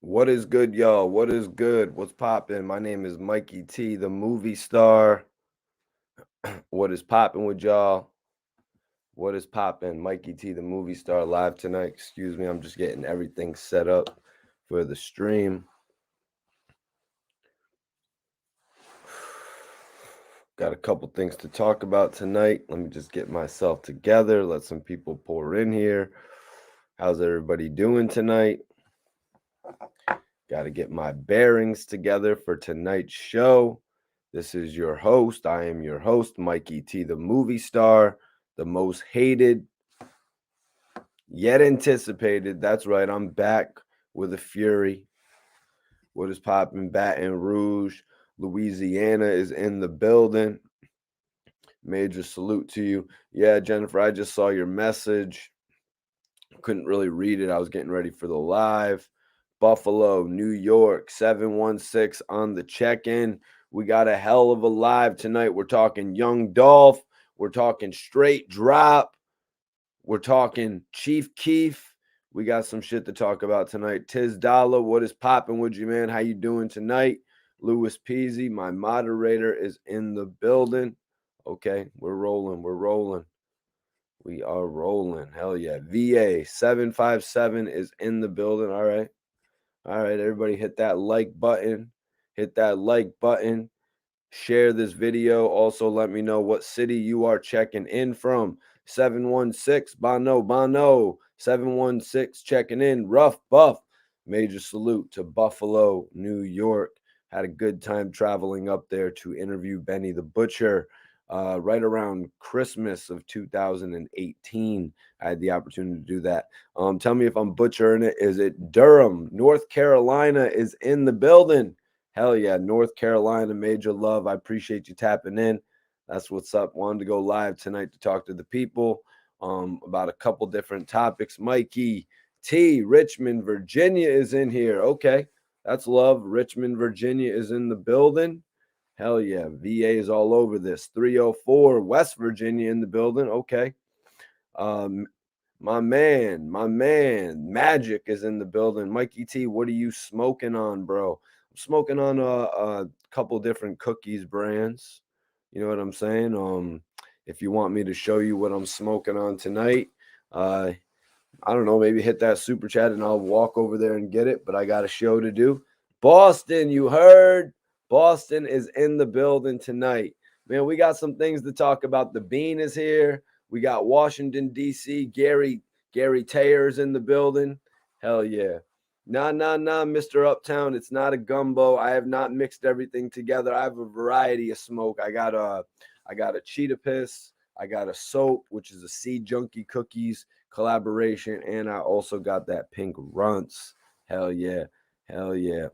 What is good, y'all? What is good? What's poppin'? My name is Mikey T, the movie star. What is poppin' with y'all? What is poppin'? Mikey T, the movie star, live tonight. Excuse me, I'm just getting everything set up for the stream. Got a couple things to talk about tonight. Let me just get myself together. Let some people pour in here. How's everybody doing tonight? Got to get my bearings together for tonight's show. This is your host. I am your host, Mikey T, the movie star, the most hated, yet anticipated. That's right, I'm back with a fury. What is poppin'? Baton Rouge, Louisiana is in the building. Major salute to you. Yeah, Jennifer, I just saw your message. Couldn't really read it. I was getting ready for the live. Buffalo, New York, 716 on the check-in. We got a hell of a live tonight. We're talking Young Dolph. We're talking Straight Drop. We're talking Chief Keef. We got some shit to talk about tonight. Tiz Dollar, what is popping with you, man? How you doing tonight? Louis Peasy, my moderator, is in the building. Okay, we're rolling. We're rolling. We are rolling. Hell yeah. VA 757 is in the building. All right. All right, everybody hit that like button. Hit that like button. Share this video. Also, let me know what city you are checking in from. 716, Bono. 716 checking in. Rough Buff. Major salute to Buffalo, New York. Had a good time traveling up there to interview Benny the Butcher. Right around Christmas of 2018, I had the opportunity to do that. Tell me if I'm butchering it. Is it Durham? North Carolina is in the building. Hell yeah, North Carolina, major love. I appreciate you tapping in. That's what's up. Wanted to go live tonight to talk to the people about a couple different topics. Mikey T, Richmond, Virginia is in here. Okay, that's love. Richmond, Virginia is in the building. Hell yeah, VA is all over this. 304, West Virginia in the building. Okay. My man, Magic is in the building. Mikey T, what are you smoking on, bro? I'm smoking on a couple different cookies brands. You know what I'm saying? If you want me to show you what I'm smoking on tonight, I don't know, maybe hit that super chat and I'll walk over there and get it. But I got a show to do. Boston, you heard? Boston is in the building tonight. Man, we got some things to talk about. The Bean is here. We got Washington, D.C. Gary Tayer's in the building. Hell yeah. Nah, Mr. Uptown. It's not a gumbo. I have not mixed everything together. I have a variety of smoke. I got a cheetah piss. I got a soap, which is a Sea Junkie Cookies collaboration. And I also got that pink runts. Hell yeah. Hell yeah.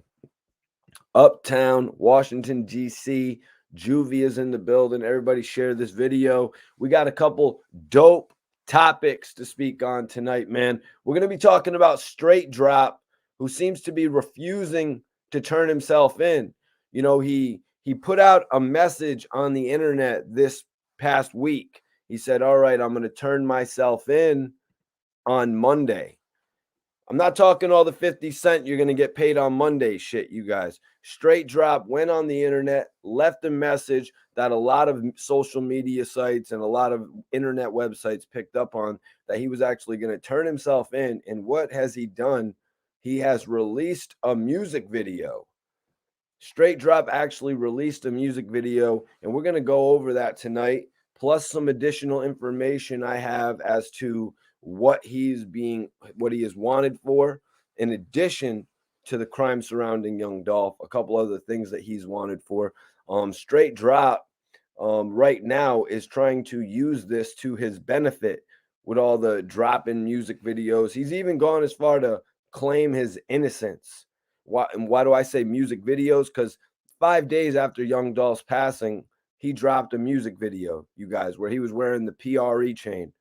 Uptown, Washington, D.C. Juvie is in the building. Everybody share this video. We got a couple dope topics to speak on tonight, man. We're going to be talking about Straight Drop, who seems to be refusing to turn himself in. You know, he put out a message on the internet this past week. He said, all right, I'm going to turn myself in on Monday. I'm not talking all the 50 cent you're going to get paid on Monday shit, you guys. Straight Drop went on the internet, left a message that a lot of social media sites and a lot of internet websites picked up on, that he was actually going to turn himself in. And what has he done? He has released a music video. Straight Drop actually released a music video, and we're going to go over that tonight, plus some additional information I have as to what he is wanted for, in addition to the crime surrounding Young Dolph, a couple other things that he's wanted for. Straight Drop right now is trying to use this to his benefit with all the drop in music videos. He's even gone as far to claim his innocence. Why do I say music videos? Because 5 days after Young Dolph's passing, he dropped a music video, you guys, where he was wearing the PRE chain.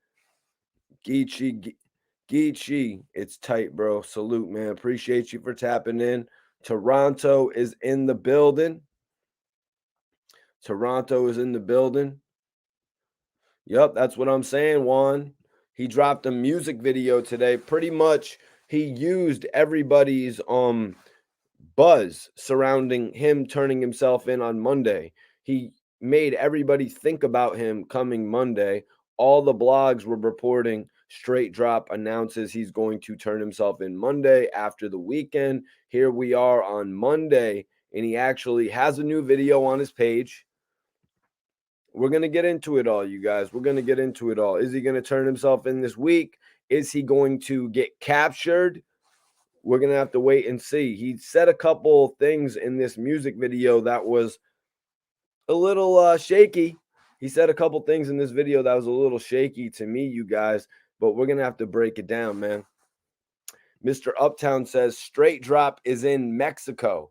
Geechee, it's tight, bro. Salute, man. Appreciate you for tapping in. Toronto is in the building. Toronto is in the building. Yep, that's what I'm saying, Juan. He dropped a music video today. Pretty much, he used everybody's buzz surrounding him turning himself in on Monday. He made everybody think about him coming Monday. All the blogs were reporting Straight Drop announces he's going to turn himself in Monday after the weekend. Here we are on Monday, and he actually has a new video on his page. We're going to get into it all, you guys. We're going to get into it all. Is he going to turn himself in this week? Is he going to get captured? We're going to have to wait and see. He said a couple things in this music video that was a little shaky. He said a couple things in this video that was a little shaky to me, you guys, but we're going to have to break it down, man. Mr. Uptown says Straight Drop is in Mexico.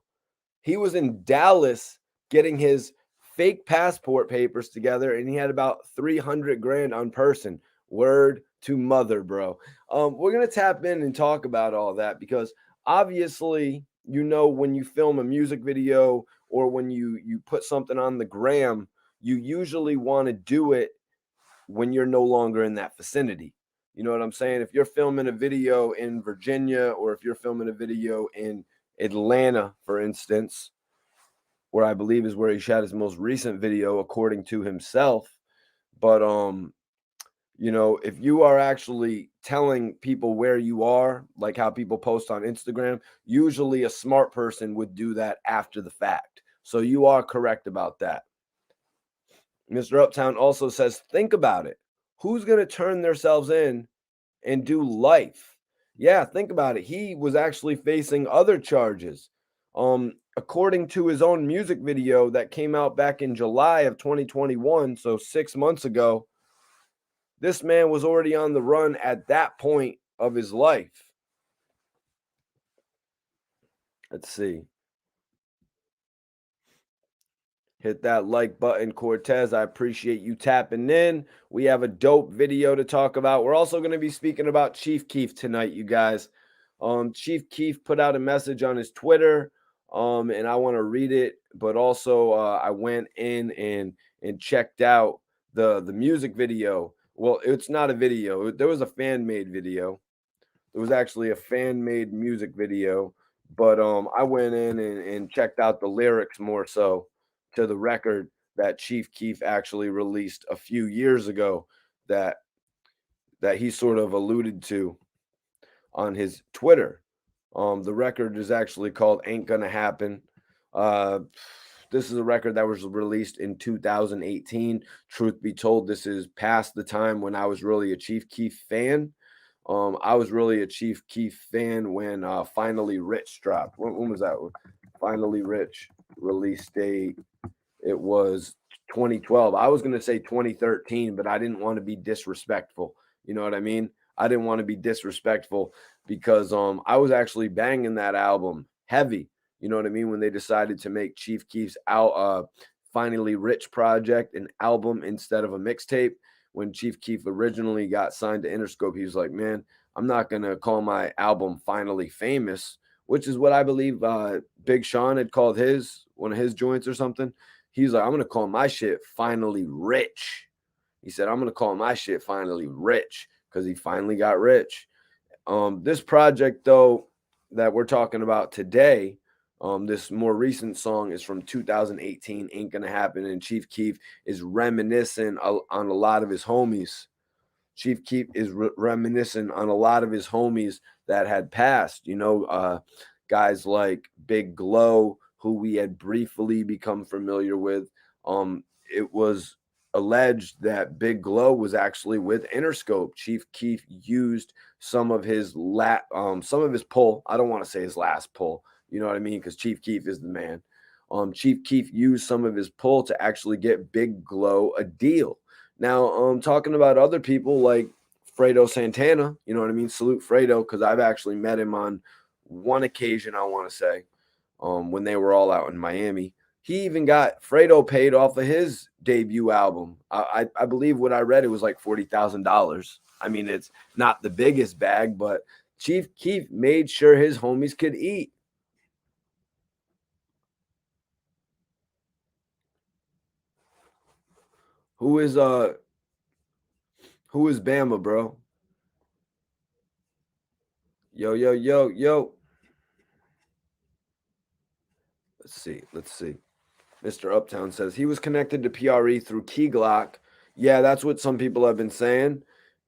He was in Dallas getting his fake passport papers together, and he had about 300 grand on person. Word to mother, bro. We're gonna tap in and talk about all that because obviously, you know, when you film a music video or when you put something on the gram, you usually want to do it when you're no longer in that vicinity. You know what I'm saying? If you're filming a video in Virginia or if you're filming a video in Atlanta, for instance, where I believe is where he shot his most recent video, according to himself. But you know, if you are actually telling people where you are, like how people post on Instagram, usually a smart person would do that after the fact. So you are correct about that. Mr. Uptown also says, think about it. Who's going to turn themselves in and do life? Yeah, think about it. He was actually facing other charges. According to his own music video that came out back in July of 2021, so 6 months ago, this man was already on the run at that point of his life. Let's see. Hit that like button, Cortez. I appreciate you tapping in. We have a dope video to talk about. We're also going to be speaking about Chief Keef tonight, you guys. Chief Keef put out a message on his Twitter, and I want to read it. But also, I went in and checked out the music video. Well, it's not a video. There was a fan made video. It was actually a fan made music video, but I went in and checked out the lyrics more so to the record that Chief Keef actually released a few years ago that he sort of alluded to on his Twitter. The record is actually called "Ain't Gonna Happen." Uh, this is a record that was released in 2018. Truth be told, this is past the time when I was really a Chief Keef fan. I was really a Chief Keef fan when Finally Rich dropped. When was that? Finally Rich release date. It was 2012. I was going to say 2013, but I didn't want to be disrespectful. You know what I mean? I didn't want to be disrespectful because I was actually banging that album heavy. You know what I mean? When they decided to make Chief Keef's out Finally Rich project an album instead of a mixtape. When Chief Keef originally got signed to Interscope, he was like, "Man, I'm not gonna call my album Finally Famous," which is what I believe Big Sean had called his one of his joints or something. He's like, "I'm gonna call my shit Finally Rich." He said, "I'm gonna call my shit Finally Rich" because he finally got rich. This project though that we're talking about today, this more recent song is from 2018, "Ain't Gonna Happen," and Chief Keef is reminiscing on a lot of his homies. Chief Keef is reminiscing on a lot of his homies that had passed, you know, guys like Big Glow, who we had briefly become familiar with. It was alleged that Big Glow was actually with Interscope. Chief Keef used some of his pull. I don't want to say his last pull, you know what I mean? Because Chief Keef is the man. Chief Keef used some of his pull to actually get Big Glow a deal. Now, talking about other people like Fredo Santana, you know what I mean? Salute Fredo, because I've actually met him on one occasion, I want to say, when they were all out in Miami. He even got Fredo paid off of his debut album. I believe what I read, it was like $40,000. I mean, it's not the biggest bag, but Chief Keef made sure his homies could eat. Who is who is Bama, bro? Yo, yo, yo, yo. Let's see. Mr. Uptown says he was connected to PRE through Key Glock. Yeah, that's what some people have been saying.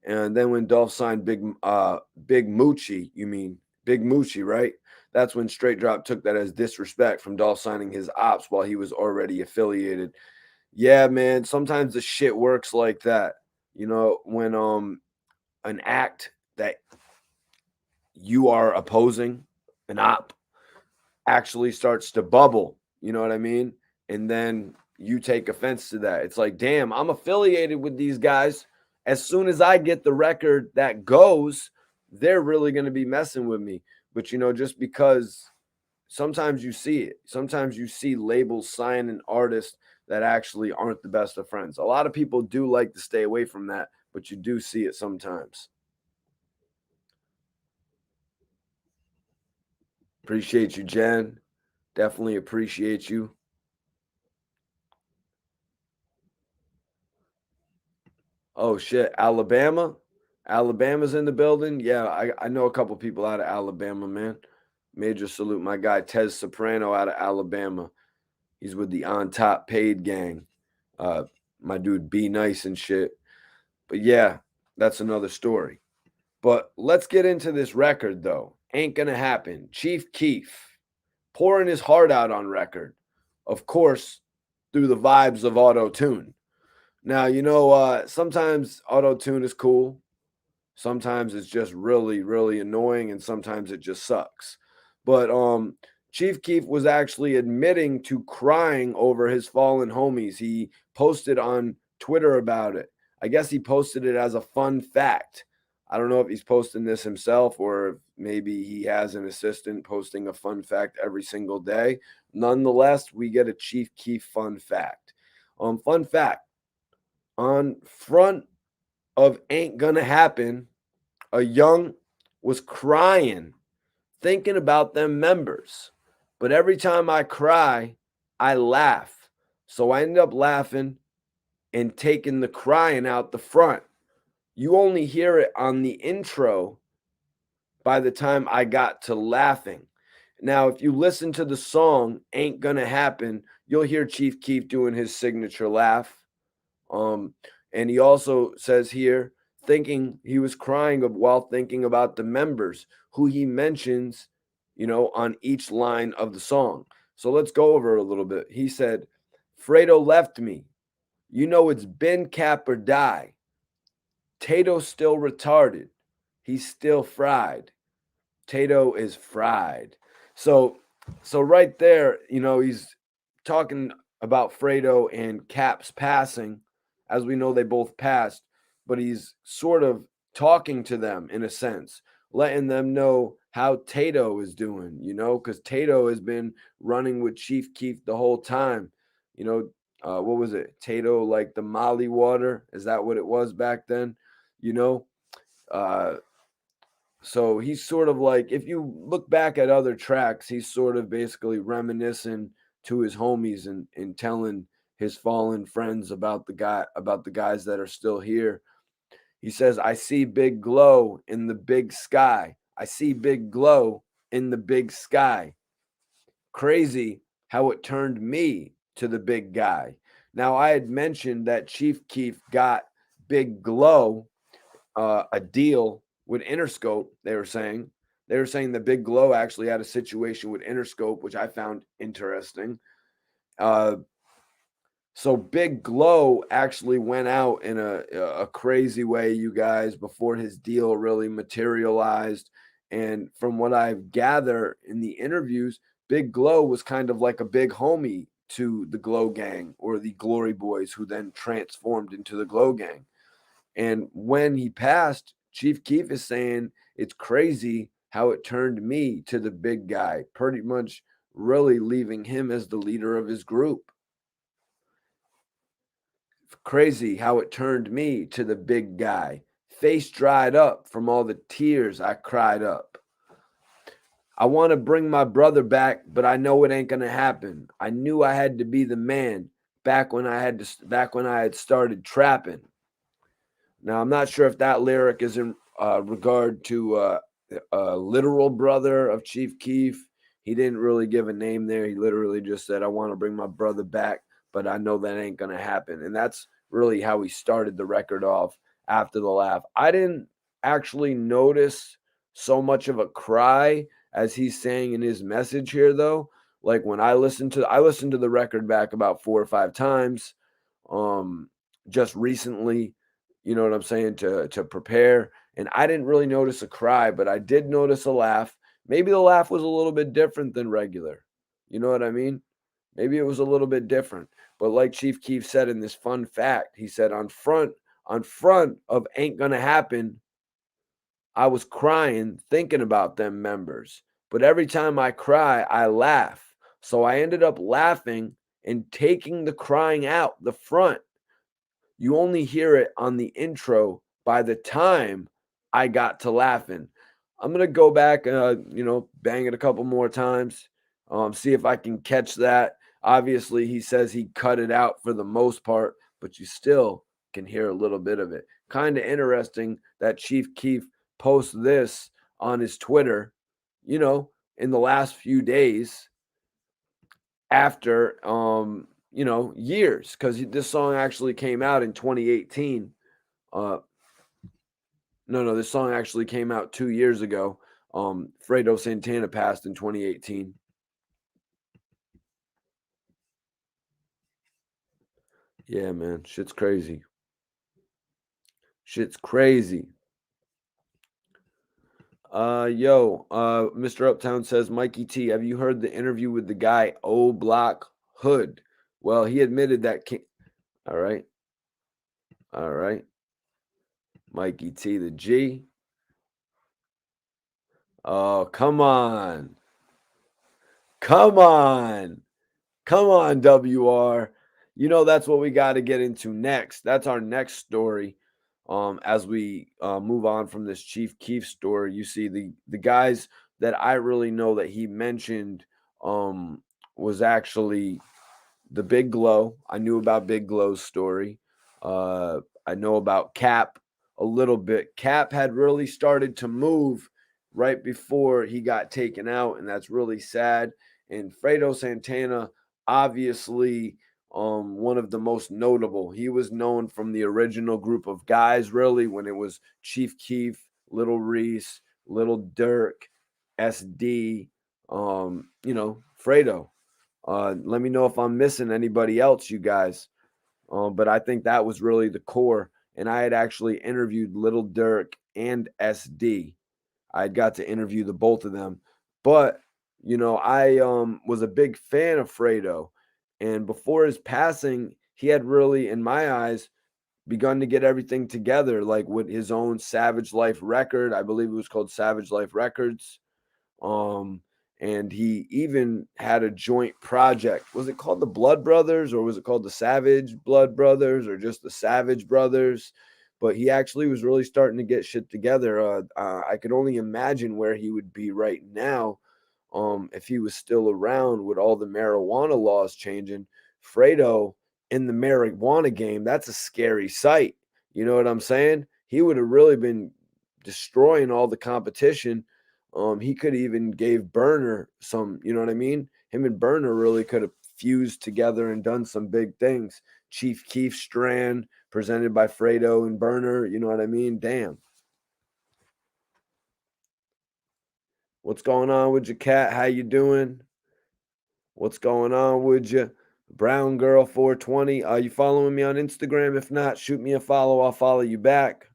And then when Dolph signed Big Moochie, you mean Big Moochie, right? That's when Straight Drop took that as disrespect from Dolph signing his ops while he was already affiliated. Yeah, man, sometimes the shit works like that. You know, when an act that you are opposing, an op, actually starts to bubble, you know what I mean? And then you take offense to that. It's like, damn, I'm affiliated with these guys. As soon as I get the record that goes, they're really going to be messing with me. But, you know, just because sometimes you see it, sometimes you see labels sign an artist that actually aren't the best of friends. A lot of people do like to stay away from that, but you do see it sometimes. Appreciate you, Jen. Definitely appreciate you. Oh shit, Alabama. Alabama's in the building. Yeah, I know a couple people out of Alabama, man. Major salute my guy Tez Soprano out of Alabama. He's with the On Top Paid gang. Uh my dude Be Nice and shit. But yeah, that's another story. But let's get into this record though. Ain't gonna happen. Chief Keef pouring his heart out on record. Of course, through the vibes of auto tune. Now, you know, sometimes auto tune is cool. Sometimes it's just really, really annoying, and sometimes it just sucks. But Chief Keef was actually admitting to crying over his fallen homies. He posted on Twitter about it. I guess he posted it as a fun fact. I don't know if he's posting this himself or if maybe he has an assistant posting a fun fact every single day. Nonetheless, we get a Chief Keef fun fact. Fun fact on front of Ain't Gonna Happen, a young was crying, thinking about them members. But every time I cry, I laugh. So I end up laughing and taking the crying out the front. You only hear it on the intro by the time I got to laughing. Now, if you listen to the song Ain't Gonna Happen, you'll hear Chief Keef doing his signature laugh. Um, and he also says here, thinking he was crying while thinking about the members who he mentions, you know, on each line of the song. So let's go over a little bit. He said, Fredo left me. You know, it's been cap or die. Tato's still retarded. He's still fried. Tato is fried. So so right there, you know, he's talking about Fredo and Cap's passing. As we know, they both passed, but he's sort of talking to them in a sense, letting them know how Tato is doing, you know, because Tato has been running with Chief Keef the whole time. You know, what was it? Tato like the Molly water? Is that what it was back then? You know? Uh so he's sort of like, if you look back at other tracks, he's sort of basically reminiscing to his homies and telling his fallen friends about the guys that are still here. He says, I see big glow in the big sky. I see big glow in the big sky. Crazy how it turned me to the big guy. Now I had mentioned that Chief Keef got Big Glow a deal with Interscope. They were saying the Big Glow actually had a situation with Interscope, which I found interesting. Uh, so Big Glow actually went out in a crazy way, you guys, before his deal really materialized. And from what I gather in the interviews, Big Glow was kind of like a big homie to the Glow Gang or the Glory Boys, who then transformed into the Glow Gang. And when he passed, Chief Keef is saying it's crazy how it turned me to the big guy, pretty much really leaving him as the leader of his group. Crazy how it turned me to the big guy. Face dried up from all the tears I cried up. I want to bring my brother back, but I know it ain't gonna happen. I knew I had to be the man back when I had started trapping. Now, I'm not sure if that lyric is in regard to literal brother of Chief Keef. He didn't really give a name there. He literally just said, I want to bring my brother back, but I know that ain't going to happen. And that's really how he started the record off after the laugh. I didn't actually notice so much of a cry as he's saying in his message here, though. Like when I listened to the record back about 4 or 5 times just recently, you know what I'm saying, to prepare. And I didn't really notice a cry, but I did notice a laugh. Maybe the laugh was a little bit different than regular. You know what I mean? Maybe it was a little bit different. But like Chief Keef said in this fun fact, he said on front of Ain't Gonna Happen, I was crying thinking about them members. But every time I cry, I laugh. So I ended up laughing and taking the crying out the front. You only hear it on the intro by the time I got to laughing. I'm gonna go back, bang it a couple more times, see if I can catch that. Obviously, he says he cut it out for the most part, but you still can hear a little bit of it. Kind of interesting that Chief Keef posts this on his Twitter, in the last few days after years, because this song actually came out in 2018. No, this song actually came out 2 years ago. Fredo Santana passed in 2018. Yeah, man, shit's crazy. Shit's crazy. Mr. Uptown says, Mikey T, have you heard the interview with the guy O Block Hood? Well, he admitted that. All right. Mikey T, the G. Oh, come on. Come on. Come on, WR. That's what we got to get into next. That's our next story. As we move on from this Chief Keef story, you see the guys that I really know that he mentioned was actually the Big Glow. I knew about Big Glow's story. I know about Cap a little bit. Cap had really started to move right before he got taken out, and that's really sad. And Fredo Santana, obviously, one of the most notable. He was known from the original group of guys, really, when it was Chief Keef, Lil Reese, Lil Durk, SD, Fredo. Let me know if I'm missing anybody else, you guys. But I think that was really the core. And I had actually interviewed Lil Durk and SD. I had got to interview the both of them. But, I was a big fan of Fredo. And before his passing, he had really, in my eyes, begun to get everything together, like with his own Savage Life record. I believe it was called Savage Life Records. Um, and he even had a joint project. Was it called the Blood Brothers, or was it called the Savage Blood Brothers, or just the Savage Brothers? But he actually was really starting to get shit together. I could only imagine where he would be right now if he was still around with all the marijuana laws changing. Fredo in the marijuana game, that's a scary sight. You know what I'm saying? He would have really been destroying all the competition. He could even gave Burner some, you know what I mean? Him and Burner really could have fused together and done some big things. Chief Keef Strand presented by Fredo and Burner, you know what I mean? Damn. What's going on with your cat? How you doing? What's going on with you? Brown Girl 420. Are you following me on Instagram? If not, shoot me a follow. I'll follow you back.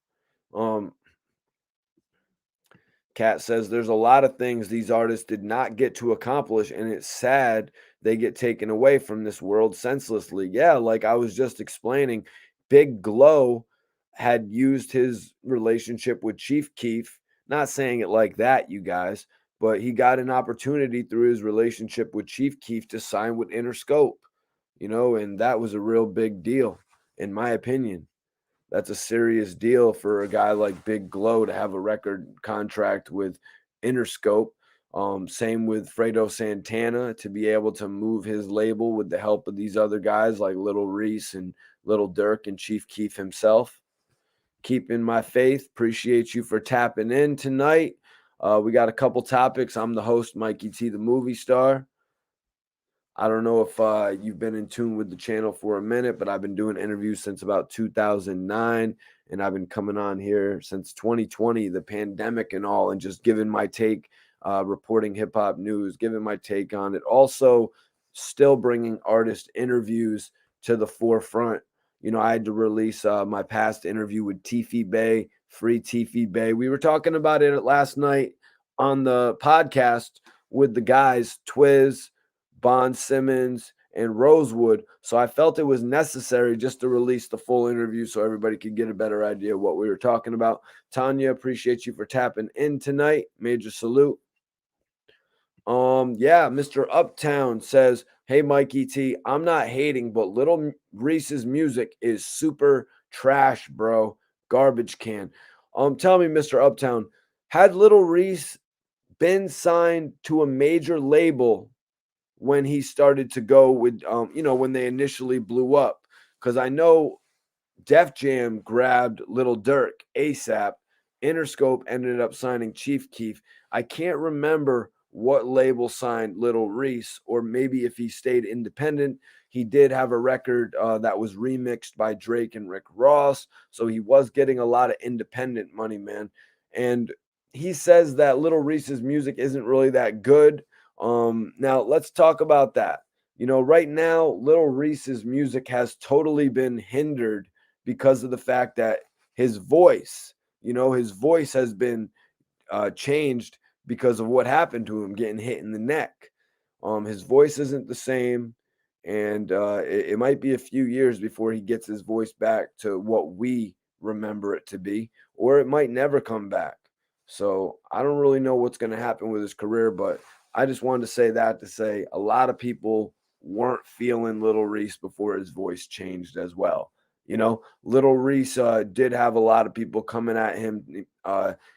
Kat says there's a lot of things these artists did not get to accomplish, and it's sad they get taken away from this world senselessly. Yeah, like I was just explaining, Big Glow had used his relationship with Chief Keef, not saying it like that, you guys, but he got an opportunity through his relationship with Chief Keef to sign with Interscope, and that was a real big deal, in my opinion. That's a serious deal for a guy like Big Glow to have a record contract with Interscope. Same with Fredo Santana to be able to move his label with the help of these other guys like Lil Reese and Lil Durk and Chief Keef himself. Keeping my faith. Appreciate you for tapping in tonight. We got a couple topics. I'm the host, Mikey T, the movie star. I don't know if you've been in tune with the channel for a minute, but I've been doing interviews since about 2009, and I've been coming on here since 2020, the pandemic and all, and just giving my take, reporting hip hop news, giving my take on it. Also, still bringing artist interviews to the forefront. You know, I had to release my past interview with Tiffy Bay, free Tiffy Bay. We were talking about it last night on the podcast with the guys, Twiz, Bond Simmons, and Rosewood. So I felt it was necessary just to release the full interview so everybody could get a better idea of what we were talking about. Tanya, appreciate you for tapping in tonight. Major salute. Yeah, Mr. Uptown says, "Hey Mikey T, I'm not hating, but Little Reese's music is super trash, bro. Garbage can." Tell me, Mr. Uptown, had Little Reese been signed to a major label when he started to go with when they initially blew up? Because I know Def Jam grabbed Little Durk ASAP. Interscope ended up signing Chief Keef. I can't remember what label signed Little Reese, or maybe if he stayed independent. He did have a record that was remixed by Drake and Rick Ross, so he was getting a lot of independent money, man. And he says that Little Reese's music isn't really that good. Now let's talk about that. You know, right now, Little Reese's music has totally been hindered because of the fact that his voice has been changed because of what happened to him getting hit in the neck. His voice isn't the same, and it might be a few years before he gets his voice back to what we remember it to be, or it might never come back. So I don't really know what's going to happen with his career, but I just wanted to say that to say a lot of people weren't feeling Little Reese before his voice changed as well. You know, Little Reese did have a lot of people coming at him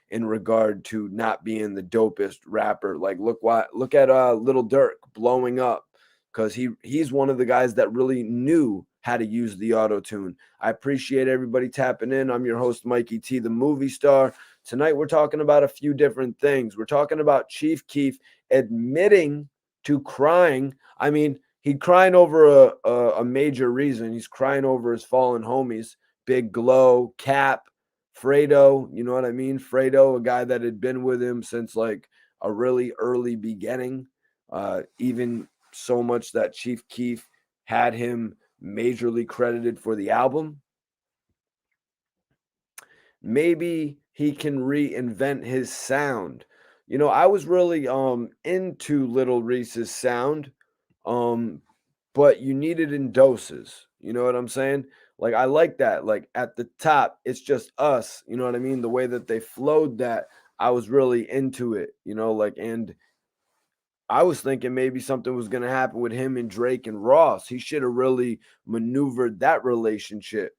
in regard to not being the dopest rapper. Like look at Little Durk blowing up because he's one of the guys that really knew how to use the auto tune. I appreciate everybody tapping in. I'm your host, Mikey T, the movie star. Tonight we're talking about a few different things. We're talking about Chief Keef admitting to crying. I mean, he'd crying over a major reason. He's crying over his fallen homies, Big Glow, Cap, Fredo. You know what I mean? Fredo, a guy that had been with him since like a really early beginning. Even so much that Chief Keef had him majorly credited for the album. Maybe he can reinvent his sound. You know, I was really into Little Reese's sound. Um but you need it in doses. You know what I'm saying? Like I like that. Like at the top, it's just us. You know what I mean? The way that they flowed that, I was really into it. You know, like, and I was thinking maybe something was gonna happen with him and Drake and Ross. He should have really maneuvered that relationship.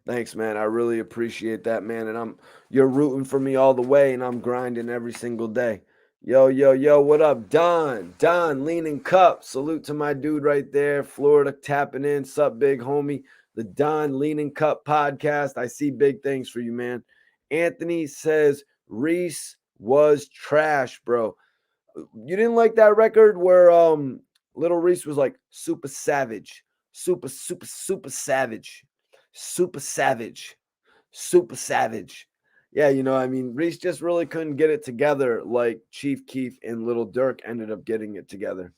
Thanks, man. I really appreciate that, man. And you're rooting for me all the way, and I'm grinding every single day. Yo, yo, yo, what up, Don? Don, leaning cup. Salute to my dude right there, Florida tapping in. Sup, big homie. The Don Leaning Cup podcast. I see big things for you, man. Anthony says Reese was trash, bro. You didn't like that record where Little Reese was like super savage, super savage, super savage, super savage. Yeah, you know, I mean, Reese just really couldn't get it together like Chief Keef and Little Durk ended up getting it together.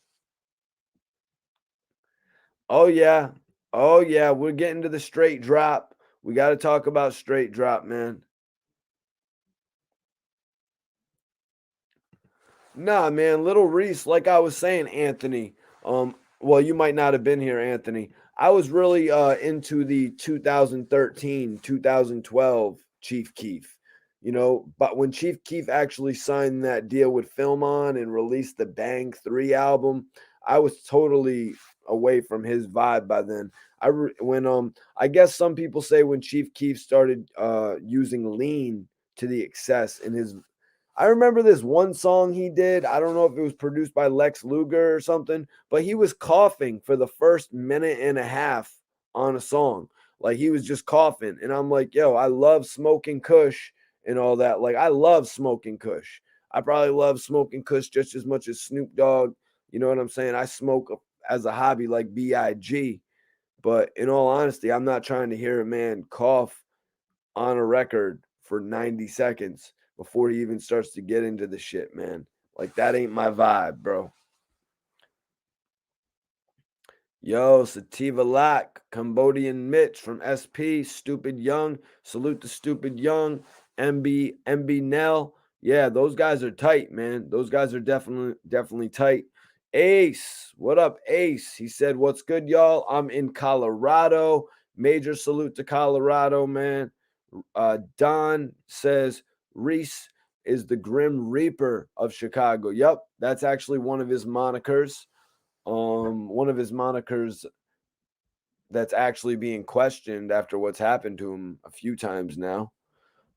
Oh yeah. Oh yeah, we're getting to the straight drop. We got to talk about straight drop, man. Nah, man, Little Reese, like I was saying, Anthony. Well, you might not have been here, Anthony. I was really into the 2013, 2012 Chief Keef. You know, but when Chief Keef actually signed that deal with Film On and released the Bang 3 album, I was totally away from his vibe by then. When I guess some people say when Chief Keef started using lean to the excess in his, I remember this one song he did. I don't know if it was produced by Lex Luger or something, but he was coughing for the first minute and a half on a song. Like he was just coughing. And I'm like, yo, I love smoking Kush and all that. Like I love smoking Kush. I probably love smoking Kush just as much as Snoop Dogg. You know what I'm saying? I smoke as a hobby like BIG. But in all honesty, I'm not trying to hear a man cough on a record for 90 seconds before he even starts to get into the shit, man. Like that ain't my vibe, bro. Yo, Sativa Lack, Cambodian Mitch from SP, Stupid Young, salute to Stupid Young, MB Nell. Yeah, those guys are tight, man. Those guys are definitely tight. Ace, what up, Ace? He said, "What's good, y'all? I'm in Colorado. Major salute to Colorado, man." Don says Reese is the Grim Reaper of Chicago. Yep, that's actually one of his monikers. One of his monikers that's actually being questioned after what's happened to him a few times now.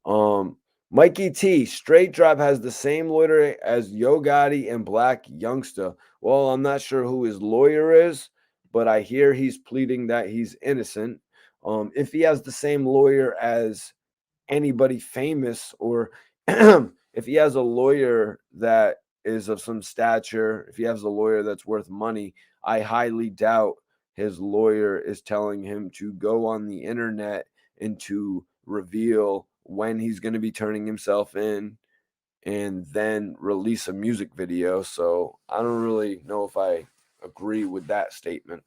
Um, Mikey T, Straight Drop has the same lawyer as Yo Gotti and Black Youngsta. Well, I'm not sure who his lawyer is, but I hear he's pleading that he's innocent. If he has the same lawyer as anybody famous, or if he has a lawyer that is of some stature, if he has a lawyer that's worth money, I highly doubt his lawyer is telling him to go on the internet and to reveal when he's going to be turning himself in and then release a music video. So I don't really know if I agree with that statement.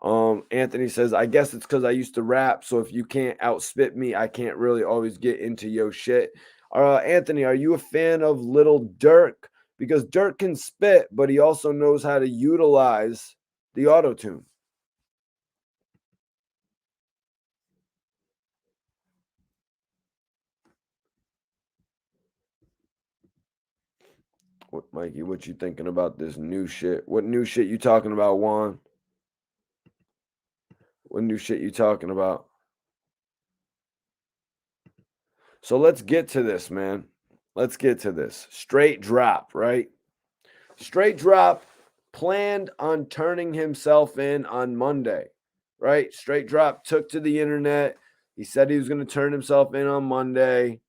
Anthony says, I guess it's because I used to rap. So if you can't outspit me, I can't really always get into yo shit. Anthony, are you a fan of Little Durk? Because Durk can spit, but he also knows how to utilize the auto tune. What, Mikey? What you thinking about this new shit? What new shit you talking about, Juan? What new shit you talking about? So let's get to this, man. Let's get to this. Straight Drop, right? Straight Drop planned on turning himself in on Monday, right? Straight Drop took to the internet. He said he was going to turn himself in on Monday.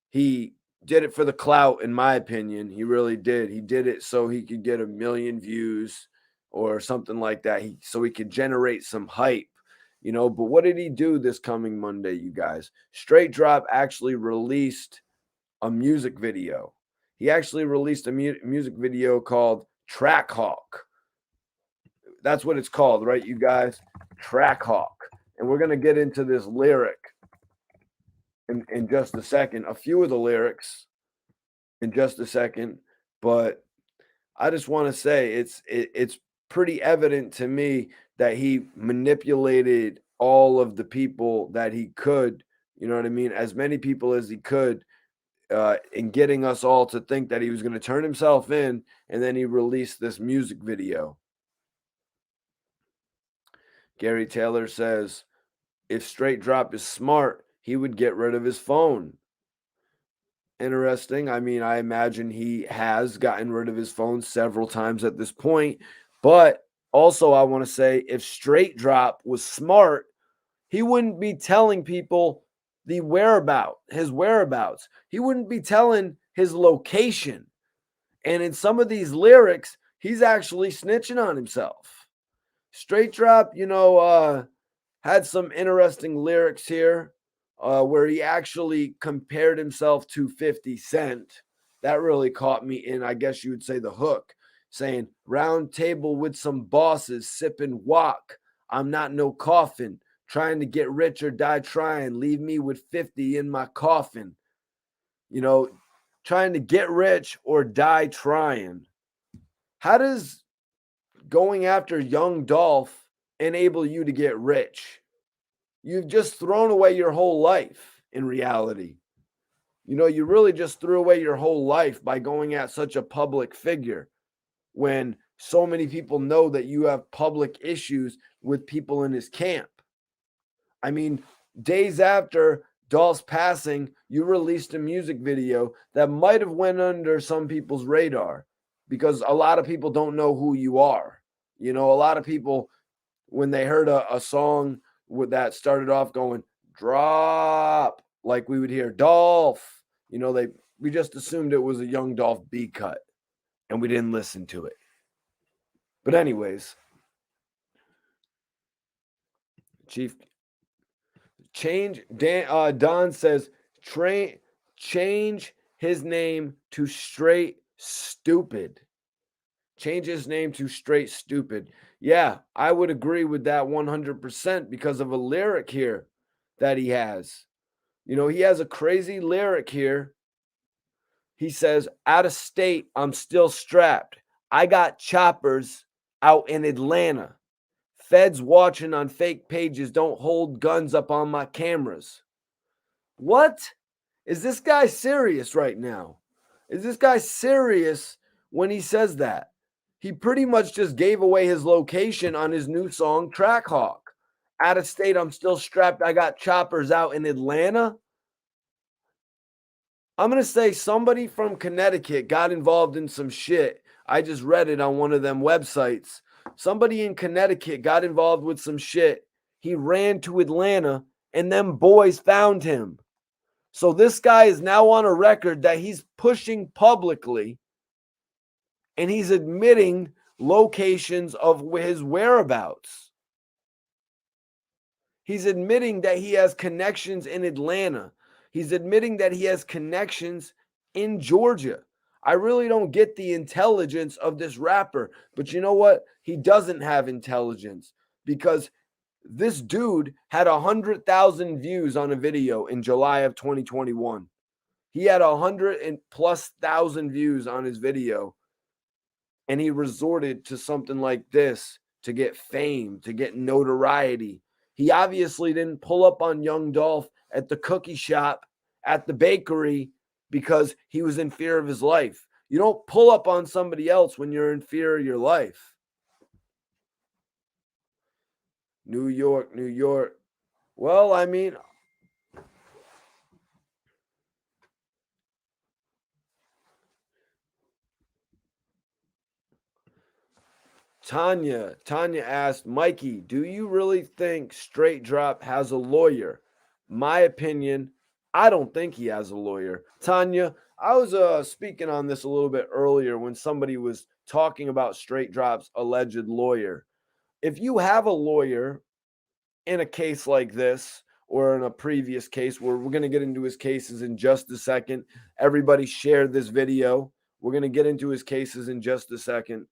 He did it for the clout, in my opinion. He really did. He did it so he could get 1,000,000 views or something like that. So he could generate some hype, you know. But what did he do this coming Monday, you guys? Straight Drop actually released a music video. He actually released a music video called Trackhawk. That's what it's called, right, you guys? Trackhawk. And we're going to get into this lyric in just a second, a few of the lyrics in just a second. But I just want to say it's pretty evident to me that he manipulated all of the people that he could, you know what I mean? As many people as he could, in getting us all to think that he was going to turn himself in, and then he released this music video. Gary Taylor says, if Straight Drop is smart, he would get rid of his phone. Interesting. I mean, I imagine he has gotten rid of his phone several times at this point. But also, I want to say, if Straight Drop was smart, he wouldn't be telling people his whereabouts. He wouldn't be telling his location. And in some of these lyrics, he's actually snitching on himself. Straight Drop, had some interesting lyrics here where he actually compared himself to 50 Cent. That really caught me in, I guess you would say, the hook, saying, round table with some bosses, sipping wok. I'm not no coffin. Trying to get rich or die trying. Leave me with 50 in my coffin. You know, trying to get rich or die trying. How does going after Young Dolph enable you to get rich? You've just thrown away your whole life in reality. You know, you really just threw away your whole life by going at such a public figure when so many people know that you have public issues with people in his camp. I mean, days after Dolph's passing, you released a music video that might have went under some people's radar because a lot of people don't know who you are. You know, a lot of people when they heard a song that started off going drop, like we would hear Dolph, we just assumed it was a Young Dolph B cut and we didn't listen to it. But anyways, Chief Don says change his name to Straight Stupid. Change his name to Straight Stupid. Yeah, I would agree with that 100% because of a lyric here that he has. He has a crazy lyric here. He says, out of state, I'm still strapped. I got choppers out in Atlanta. Feds watching on fake pages don't hold guns up on my cameras. What? Is this guy serious right now? Is this guy serious when he says that? He pretty much just gave away his location on his new song, Trackhawk. Out of state, I'm still strapped. I got choppers out in Atlanta. I'm going to say somebody from Connecticut got involved in some shit. I just read it on one of them websites. Somebody in Connecticut got involved with some shit. He ran to Atlanta and them boys found him. So this guy is now on a record that he's pushing publicly and he's admitting locations of his whereabouts. He's admitting that he has connections in Atlanta. He's admitting that he has connections in Georgia. I really don't get the intelligence of this rapper, but you know what? He doesn't have intelligence because this dude had 100,000 views on a video in July of 2021. He had 100+ views on his video, and he resorted to something like this to get fame, to get notoriety. He obviously didn't pull up on Young Dolph at the cookie shop, at the bakery, because he was in fear of his life. You don't pull up on somebody else when you're in fear of your life. New York, New York. Well, I mean, Tanya asked, Mikey, do you really think Straight Drop has a lawyer? My opinion, I don't think he has a lawyer. Tanya, I was speaking on this a little bit earlier when somebody was talking about Straight Drop's alleged lawyer. If you have a lawyer in a case like this, or in a previous case where we're going to get into his cases in just a second, everybody share this video. We're going to get into his cases in just a second.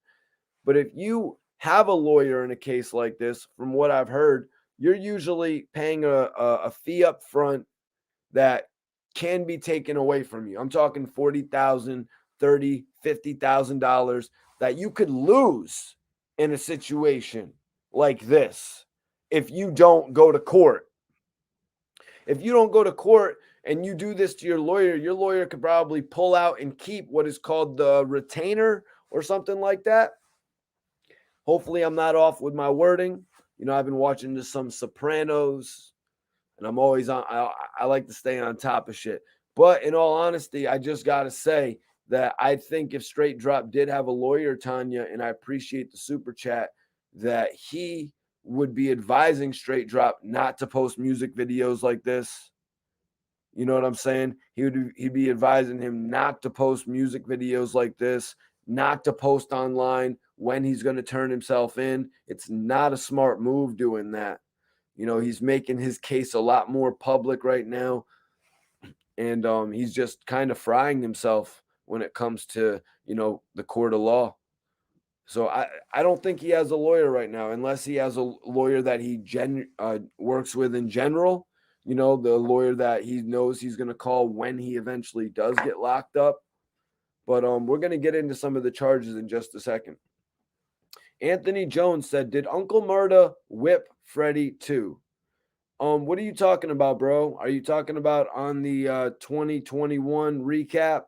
But if you have a lawyer in a case like this, from what I've heard, you're usually paying a fee up front that can be taken away from you. I'm talking $40,000, $30,000, $50,000 that you could lose in a situation like this if you don't go to court. If you don't go to court and you do this to your lawyer could probably pull out and keep what is called the retainer or something like that. Hopefully, I'm not off with my wording. I've been watching some Sopranos, and I'm always on. I like to stay on top of shit. But in all honesty, I just got to say that I think if Straight Drop did have a lawyer, Tanya, and I appreciate the super chat, that he would be advising Straight Drop not to post music videos like this. You know what I'm saying? He'd be advising him not to post music videos like this, not to post online when he's going to turn himself in. It's not a smart move doing that. He's making his case a lot more public right now. And he's just kind of frying himself when it comes to, the court of law. So I don't think he has a lawyer right now, unless he has a lawyer that he works with in general. The lawyer that he knows he's going to call when he eventually does get locked up. But we're going to get into some of the charges in just a second. Anthony Jones said, did Uncle Murda whip Freddie too? What are you talking about, bro? Are you talking about on the 2021 recap?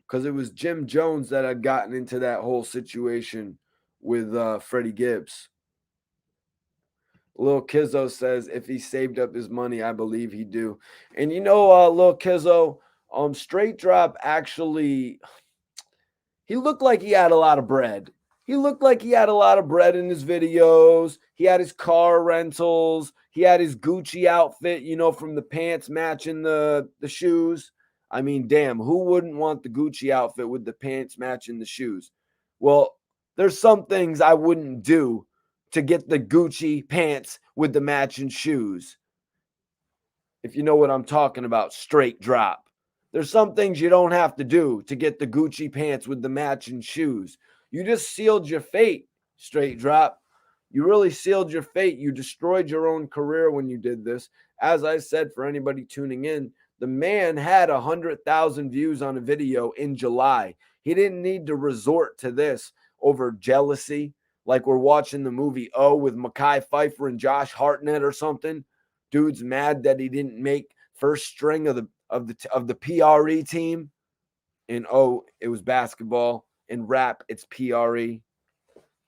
Because it was Jim Jones that had gotten into that whole situation with Freddie Gibbs. Lil Kizzo says, if he saved up his money, I believe he do. And Lil Kizzo, Straight Drop actually, he looked like he had a lot of bread. he looked like he had a lot of bread in his videos. He had his car rentals. He had his Gucci outfit, from the pants matching the shoes. I mean, damn, who wouldn't want the Gucci outfit with the pants matching the shoes? Well, there's some things I wouldn't do to get the Gucci pants with the matching shoes. If you know what I'm talking about, straight drop. There's some things you don't have to do to get the Gucci pants with the matching shoes. You just sealed your fate, straight drop. You really sealed your fate. You destroyed your own career when you did this. As I said, for anybody tuning in, the man had 100,000 views on a video in July. He didn't need to resort to this over jealousy, like we're watching the movie O with Mekhi Phifer and Josh Hartnett or something. Dude's mad that he didn't make first string of the PRE team. And it was basketball. In rap, it's PRE.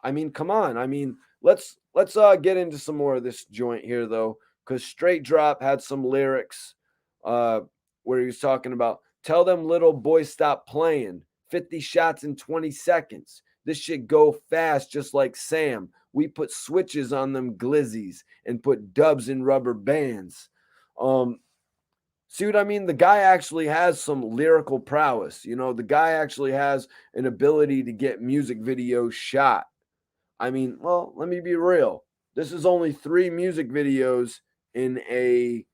I mean, come on. I mean, let's get into some more of this joint here though, because Straight Drop had some lyrics where he was talking about tell them little boys stop playing. 50 shots in 20 seconds. This shit go fast just like Sam. We put switches on them glizzies and put dubs in rubber bands. See what I mean? The guy actually has some lyrical prowess. The guy actually has an ability to get music videos shot. I mean, well, let me be real. This is only 3 music videos in a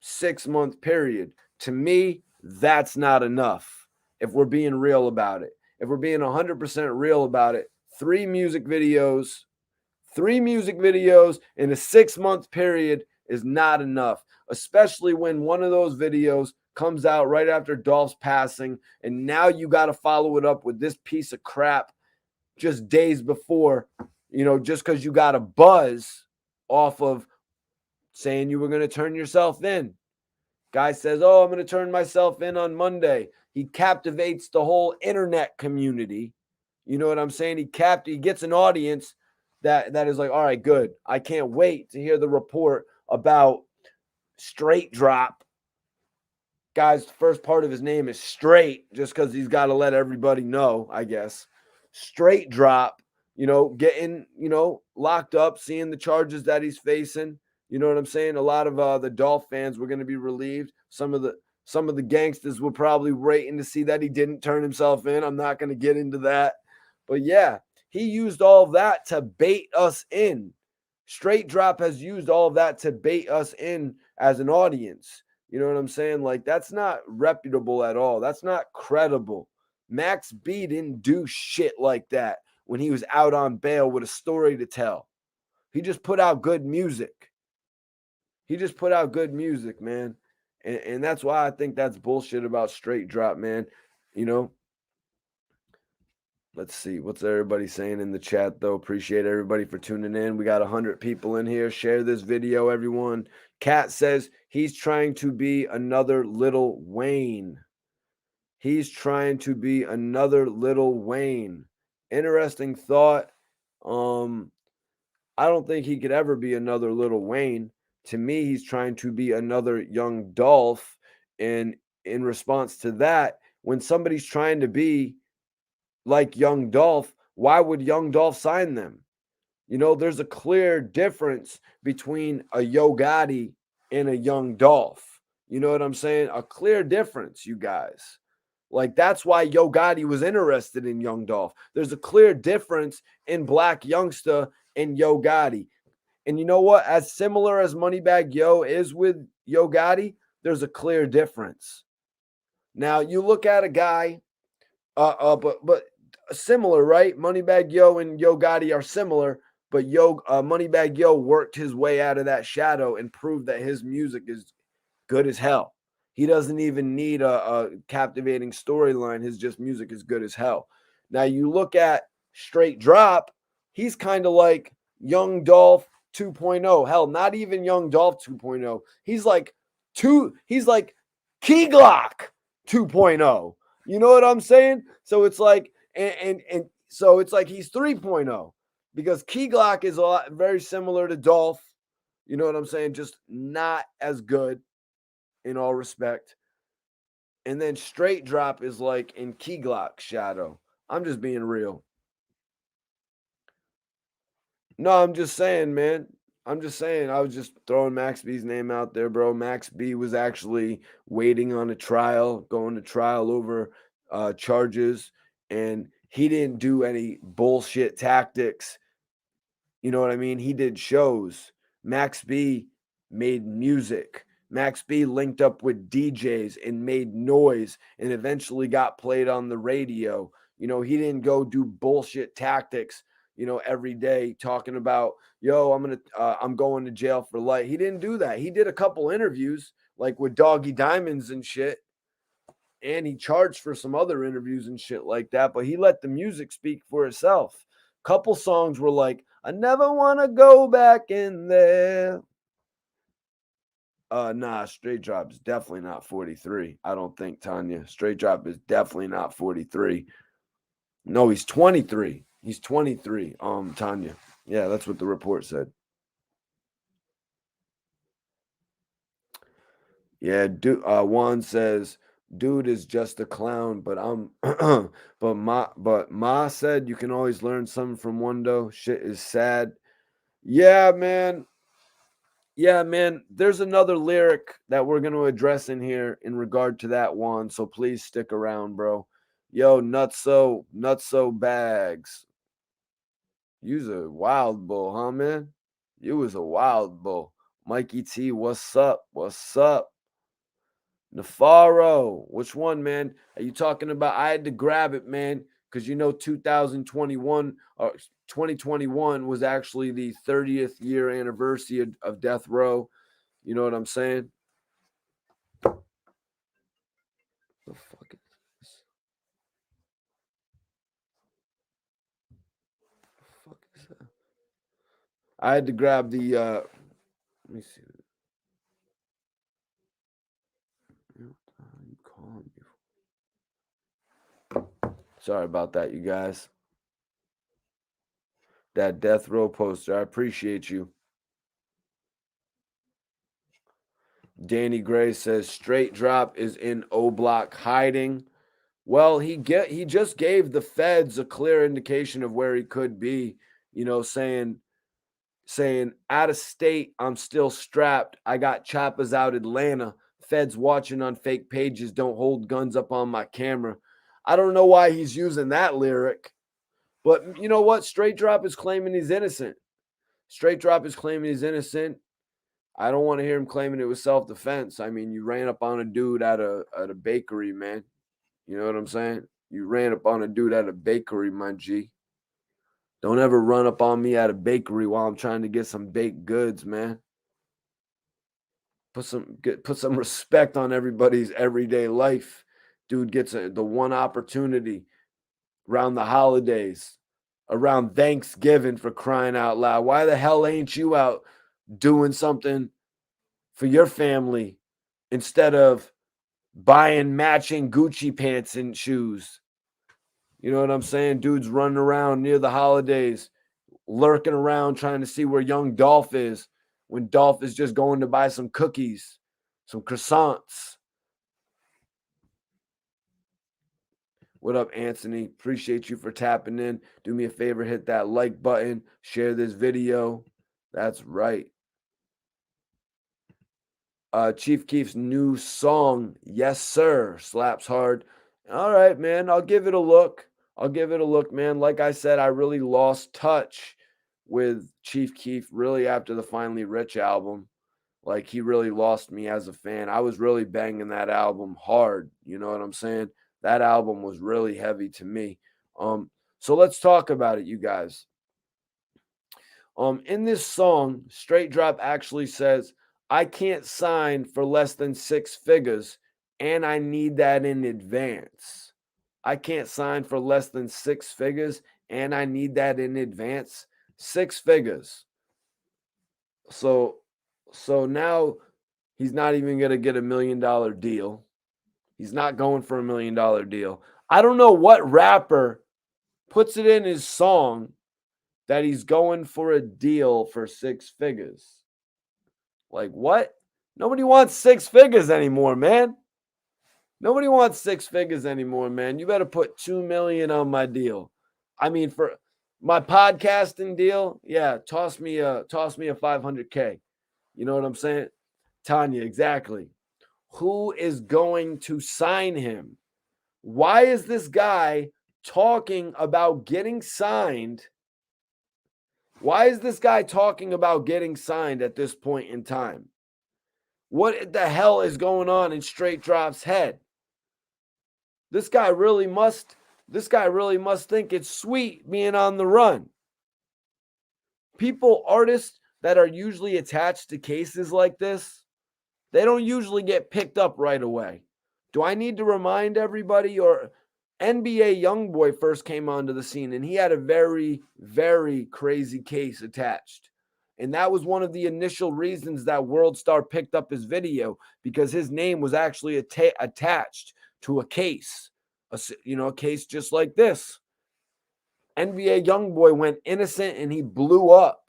6-month period. To me, that's not enough. If we're being real about it, if we're being 100% real about it, 3 music videos in a 6-month period is not enough, especially when one of those videos comes out right after Dolph's passing, and now you got to follow it up with this piece of crap just days before, just because you got a buzz off of saying you were going to turn yourself in. Guy says, I'm going to turn myself in on Monday. He captivates the whole internet community. You know what I'm saying? He gets an audience that is like, all right, good. I can't wait to hear the report about Straight Drop. Guy's first part of his name is Straight, just because he's got to let everybody know, I guess. Straight Drop, getting, locked up, seeing the charges that he's facing. You know what I'm saying? A lot of the Dolph fans were going to be relieved. Some of the gangsters were probably waiting to see that he didn't turn himself in. I'm not going to get into that. But yeah, he used all of that to bait us in. Straight Drop has used all of that to bait us in as an audience. You know what I'm saying? Like, that's not reputable at all. That's not credible. Max B didn't do shit like that when he was out on bail with a story to tell. He just put out good music. Man. And that's why I think that's bullshit about Straight Drop, man. Let's see. What's everybody saying in the chat, though? Appreciate everybody for tuning in. We got 100 people in here. Share this video, everyone. Kat says he's trying to be another Lil Wayne. He's trying to be another Lil Wayne. Interesting thought. I don't think he could ever be another Lil Wayne. To me, he's trying to be another Young Dolph. And in response to that, when somebody's trying to be like Young Dolph, why would Young Dolph sign them? There's a clear difference between a Yo Gotti and a Young Dolph. You know what I'm saying? A clear difference, you guys. Like, that's why Yo Gotti was interested in Young Dolph. There's a clear difference in Black Youngsta and Yo Gotti. And you know what? As similar as Moneybagg Yo is with Yo Gotti, there's a clear difference. Now, you look at a guy, but similar, right? Moneybagg Yo and Yo Gotti are similar, but Moneybagg Yo worked his way out of that shadow and proved that his music is good as hell. He doesn't even need a captivating storyline. His just music is good as hell. Now you look at Straight Drop, he's kind of like Young Dolph 2.0. Hell, not even Young Dolph 2.0. He's like Key Glock 2.0. You know what I'm saying? So it's like, and so it's like he's 3.0 because Key Glock is very similar to Dolph. You know what I'm saying? Just not as good in all respect. And then Straight Drop is like in Key Glock's shadow. I'm just being real. No, I'm just saying, man. I'm just saying. I was just throwing Max B's name out there, bro. Max B was actually waiting on a trial, going to trial over charges, and he didn't do any bullshit tactics. You know what I mean? He did shows. Max B made music. Max B linked up with DJs and made noise and eventually got played on the radio. You know, he didn't go do bullshit tactics, you know, every day talking about, yo, I'm going to jail for life. He didn't do that. He did a couple interviews like with Doggy Diamonds and shit, and he charged for some other interviews and shit like that, but he let the music speak for itself. Couple songs were like, I never want to go back in there. Nah, Straight Drop is definitely not 43. I don't think, Tanya. Straight Drop is definitely not 43. No, he's 23. He's 23. Tanya. Yeah, that's what the report said. Yeah, Juan says, dude is just a clown, but I'm but Ma said you can always learn something from Wando. Shit is sad. Yeah, man. Yeah, man. There's another lyric that we're gonna address in here in regard to that one. So please stick around, bro. Yo, nutso bags. You's a wild bull, huh, man? You was a wild bull. Mikey T, what's up? What's up? Nafaro, which one, man? Are you talking about? I had to grab it, man, because you know 2021 or 2021 was actually the 30th year anniversary of Death Row. You know what I'm saying? The fuck is this? The fuck is that? I had to grab the let me see. What are you calling me for? Sorry about that, you guys. That Death Row poster. I appreciate you. Danny Gray says Straight Drop is in O Block hiding. Well, he just gave the feds a clear indication of where he could be, you know, saying out of state, I'm still strapped. I got choppers out Atlanta. Feds watching on fake pages, don't hold guns up on my camera. I don't know why he's using that lyric, but you know what? Straight Drop is claiming he's innocent. Straight Drop is claiming he's innocent. I don't want to hear him claiming it was self-defense. I mean, you ran up on a dude at a bakery, man. You know what I'm saying? You ran up on a dude at a bakery, my G. Don't ever run up on me at a bakery while I'm trying to get some baked goods, man. Put some respect on everybody's everyday life. Dude gets the one opportunity around the holidays, around Thanksgiving, for crying out loud. Why the hell ain't you out doing something for your family instead of buying matching Gucci pants and shoes? You know what I'm saying? Dudes running around near the holidays, lurking around trying to see where Young Dolph is when Dolph is just going to buy some cookies, some croissants. What up, Anthony? Appreciate you for tapping in. Do me a favor, hit that like button, share this video. That's right. Chief Keef's new song, Yes Sir, slaps hard. All right, man. I'll give it a look. I'll give it a look, man. Like I said, I really lost touch with Chief Keef really after the Finally Rich album. Like, he really lost me as a fan. I was really banging that album hard. You know what I'm saying? That album was really heavy to me. So let's talk about it, you guys. In this song, Straight Drop actually says, I can't sign for less than 6 figures, and I need that in advance. I can't sign for less than 6 figures, and I need that in advance. 6 figures. So now he's not even gonna get $1 million deal. He's not going for $1 million deal. I don't know what rapper puts it in his song that he's going for a deal for 6 figures. Like, what? Nobody wants 6 figures anymore, man. Nobody wants 6 figures anymore, man. You better put 2 million on my deal. I mean, My podcasting deal, yeah, toss me a 500K. You know what I'm saying? Tanya, exactly. Who is going to sign him? Why is this guy talking about getting signed? Why is this guy talking about getting signed at this point in time? What the hell is going on in Straight Drop's head? This guy really must think it's sweet being on the run. Artists that are usually attached to cases like this, they don't usually get picked up right away. Do I need to remind everybody? Or NBA Youngboy first came onto the scene and he had a very, very crazy case attached. And that was one of the initial reasons that World Star picked up his video, because his name was actually attached to a case, a case just like this. NBA Youngboy went innocent and he blew up.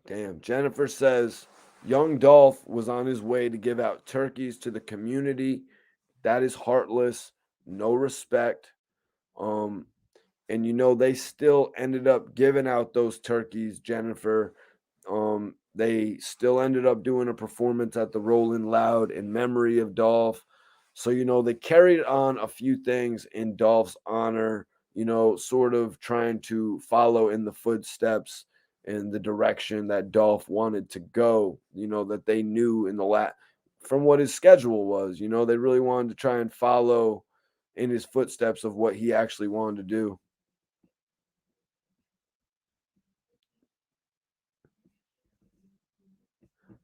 Damn. Jennifer says Young Dolph was on his way to give out turkeys to the community. That is heartless, no respect. And they still ended up giving out those turkeys, Jennifer. They still ended up doing a performance at the Rolling Loud in memory of Dolph. So, they carried on a few things in Dolph's honor, sort of trying to follow in the footsteps in the direction that Dolph wanted to go, that they knew in the from what his schedule was. They really wanted to try and follow in his footsteps of what he actually wanted to do.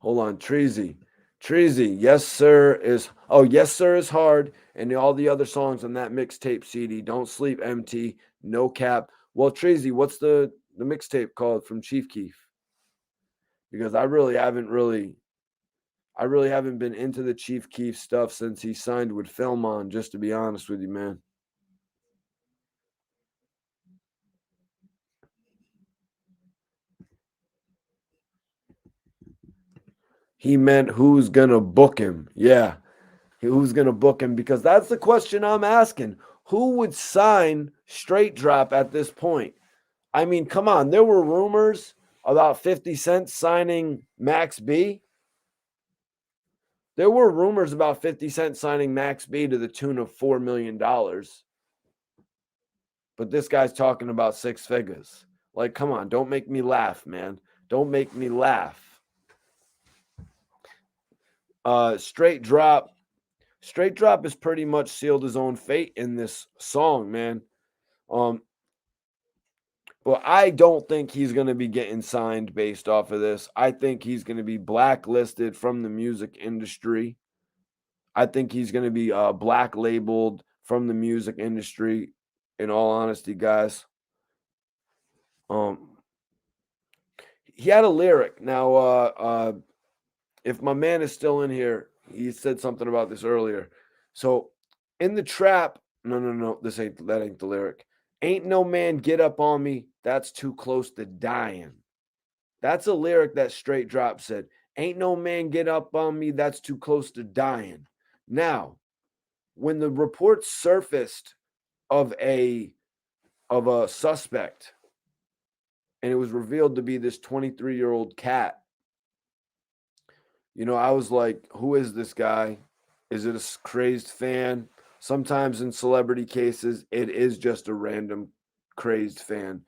Hold on, Treasy. Treasy, yes sir is hard, and all the other songs on that mixtape CD. Don't sleep, MT, no cap. Well, Treasy, what's the mixtape called from Chief Keef? Because I really haven't been into the Chief Keef stuff since he signed with Filmon, just to be honest with you, man. He meant who's gonna book him. Yeah. Who's going to book him? Because that's the question I'm asking. Who would sign Straight Drop at this point? I mean, come on. There were rumors about 50 Cent signing Max B. There were rumors about 50 Cent signing Max B to the tune of $4 million. But this guy's talking about six figures. Like, come on. Don't make me laugh, man. Don't make me laugh. Straight Drop has pretty much sealed his own fate in this song, man. But I don't think he's going to be getting signed based off of this. I think he's going to be blacklisted from the music industry. I think he's going to be black labeled from the music industry, in all honesty, guys. He had a lyric. Now, if my man is still in here, he said something about this earlier. So in the trap, no, that ain't the lyric. Ain't no man get up on me, that's too close to dying. That's a lyric that Straight Drop said. Ain't no man get up on me, that's too close to dying. Now, when the reports surfaced of a suspect, and it was revealed to be this 23-year-old cat, I was like, who is this guy? Is it a crazed fan? Sometimes in celebrity cases, it is just a random crazed fan.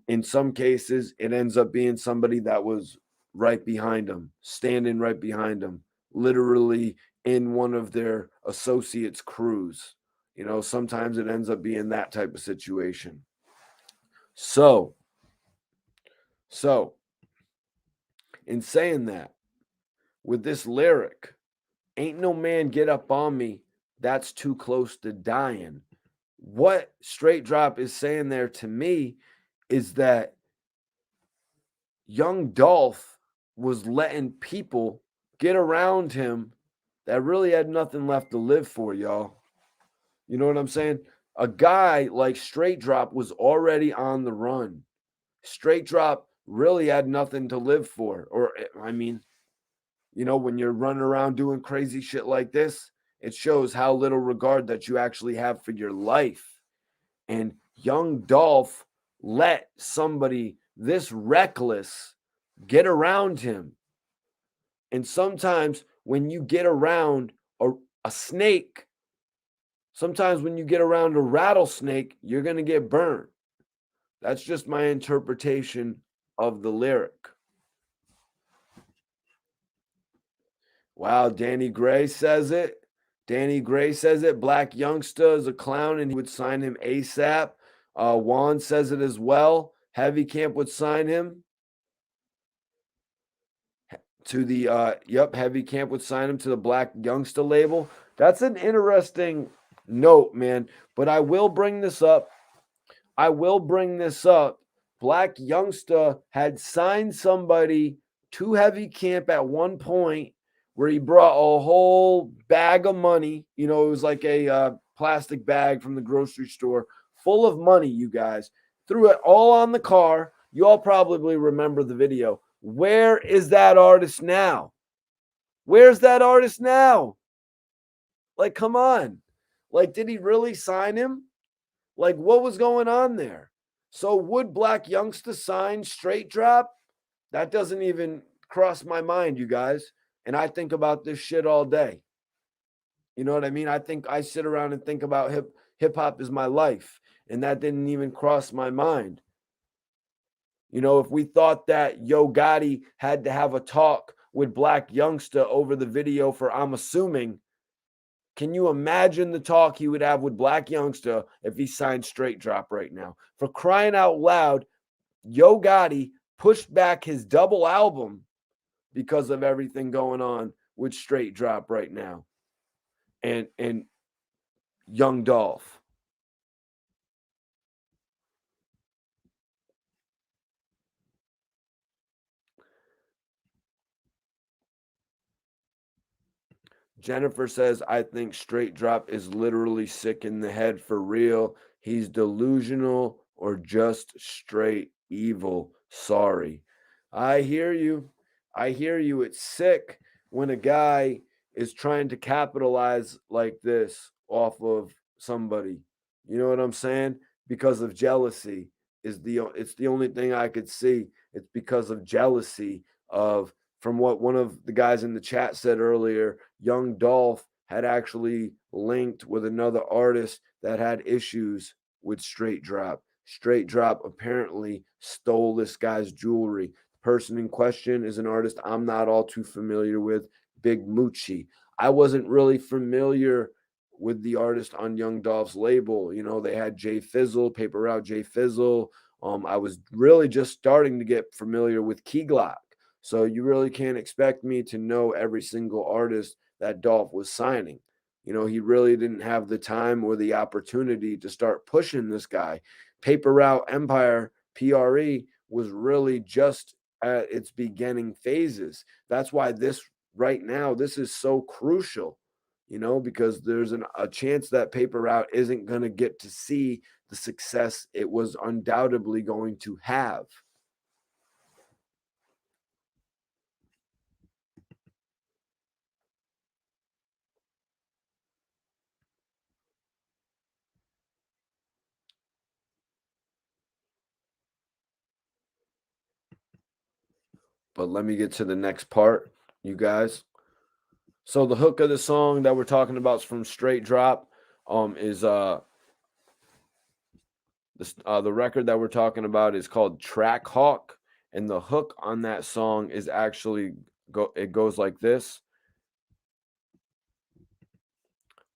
In some cases, it ends up being somebody that was right behind them, standing right behind them, literally in one of their associates' crews. Sometimes it ends up being that type of situation. So, in saying that, with this lyric, ain't no man get up on me, that's too close to dying. What Straight Drop is saying there to me is that Young Dolph was letting people get around him that really had nothing left to live for, y'all. You know what I'm saying? A guy like Straight Drop was already on the run. Straight Drop really had nothing to live for. Or, I mean, You know, when you're running around doing crazy shit like this, it shows how little regard that you actually have for your life. And Young Dolph let somebody this reckless get around him. And sometimes when you get around a snake, sometimes when you get around a rattlesnake, you're going to get burned. That's just my interpretation of the lyric. Wow, Danny Gray says it. Danny Gray says it. Black Youngster is a clown and he would sign him ASAP. Juan says it as well. Heavy Camp would sign him to the Heavy Camp would sign him to the Black Youngster label. That's an interesting note, man. But I will bring this up. Black Youngster had signed somebody to Heavy Camp at one point where he brought a whole bag of money. You know, it was like a plastic bag from the grocery store full of money, you guys. Threw it all on the car. You all probably remember the video. Where is that artist now? Where's that artist now? Like, come on. Like, did he really sign him? Like, what was going on there? So, would Black Youngster sign Straight Drop? That doesn't even cross my mind, you guys. And I think about this shit all day. You know what I mean? I sit around and think about hip hop is my life. And that didn't even cross my mind. You know, if we thought that Yo Gotti had to have a talk with Black Youngster over the video for I'm Assuming, can you imagine the talk he would have with Black Youngster if he signed Straight Drop right now? For crying out loud, Yo Gotti pushed back his double album because of everything going on with Straight Drop right now and Young Dolph. Jennifer says, I think Straight Drop is literally sick in the head for real. He's delusional or just straight evil. Sorry. I hear you. I hear you. It's sick when a guy is trying to capitalize like this off of somebody. You know what I'm saying? Because of jealousy it's the only thing I could see. It's because of jealousy of from what one of the guys in the chat said earlier, Young Dolph had actually linked with another artist that had issues with Straight Drop. Straight Drop apparently stole this guy's jewelry. The person in question is an artist I'm not all too familiar with, Big Moochie. I wasn't really familiar with the artist on Young Dolph's label. You know, they had Jay Fizzle, Paper Route Jay Fizzle. I was really just starting to get familiar with Key Glock. So you really can't expect me to know every single artist that Dolph was signing. You know, he really didn't have the time or the opportunity to start pushing this guy. Paper Route Empire, PRE, was really just at its beginning phases. That's why this right now, this is so crucial, you know, because there's a chance that Paper Route isn't going to get to see the success it was undoubtedly going to have. But let me get to the next part, you guys. So the hook of the song that we're talking about is from Straight Drop. Is the record that we're talking about is called Trackhawk, and the hook on that song is actually it goes like this.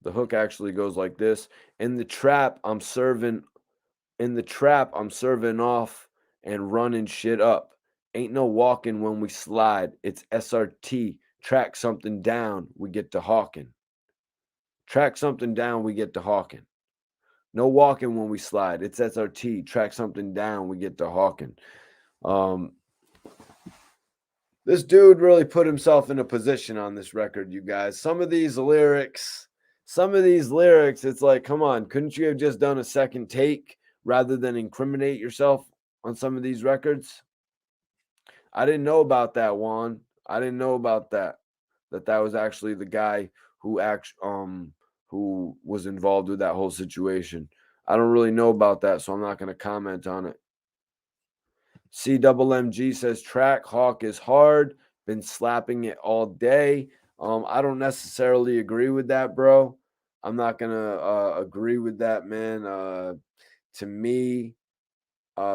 The hook actually goes like this. In the trap, I'm serving off and running shit up. Ain't no walking when we slide. It's SRT. Track something down, we get to hawking. Track something down, we get to hawking. No walking when we slide. It's SRT. Track something down, we get to hawking. This dude really put himself in a position on this record, you guys. Some of these lyrics, it's like, come on, couldn't you have just done a second take rather than incriminate yourself on some of these records? I didn't know about that, Juan. I didn't know about that. that was actually the guy who was involved with that whole situation. I don't really know about that, so I'm not going to comment on it. CMMG says Trackhawk is hard. Been slapping it all day. I don't necessarily agree with that, bro. I'm not gonna agree with that, man. To me,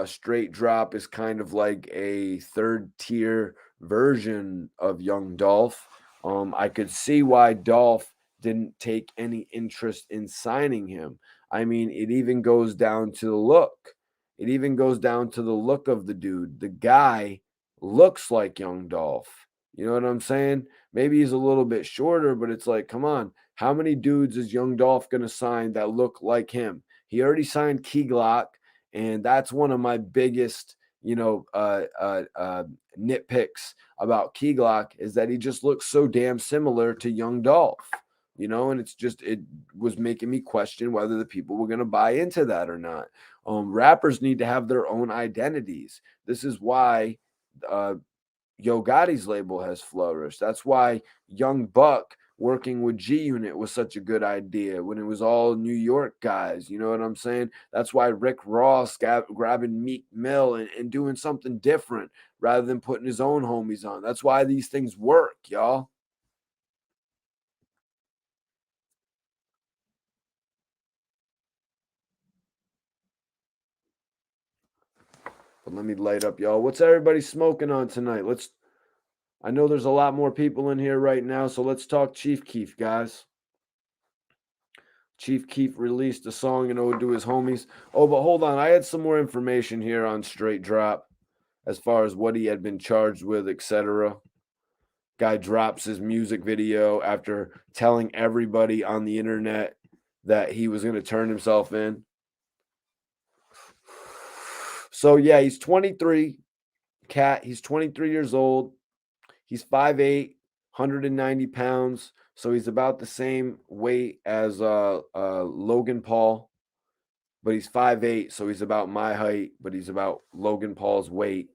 Straight Drop is kind of like a third tier version of Young Dolph. I could see why Dolph didn't take any interest in signing him. I mean, it even goes down to the look. It even goes down to the look of the dude. The guy looks like Young Dolph. You know what I'm saying? Maybe he's a little bit shorter, but it's like, come on. How many dudes is Young Dolph going to sign that look like him? He already signed Key Glock, and that's one of my biggest, nitpicks about Key Glock is that he just looks so damn similar to Young Dolph, and it was making me question whether the people were going to buy into that or not. Rappers need to have their own identities. This is why Yo Gotti's label has flourished. That's why Young Buck working with G Unit was such a good idea when it was all New York guys. You know what I'm saying? That's why Rick Ross grabbing Meek Mill and doing something different rather than putting his own homies on. That's why these things work, y'all. But let me light up, y'all. What's everybody smoking on tonight? I know there's a lot more people in here right now, so let's talk Chief Keef, guys. Chief Keef released a song in ode to his homies. Oh, but hold on. I had some more information here on Straight Drop as far as what he had been charged with, etc. Guy drops his music video after telling everybody on the internet that he was going to turn himself in. So, yeah, he's 23. He's 23 years old. He's 5'8", 190 pounds. So he's about the same weight as Logan Paul. But he's 5'8", so he's about my height, but he's about Logan Paul's weight.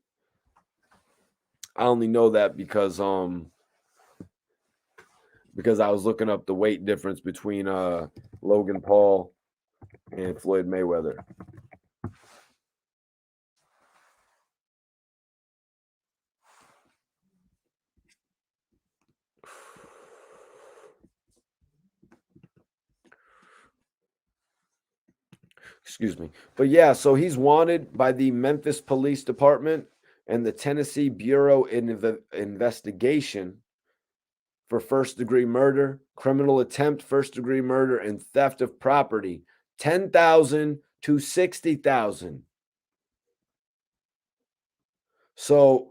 I only know that because I was looking up the weight difference between Logan Paul and Floyd Mayweather. Excuse me. But yeah, so he's wanted by the Memphis Police Department and the Tennessee Bureau of Investigation for first-degree murder, criminal attempt, first-degree murder, and theft of property. 10,000 to 60,000. So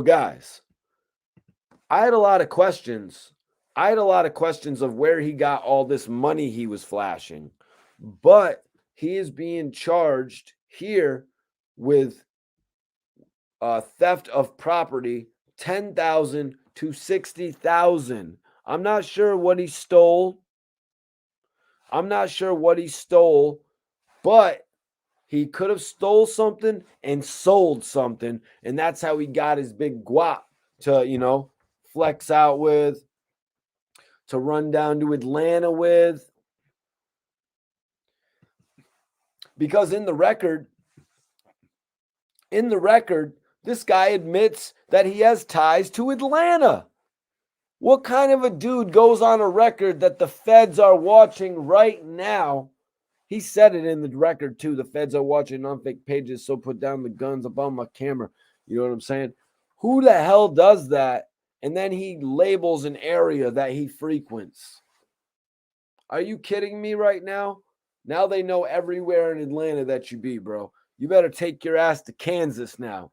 guys, I had a lot of questions. I had a lot of questions of where he got all this money he was flashing. But he is being charged here with theft of property, 10,000 to 60,000. I'm not sure what he stole. But he could have stole something and sold something, and that's how he got his big guap to, flex out with, to run down to Atlanta with. Because in the record, this guy admits that he has ties to Atlanta. What kind of a dude goes on a record that the feds are watching right now? He said it in the record too. The feds are watching on fake pages, so put down the guns up on my camera. You know what I'm saying? Who the hell does that? And then he labels an area that he frequents. Are you kidding me right now? Now they know everywhere in Atlanta that you be, bro. You better take your ass to Kansas now.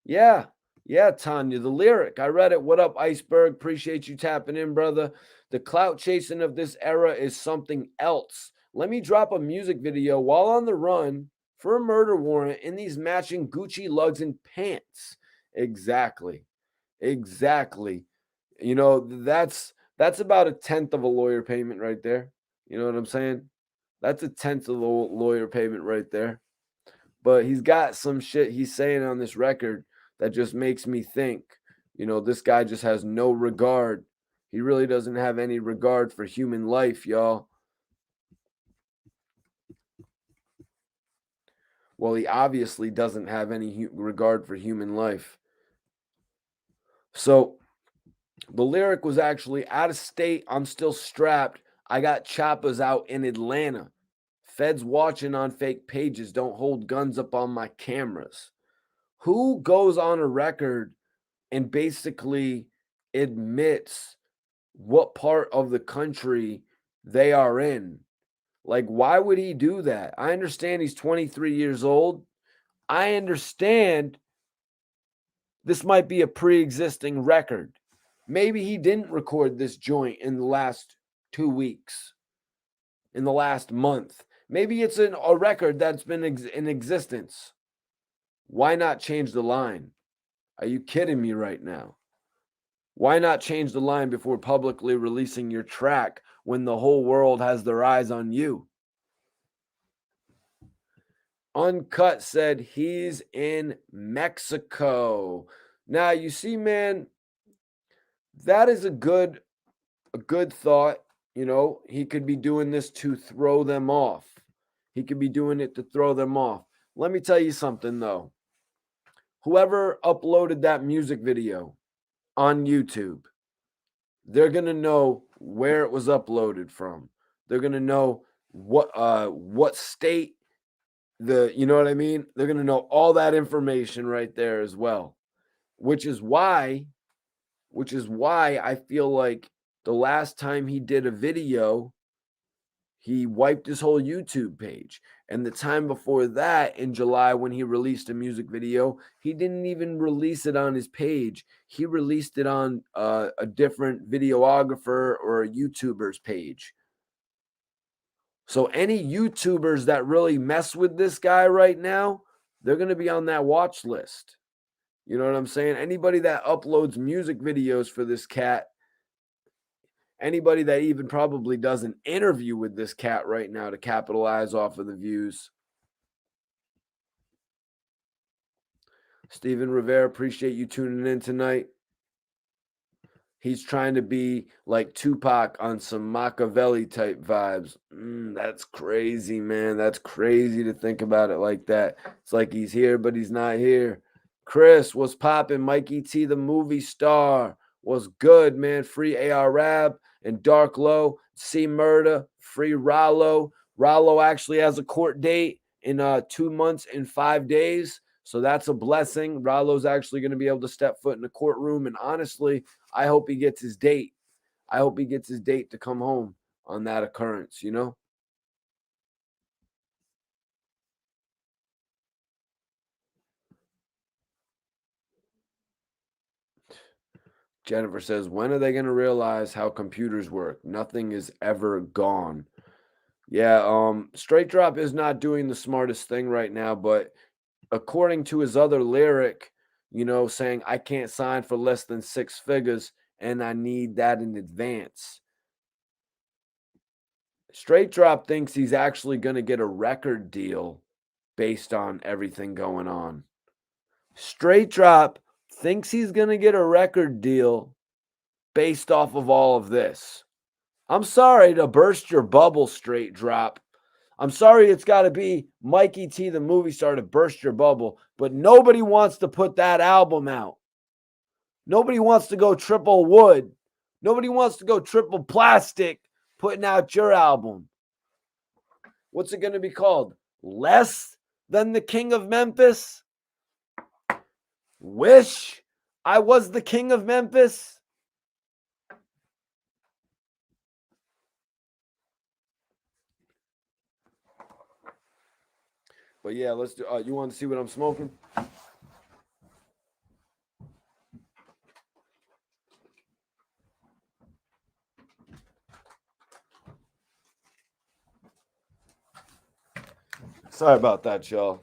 Yeah. Yeah, Tanya, the lyric. I read it. What up, Iceberg? Appreciate you tapping in, brother. The clout chasing of this era is something else. Let me drop a music video while on the run for a murder warrant in these matching Gucci lugs and pants. Exactly. That's about a tenth of a lawyer payment right there. You know what I'm saying? That's a tenth of a lawyer payment right there. But he's got some shit he's saying on this record that just makes me think, this guy just has no regard. He really doesn't have any regard for human life, y'all. Well, he obviously doesn't have any regard for human life. So the lyric was actually, out of state, I'm still strapped. I got choppers out in Atlanta. Feds watching on fake pages, don't hold guns up on my cameras. Who goes on a record and basically admits what part of the country they are in? Like, why would he do that? I understand he's 23 years old. I understand this might be a pre-existing record. Maybe he didn't record this joint in the last 2 weeks, in the last month. Maybe it's a record that's been in existence. Why not change the line? Are you kidding me right now? Why not change the line before publicly releasing your track when the whole world has their eyes on you? Uncut said he's in Mexico. Now, you see, man, that is a good thought. He could be doing this to throw them off. He could be doing it to throw them off. Let me tell you something, though. Whoever uploaded that music video on YouTube, they're going to know where it was uploaded from. They're going to know what state, you know what I mean? They're going to know all that information right there as well. Which is why I feel like the last time he did a video, he wiped his whole YouTube page. And the time before that, in July, when he released a music video, he didn't even release it on his page. He released it on a different videographer or a YouTuber's page. So any YouTubers that really mess with this guy right now, they're going to be on that watch list. You know what I'm saying? Anybody that uploads music videos for this cat, anybody that even probably does an interview with this cat right now to capitalize off of the views. Steven Rivera, appreciate you tuning in tonight. He's trying to be like Tupac on some Machiavelli type vibes. That's crazy, man. That's crazy to think about it like that. It's like he's here, but he's not here. Chris, what's poppin'? Mikey T, the movie star. Was good, man. Free AR Rab and Dark Low. C Murder. Free Rollo. Rollo actually has a court date in 2 months and 5 days. So that's a blessing. Rollo's actually going to be able to step foot in the courtroom. And honestly, I hope he gets his date. I hope he gets his date to come home on that occurrence, Jennifer says, when are they going to realize how computers work? Nothing is ever gone. Yeah, Straight Drop is not doing the smartest thing right now, but according to his other lyric, saying I can't sign for less than 6 figures and I need that in advance. Straight Drop thinks he's actually going to get a record deal based on everything going on. Straight Drop thinks he's going to get a record deal based off of all of this. I'm sorry to burst your bubble, Straight Drop. I'm sorry it's got to be Mikey T, the movie star, to burst your bubble, but nobody wants to put that album out. Nobody wants to go triple wood. Nobody wants to go triple plastic putting out your album. What's it going to be called? Less than the King of Memphis? Wish I was the King of Memphis? But yeah, let's do. You want to see what I'm smoking? Sorry about that, y'all.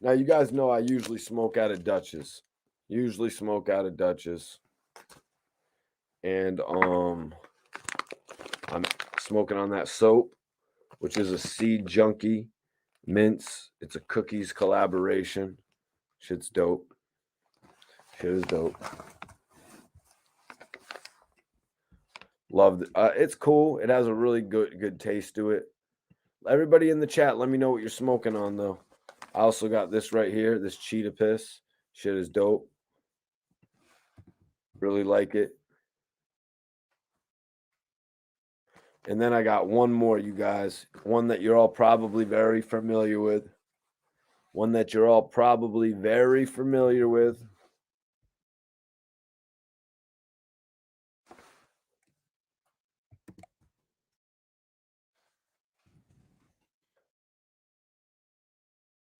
Now you guys know I usually smoke out of Dutchess. And I'm smoking on that soap, which is a Seed Junkie mints. It's a cookies collaboration. Shit's dope. Shit is dope. Loved it. It's cool. It has a really good taste to it. Everybody in the chat, let me know what you're smoking on, though. I also got this right here, this cheetah piss. Shit is dope. Really like it. And then I got one more, you guys. One that you're all probably very familiar with. One that you're all probably very familiar with.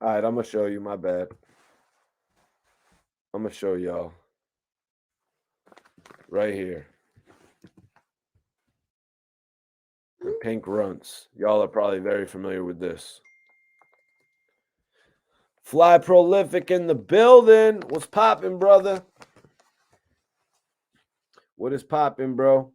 All right, I'm going to show you. My bad. I'm going to show y'all. Right here. The pink runts. Y'all are probably very familiar with this. Fly Prolific in the building. What's popping, brother? What is popping, bro?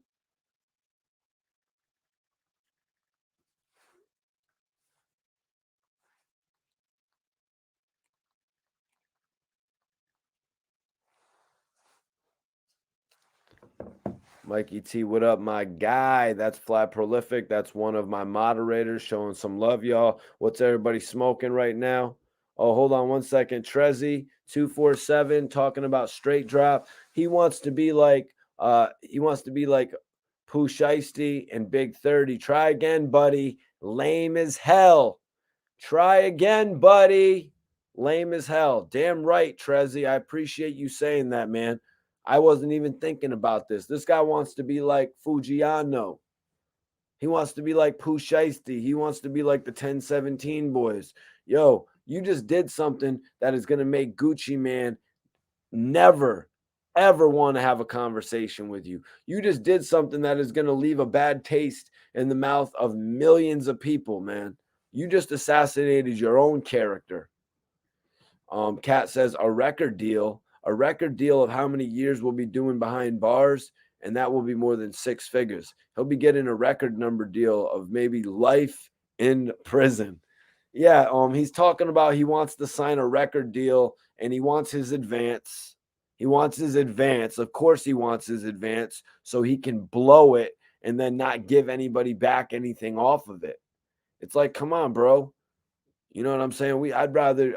Mikey T, what up, my guy? That's Fly Prolific. That's one of my moderators showing some love, y'all. What's everybody smoking right now? Oh, hold on one second. Trezzy 247 talking about Straight Drop. He wants to be like Pooh Shiesty and Big 30. Try again, buddy. Lame as hell. Try again, buddy. Lame as hell. Damn right, Trezzy. I appreciate you saying that, man. I wasn't even thinking about this. This guy wants to be like Fujiano. He wants to be like Pooh Shiesty. He wants to be like the 1017 boys. Yo, you just did something that is going to make Gucci Man never, ever want to have a conversation with you. You just did something that is going to leave a bad taste in the mouth of millions of people, man. You just assassinated your own character. Kat says a record deal of how many years we'll be doing behind bars, and that will be more than 6 figures. He'll be getting a record number deal of maybe life in prison. Yeah, he's talking about he wants to sign a record deal and he wants his advance. He wants his advance. Of course he wants his advance so he can blow it and then not give anybody back anything off of it. It's like, come on, bro. You know what I'm saying? I'd rather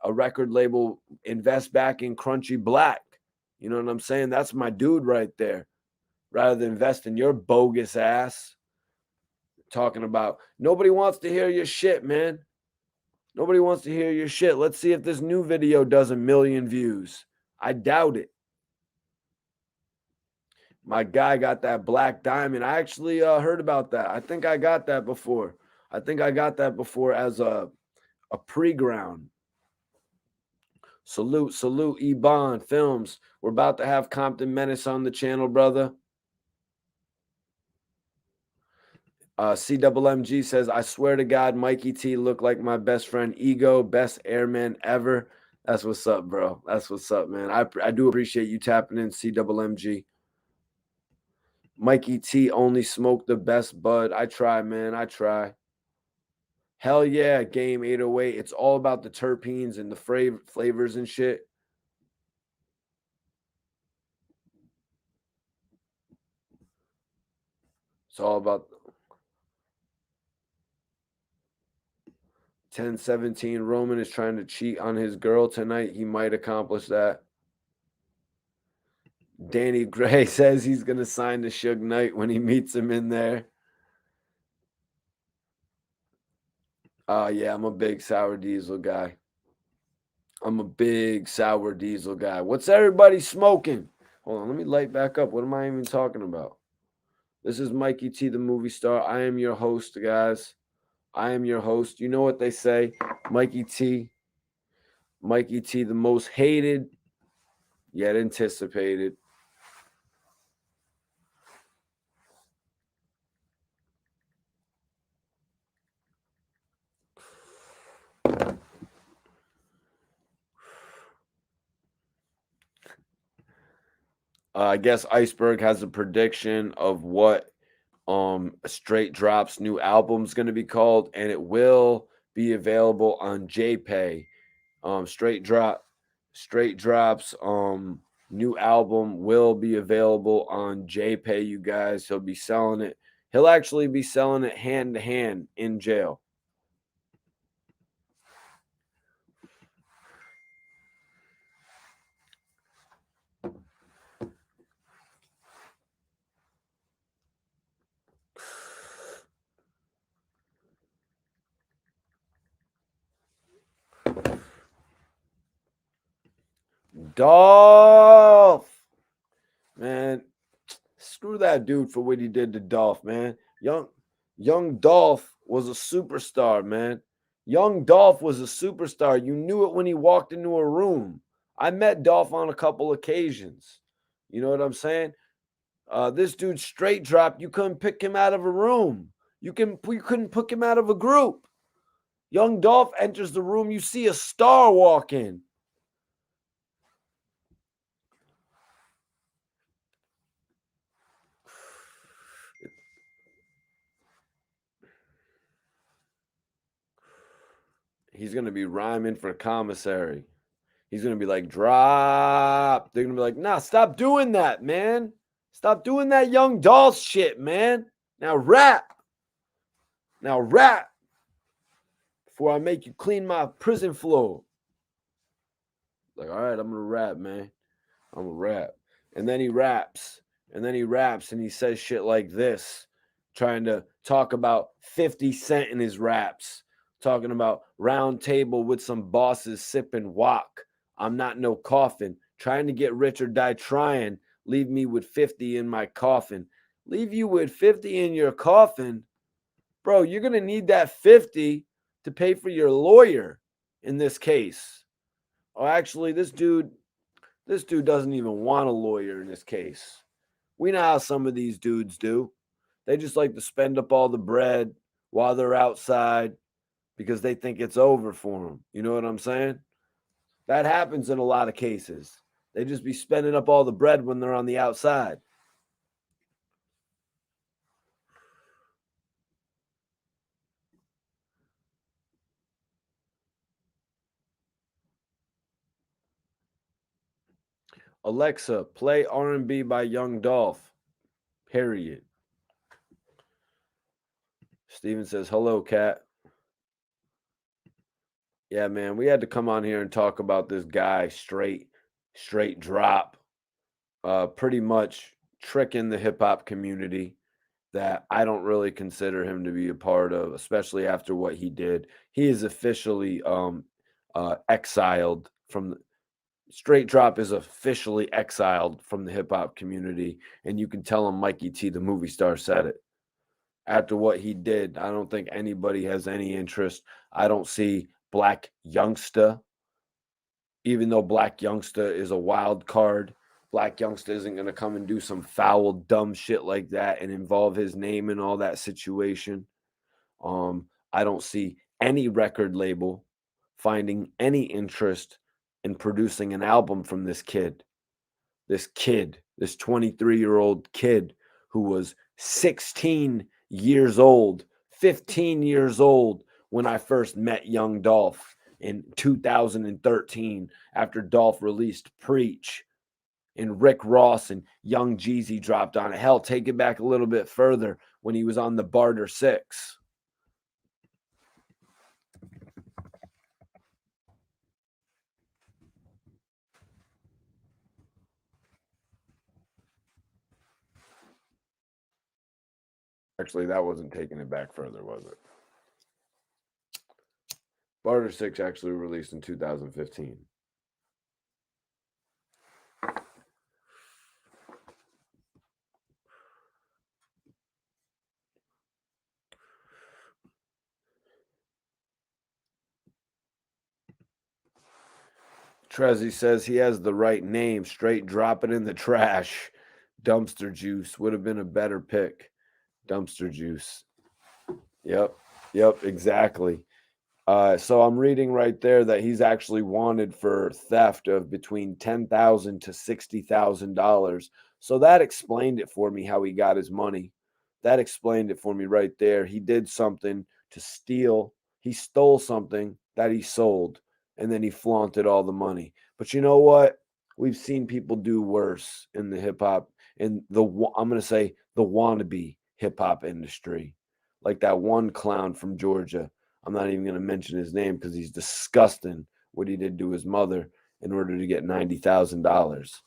a record label invest back in Crunchy Black. You know what I'm saying? That's my dude right there. Rather than invest in your bogus ass. Talking about nobody wants to hear your shit, man. Nobody wants to hear your shit. Let's see if this new video does 1 million views. I doubt it. My guy got that black diamond. I actually heard about that. I think I got that before. As a pre-ground. Salute, Ebon Films. We're about to have Compton Menace on the channel, brother. CMMG says, I swear to God, Mikey T looked like my best friend Ego, best airman ever. That's what's up, bro. That's what's up, man. I do appreciate you tapping in, CMMG. Mikey T only smoked the best bud. I try, man. I try. Hell yeah, Game 808. It's all about the terpenes and the flavors and shit. It's all about 1017. Roman is trying to cheat on his girl tonight. He might accomplish that. Danny Gray says he's going to sign to Suge Knight when he meets him in there. Yeah, I'm a big Sour Diesel guy. What's everybody smoking? Hold on, let me light back up. What am I even talking about? This is Mikey T, the movie star. I am your host, guys. I am your host. You know what they say, Mikey T, the most hated yet anticipated. I guess Iceberg has a prediction of what Straight Dropp's new album's going to be called, and it will be available on JPay. Straight Drop Straight Dropp's new album will be available on JPay, you guys. He'll be selling it. He'll actually be selling it hand to hand in jail. Dolph, man, screw that dude for what he did to Dolph, man. Young Dolph was a superstar, man. Young Dolph was a superstar. You knew it when he walked into a room. I met Dolph on a couple occasions. You know what I'm saying? This dude straight dropped. You couldn't pick him out of a room. You couldn't pick him out of a group. Young Dolph enters the room. You see a star walk in. He's gonna be rhyming for commissary. He's gonna be like, drop. They're gonna be like, nah, stop doing that, man. Stop doing that Young Dolph shit, man. Now rap. Now rap. Before I make you clean my prison floor. Like, all right, I'm gonna rap, man. I'm gonna rap. And then he raps. And then he raps and he says shit like this, trying to talk about 50 Cent in his raps, talking about round table with some bosses sipping wok. I'm not no coffin, trying to get rich or die trying. Leave me with 50 in my coffin. Leave you with 50 in your coffin? Bro, you're going to need that 50 to pay for your lawyer in this case. Oh, actually, this dude doesn't even want a lawyer in this case. We know how some of these dudes do. They just like to spend up all the bread while they're outside because they think it's over for them. You know what I'm saying? That happens in a lot of cases. They just be spending up all the bread when they're on the outside. Alexa, play R&B by Young Dolph. Period. Steven says, hello, cat. Yeah, man, we had to come on here and talk about this guy, Straight Drop, pretty much tricking the hip hop community that I don't really consider him to be a part of, especially after what he did. He is officially exiled from Straight Drop is officially exiled from the hip hop community, and you can tell him Mikey T, the movie star, said it. After what he did, I don't think anybody has any interest. I don't see Black Youngsta, even though Black Youngsta is a wild card. Black Youngsta isn't going to come and do some foul, dumb shit like that and involve his name in all that situation. I don't see any record label finding any interest in producing an album from this kid. This 23-year-old kid who was 16 years old, 15 years old when I first met Young Dolph in 2013 after Dolph released Preach and Rick Ross and Young Jeezy dropped on it. Hell, take it back a little bit further when he was on the Barter 6. Actually, that wasn't taking it back further, was it? Barter 6 actually released in 2015. Trezzy says he has the right name. Straight drop it in the trash. Dumpster Juice would have been a better pick. Dumpster Juice. Yep. Yep. Exactly. So I'm reading right there that he's actually wanted for theft of between $10,000 to $60,000. So that explained it for me how he got his money. That explained it for me right there. He did something to steal. He stole something that he sold, and then he flaunted all the money. But you know what? We've seen people do worse in the hip hop in I'm gonna say the wannabe hip hop industry. Like that one clown from Georgia. I'm not even gonna mention his name because he's disgusting what he did to his mother in order to get $90,000.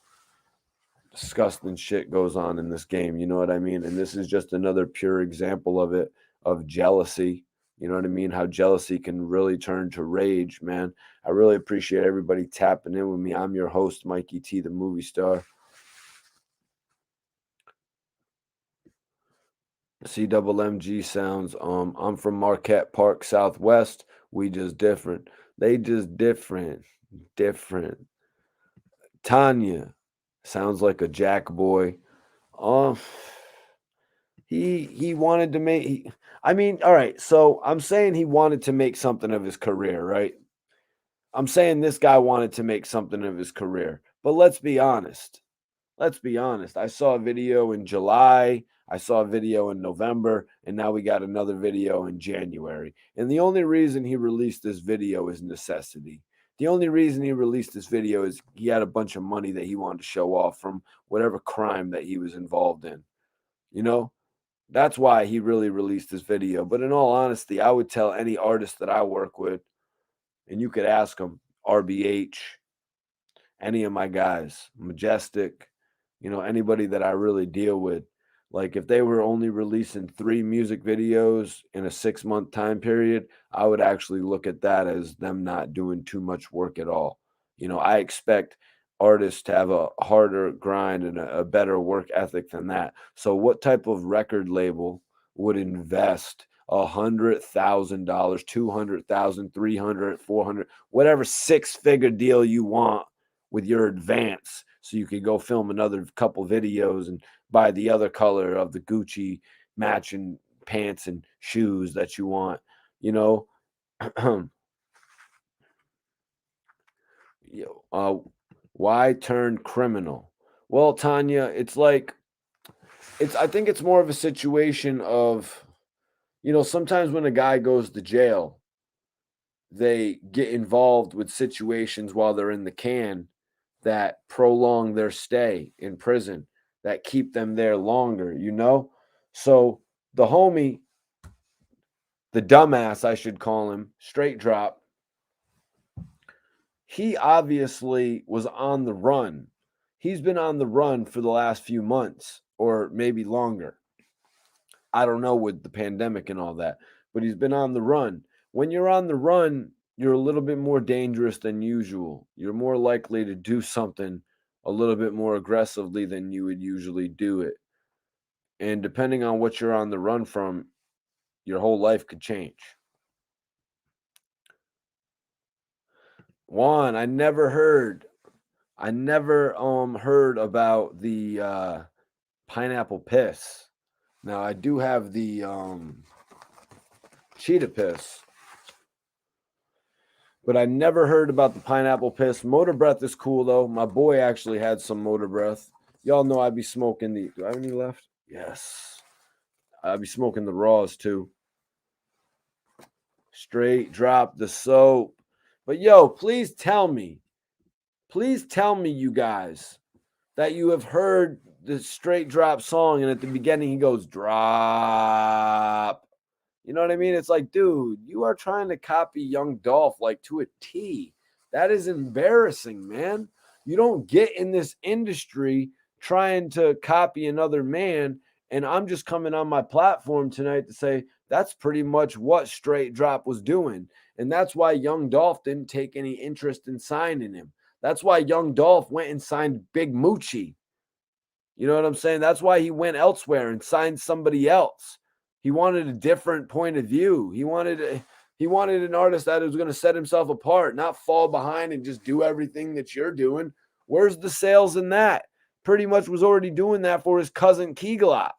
Disgusting shit goes on in this game, you know what I mean? And this is just another pure example of it, of jealousy. You know what I mean? How jealousy can really turn to rage, man. I really appreciate everybody tapping in with me. I'm your host, Mikey T, the movie star. CMMG sounds. I'm from Marquette Park, Southwest. We just different. They just different. Different. Tanya sounds like a jack boy. Um, he wanted to make. I mean, all right. So I'm saying he wanted to make something of his career, right? I'm saying this guy wanted to make something of his career. But let's be honest. Let's be honest. I saw a video in July, I saw a video in November, and now we got another video in January. And the only reason he released this video is necessity. The only reason he released this video is he had a bunch of money that he wanted to show off from whatever crime that he was involved in. You know, that's why he really released this video. But in all honesty, I would tell any artist that I work with, and you could ask them, RBH, any of my guys, Majestic, anybody that I really deal with. Like if they were only releasing 3 music videos in a 6-month time period, I would actually look at that as them not doing too much work at all. I expect artists to have a harder grind and a better work ethic than that. So what type of record label would invest $100,000, 200,000, 300, 400, whatever 6-figure deal you want with your advance so you could go film another couple videos and buy the other color of the Gucci matching pants and shoes that you want, you know? uh, why turn criminal? Well, Tanya, I think it's more of a situation of, sometimes when a guy goes to jail, they get involved with situations while they're in the can that prolong their stay in prison, that keep them there longer. So the homie, the dumbass, I should call him, Straight Drop, he obviously was on the run. He's been on the run for the last few months or maybe longer. I don't know with the pandemic and all that, but he's been on the run. When you're on the run, you're a little bit more dangerous than usual. You're more likely to do something a little bit more aggressively than you would usually do it. And depending on what you're on the run from, your whole life could change. Juan, I never heard about the pineapple piss. Now I do have the cheetah piss, but I never heard about the pineapple piss. Motor breath is cool though. My boy actually had some motor breath. Y'all know I'd be smoking the. Do I have any left? Yes. I'd be smoking the raws too. Straight drop the soap. But yo, please tell me, you guys, that you have heard the Straight Drop song, and at the beginning he goes drop. You know what I mean? It's like, dude, you are trying to copy Young Dolph like to a T. That is embarrassing, man. You don't get in this industry trying to copy another man. And I'm just coming on my platform tonight to say that's pretty much what Straight Drop was doing. And that's why Young Dolph didn't take any interest in signing him. That's why Young Dolph went and signed Big Moochie. You know what I'm saying? That's why he went elsewhere and signed somebody else. He wanted a different point of view. He wanted an artist that was going to set himself apart, not fall behind and just do everything that you're doing. Where's the sales in that? Pretty much was already doing that for his cousin Keeglock.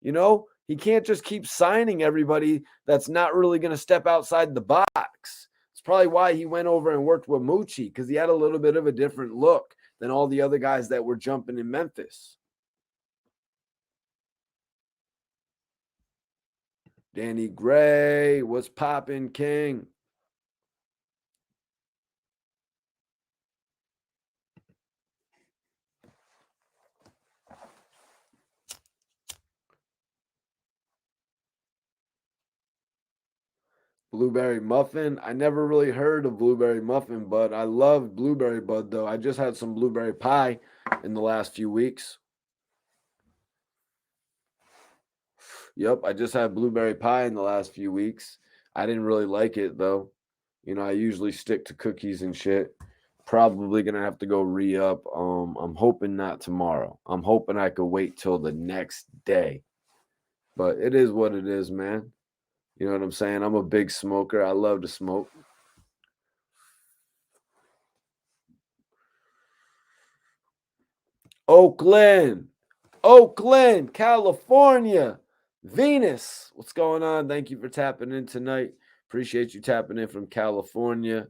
He can't just keep signing everybody that's not really going to step outside the box. It's probably why he went over and worked with Moochie, because he had a little bit of a different look than all the other guys that were jumping in Memphis. Danny Gray, what's poppin', King? Blueberry muffin? I never really heard of blueberry muffin, but I love blueberry bud though. I just had some blueberry pie in the last few weeks. Yep, I just had blueberry pie in the last few weeks. I didn't really like it though. I usually stick to cookies and shit. Probably gonna have to go re-up. I'm hoping not tomorrow. I'm hoping I could wait till the next day. But it is what it is, man. You know what I'm saying? I'm a big smoker. I love to smoke. Oakland, Oakland, California, Venus. What's going on? Thank you for tapping in tonight. Appreciate you tapping in from California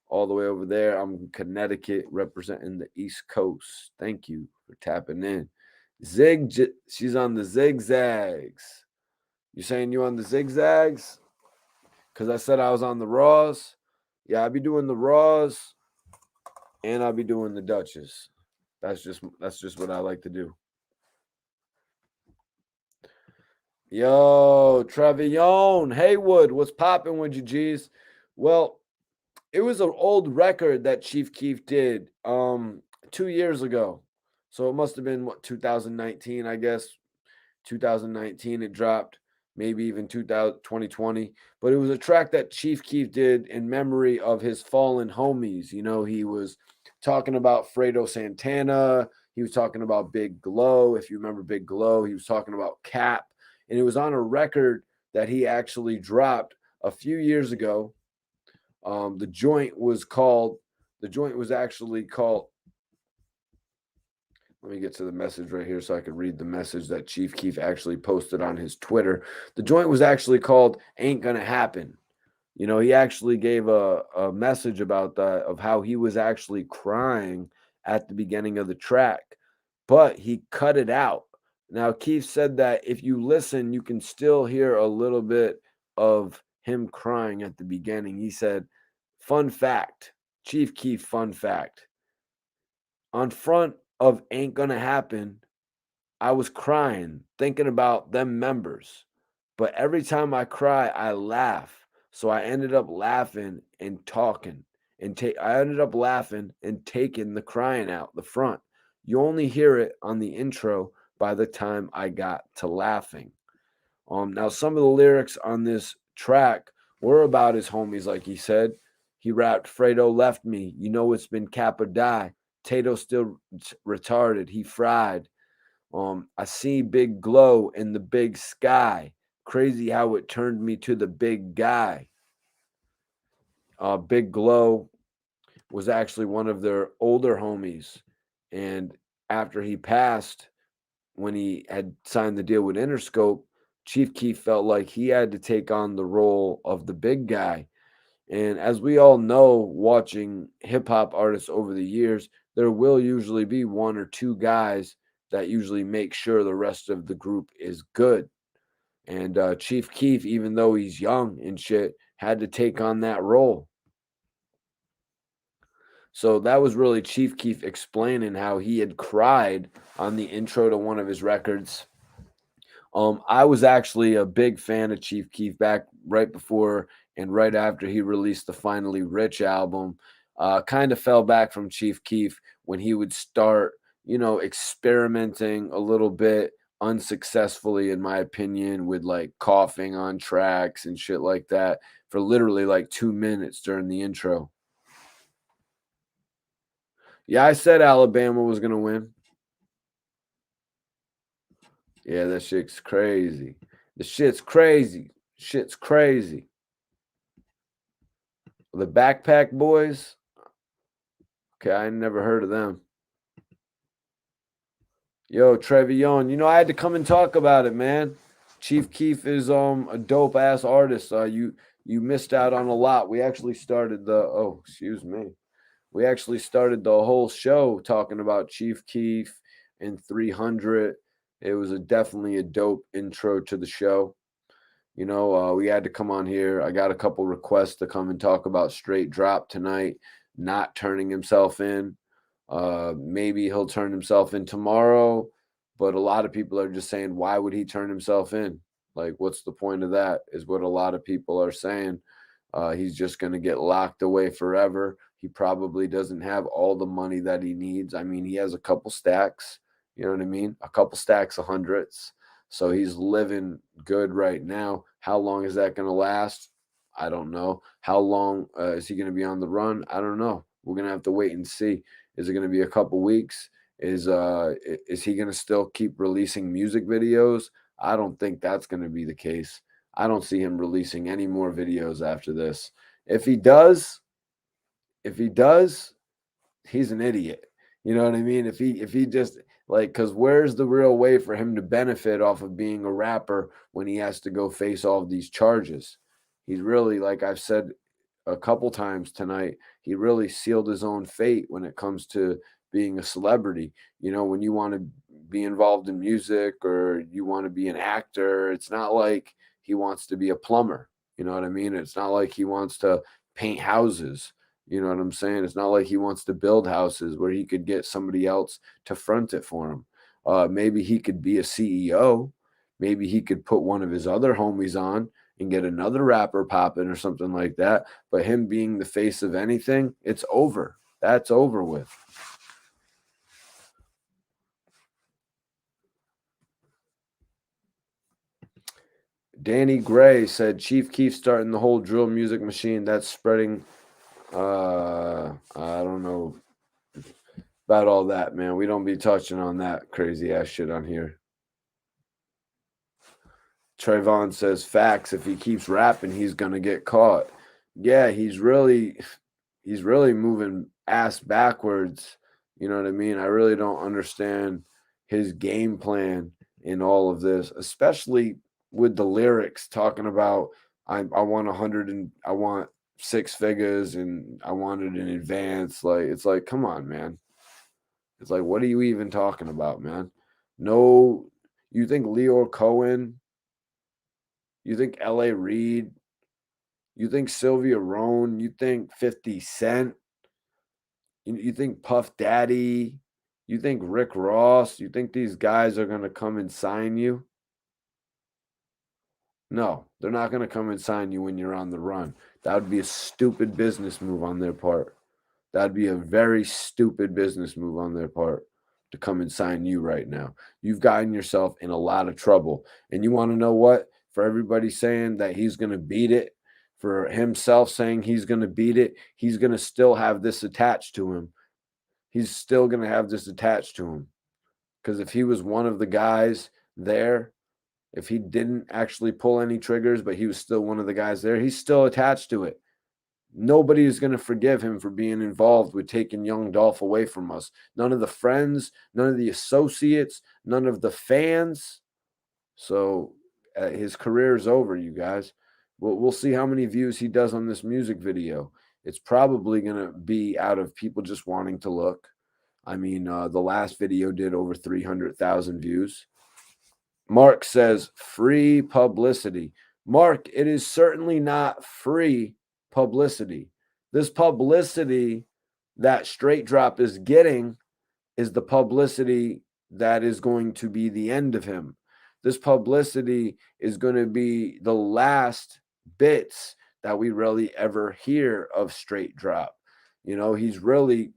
all the way over there. I'm in Connecticut representing the East Coast. Thank you for tapping in. She's on the zigzags. You saying you on the zigzags? Because I said I was on the Raws. Yeah, I'll be doing the Raws and I'll be doing the Duchess. That's just what I like to do. Yo, Trevion Haywood, what's popping with you, G's? Well, it was an old record that Chief Keef did 2 years ago. So it must have been 2019, I guess. 2019 it dropped, maybe even 2020. But it was a track that Chief Keef did in memory of his fallen homies. He was talking about Fredo Santana. He was talking about Big Glow. If you remember Big Glow, he was talking about Cap. And it was on a record that he actually dropped a few years ago. The joint was actually called, let me get to the message right here so I can read the message that Chief Keef actually posted on his Twitter. The joint was actually called Ain't Gonna Happen. He actually gave a message about that, of how he was actually crying at the beginning of the track, but he cut it out. Now, Keef said that if you listen, you can still hear a little bit of him crying at the beginning. He said, fun fact, Chief Keef, fun fact. On front of Ain't Gonna Happen, I was crying, thinking about them members. But every time I cry, I laugh. So I ended up laughing and talking. I ended up laughing and taking the crying out the front. You only hear it on the intro by the time I got to laughing. Now some of the lyrics on this track were about his homies, like he said. He rapped, Fredo left me. You know it's been cap or die. Tato still retarded. He fried. I see big glow in the big sky. Crazy how it turned me to the big guy. Big Glow was actually one of their older homies. And after he passed, when he had signed the deal with Interscope, Chief Keef felt like he had to take on the role of the big guy. And as we all know, watching hip hop artists over the years, there will usually be one or two guys that usually make sure the rest of the group is good. And Chief Keef, even though he's young and shit, had to take on that role. So that was really Chief Keef explaining how he had cried on the intro to one of his records. I was actually a big fan of Chief Keef back right before and right after he released the Finally Rich album. Kind of fell back from Chief Keef when he would start, experimenting a little bit unsuccessfully, in my opinion, with like coughing on tracks and shit like that for literally like 2 minutes during the intro. Yeah, I said Alabama was going to win. Yeah, that shit's crazy. The shit's crazy. Shit's crazy. The Backpack Boys. Okay, I never heard of them. Yo, Trevion, I had to come and talk about it, man. Chief Keef is a dope ass artist. You missed out on a lot. We actually started We actually started the whole show talking about Chief Keef and 300. It was definitely a dope intro to the show. We had to come on here. I got a couple requests to come and talk about Straight Dropp tonight, not turning himself in. Maybe he'll turn himself in tomorrow, but a lot of people are just saying, why would he turn himself in? Like, what's the point of that? Is what a lot of people are saying. He's just going to get locked away forever. He probably doesn't have all the money that he needs. I mean, he has a couple stacks, you know what I mean? A couple stacks of hundreds. So he's living good right now. How long is that going to last? I don't know. How long is he going to be on the run? I don't know. We're going to have to wait and see. Is it going to be a couple weeks? Is he going to still keep releasing music videos? I don't think that's going to be the case. I don't see him releasing any more videos after this. If he does, if he does, he's an idiot. You know what I mean? If he just like, because where's the real way for him to benefit off of being a rapper when he has to go face all of these charges? He's really, like I've said a couple times tonight, he really sealed his own fate when it comes to being a celebrity. You know, when you want to be involved in music or you want to be an actor, it's not like he wants to be a plumber. You know what I mean? It's not like he wants to paint houses. You know what I'm saying? It's not like he wants to build houses where he could get somebody else to front it for him. Maybe he could be a CEO. Maybe he could put one of his other homies on and get another rapper popping or something like that. But him being the face of anything, it's over. That's over with. Danny Gray said Chief Keef starting the whole drill music machine. That's spreading. I don't know about all that, man. We don't be touching on that crazy ass shit on here. Trayvon says facts. If he keeps rapping, he's gonna get caught. Yeah, he's really moving ass backwards. You know what I mean? I really don't understand his game plan in all of this, especially with the lyrics talking about I want 100 and I want six figures and I want it in advance. Like it's like, come on, man. It's like, what are you even talking about, man? No, you think Leo Cohen, you think L.A. Reid, you think Sylvia Rhone, you think 50 Cent, you think Puff Daddy, you think Rick Ross, you think these guys are going to come and sign you? No, they're not going to come and sign you when you're on the run. That would be a stupid business move on their part. That'd be a very stupid business move on their part to come and sign you right now. You've gotten yourself in a lot of trouble. And you want to know what? For everybody saying that he's going to beat it, for himself saying he's going to beat it, he's going to still have this attached to him. He's still going to have this attached to him. Because if he was one of the guys there, if he didn't actually pull any triggers, but he was still one of the guys there, he's still attached to it. Nobody is going to forgive him for being involved with taking Young Dolph away from us. None of the friends, none of the associates, none of the fans. So his career is over, you guys. We'll see how many views he does on this music video. It's probably going to be out of people just wanting to look. I mean, the last video did over 300,000 views. Mark says free publicity. Mark, it is certainly not free publicity. This publicity that Straight Drop is getting is the publicity that is going to be the end of him. This publicity is going to be the last bits that we really ever hear of Straight Drop. You know, he's really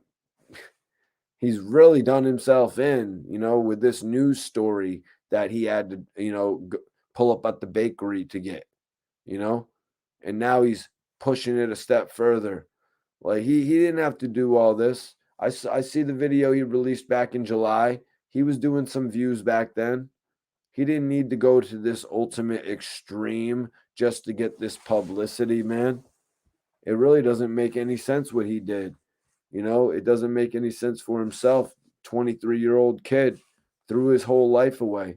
done himself in, you know, with this news story that he had to, you know, pull up at the bakery to get, you know, and now he's pushing it a step further. Like he didn't have to do all this. I see the video he released back in July. He was doing some views back then. He didn't need to go to this ultimate extreme just to get this publicity, man. It really doesn't make any sense what he did. You know, it doesn't make any sense for himself. 23-year-old kid threw his whole life away.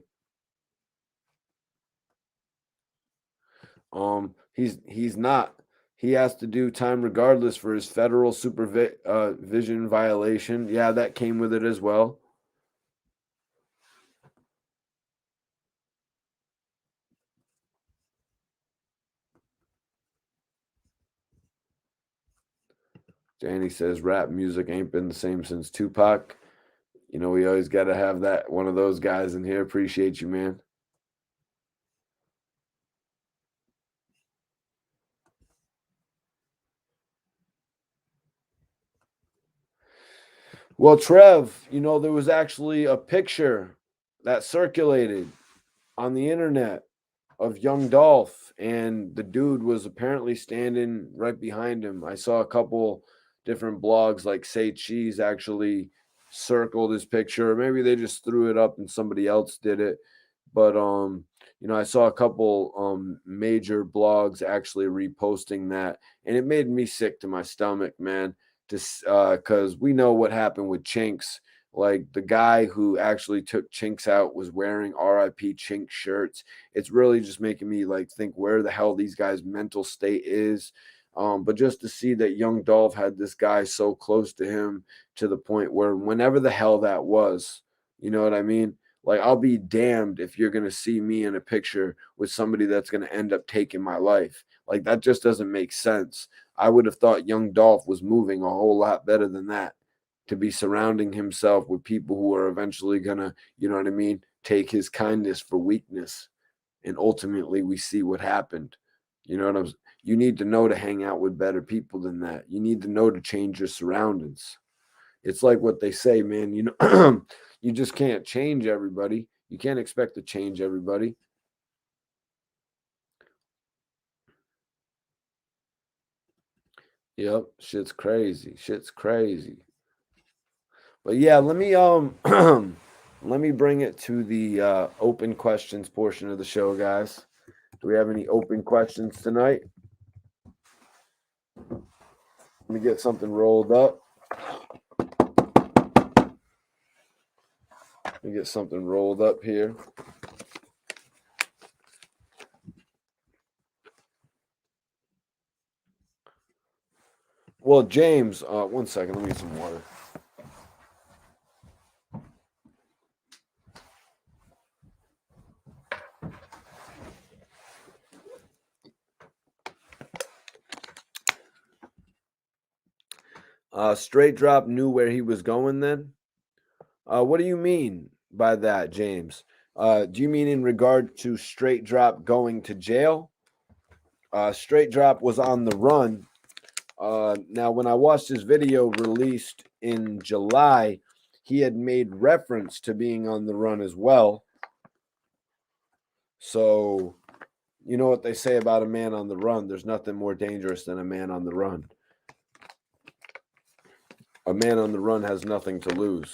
He's not. He has to do time regardless for his federal supervision violation. Yeah, that came with it as well. Danny says rap music ain't been the same since Tupac. You know, we always got to have that one of those guys in here. Appreciate you, man. Well, Trev, there was actually a picture that circulated on the internet of Young Dolph, and the dude was apparently standing right behind him. I saw a couple different blogs like Say Cheese actually circled his picture, or maybe they just threw it up and somebody else did it. But I saw a couple major blogs actually reposting that, and it made me sick to my stomach, man. Just because we know what happened with Chinks. Like the guy who actually took Chinks out was wearing RIP Chink shirts. It's really just making me like think where the hell these guys' mental state is. But just to see that Young Dolph had this guy so close to him to the point where whenever the hell that was, you know what I mean? Like, I'll be damned if you're going to see me in a picture with somebody that's going to end up taking my life. Like, that just doesn't make sense. I would have thought Young Dolph was moving a whole lot better than that, to be surrounding himself with people who are eventually going to, you know what I mean, take his kindness for weakness. And ultimately, we see what happened. You know what I'm saying? You need to know to hang out with better people than that. You need to know to change your surroundings. It's like what they say, man. You just can't change everybody. You can't expect to change everybody. Yep, shit's crazy. Shit's crazy. But yeah, let me let me bring it to the open questions portion of the show, guys. Do we have any open questions tonight? Let me get something rolled up. Let me get something rolled up here. Well, James, 1 second. Let me get some water. Straight Drop knew where he was going then? What do you mean by that, James? Do you mean in regard to Straight Drop going to jail? Straight Drop was on the run. Now, when I watched his video released in July, he had made reference to being on the run as well. So, you know what they say about a man on the run. There's nothing more dangerous than a man on the run. A man on the run has nothing to lose.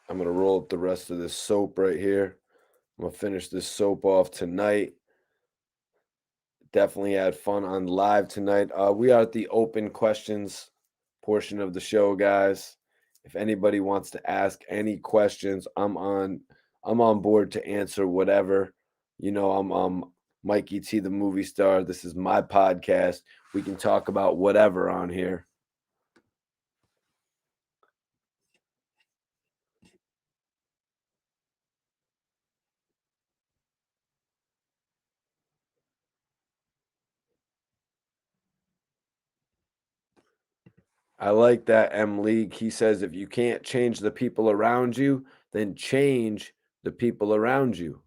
I'm going to roll up the rest of this soap right here. I'm going to finish this soap off tonight. Definitely had fun on live tonight. We are at the open questions portion of the show, guys. If anybody wants to ask any questions, I'm on board to answer whatever. I'm Mikey T, the movie star. This is my podcast. We can talk about whatever on here. I like that, M League. He says if you can't change the people around you, then change the people around you.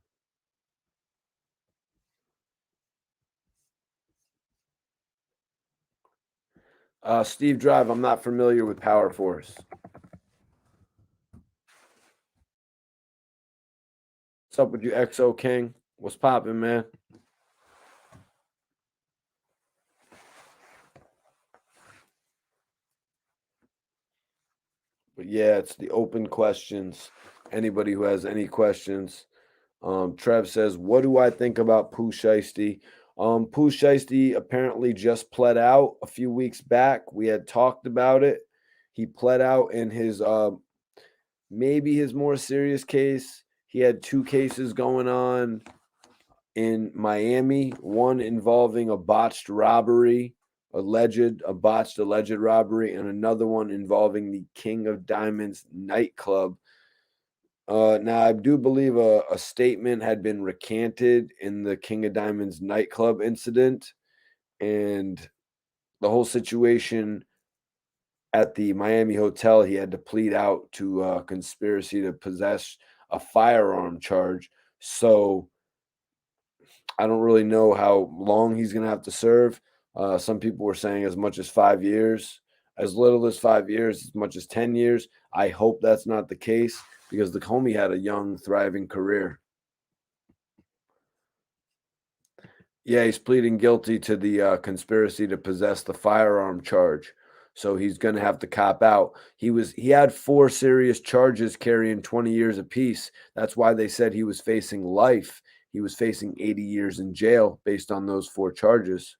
Steve Drive, I'm not familiar with Power Force. What's up with you, XO King? What's popping, man? But yeah, it's the open questions. Anybody who has any questions. Trev says, what do I think about Pooh Shiesty? Pooh Shiesty apparently just pled out a few weeks back. We had talked about it. He pled out in his maybe his more serious case. He had two cases going on in Miami, one involving a botched robbery, a botched alleged robbery, and another one involving the King of Diamonds nightclub. Now I do believe a statement had been recanted in the King of Diamonds nightclub incident, and the whole situation at the Miami hotel, he had to plead out to conspiracy to possess a firearm charge. So I don't really know how long he's going to have to serve. Some people were saying as much as 5 years, as little as 5 years, as much as 10 years. I hope that's not the case because the homie had a young, thriving career. Yeah, he's pleading guilty to the conspiracy to possess the firearm charge. So he's going to have to cop out. He had four serious charges carrying 20 years apiece. That's why they said he was facing life. He was facing 80 years in jail based on those four charges.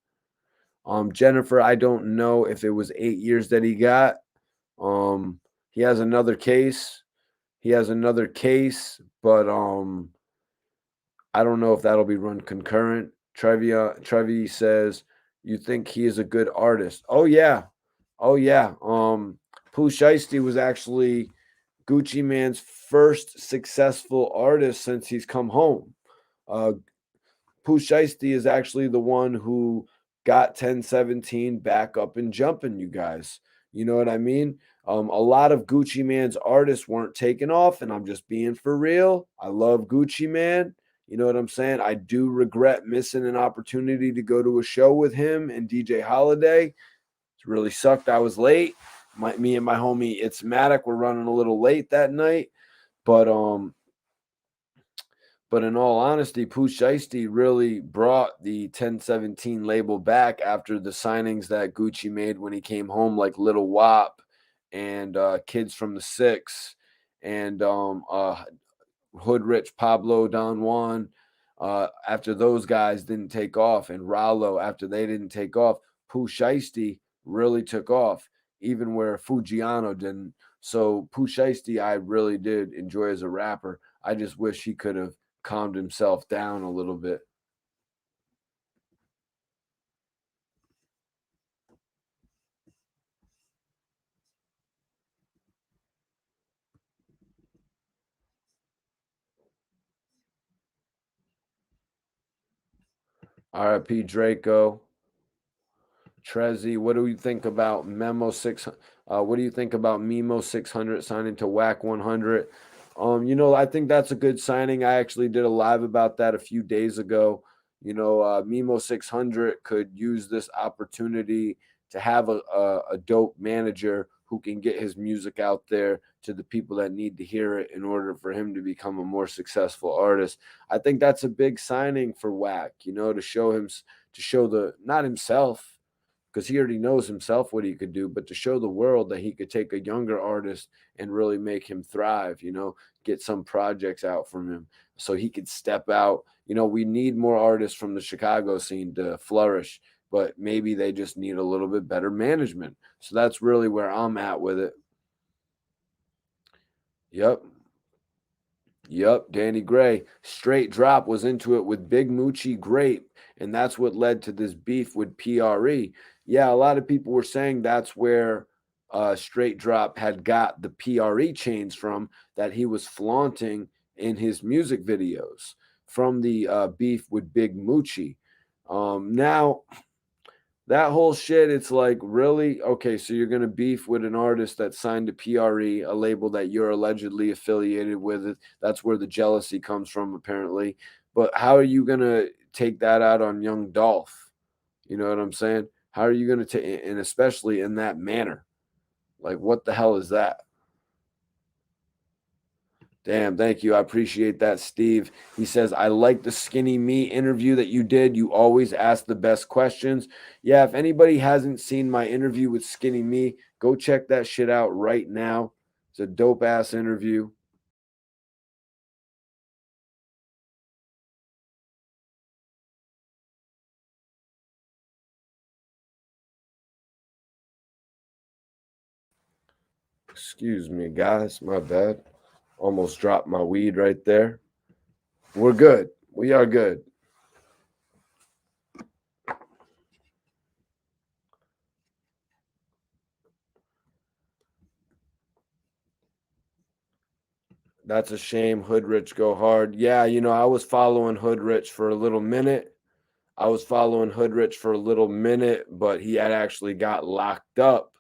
Jennifer, I don't know if it was 8 years that he got. Um, he has another case. He has another case, but I don't know if that'll be run concurrent. Trevi says, "You think he is a good artist?" Oh yeah, oh yeah. Pooh Shiesty was actually Gucci Man's first successful artist since he's come home. Uh, Pooh Shiesty is actually the one who got 1017 back up and jumping, you guys. You know what I mean? A lot of Gucci Man's artists weren't taken off, and I'm just being for real. I love Gucci Man. You know what I'm saying? I do regret missing an opportunity to go to a show with him and DJ Holiday. It really sucked. I was late. Me and my homie It's Matic were running a little late that night, but in all honesty, Pooh Shiesty really brought the 1017 label back after the signings that Gucci made when he came home, like Little Wop and Kids from the Six and Hood Rich Pablo Don Juan. After those guys didn't take off, and Rallo after they didn't take off, Pooh Shiesty really took off, even where Fujiano didn't. So Pooh Shiesty, I really did enjoy as a rapper. I just wish he could have calmed himself down a little bit. R.I.P. Draco. Trezzy, what do you think about Memo 600? What do you think about Memo 600 signing to WAC 100? I think that's a good signing. I actually did a live about that a few days ago. Memo 600 could use this opportunity to have a dope manager who can get his music out there to the people that need to hear it in order for him to become a more successful artist. I think that's a big signing for WAC, to show him, to show the, not himself, because he already knows himself what he could do, but to show the world that he could take a younger artist and really make him thrive, get some projects out from him so he could step out. We need more artists from the Chicago scene to flourish, but maybe they just need a little bit better management. So that's really where I'm at with it. Yep. Yep, Danny Gray. Straight Drop was into it with Big Moochie Grape, and that's what led to this beef with PRE. Yeah, a lot of people were saying that's where Straight Drop had got the PRE chains from that he was flaunting in his music videos from the beef with Big Moochie. Now, that whole shit, it's like, really? Okay, so you're gonna beef with an artist that signed to PRE, a label that you're allegedly affiliated with. That's where the jealousy comes from, apparently. But how are you gonna take that out on Young Dolph? You know what I'm saying? How are you gonna take, and especially in that manner? Like, what the hell is that? Damn, thank you. I appreciate that, Steve. He says, I like the Skinny Me interview that you did. You always ask the best questions. Yeah, if anybody hasn't seen my interview with Skinny Me, go check that shit out right now. It's a dope ass interview. Excuse me, guys. My bad. Almost dropped my weed right there. We're good. We are good. That's a shame. Hood Rich go hard. Yeah, I was following Hood Rich for a little minute. But he had actually got locked up.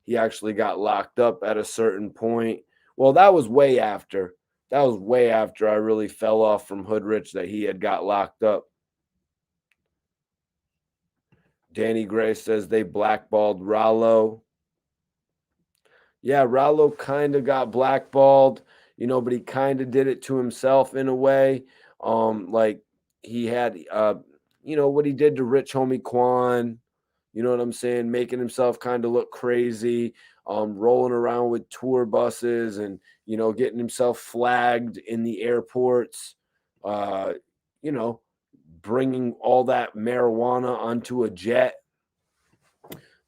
He actually got locked up at a certain point. Well, that was way after. That was way after I really fell off from Hood Rich that he had got locked up. Danny Gray says they blackballed Rollo. Yeah, Rollo kind of got blackballed, but he kind of did it to himself in a way. Like he had, what he did to Rich Homie Quan, you know what I'm saying, making himself kind of look crazy, rolling around with tour buses and, getting himself flagged in the airports, uh, you know, bringing all that marijuana onto a jet.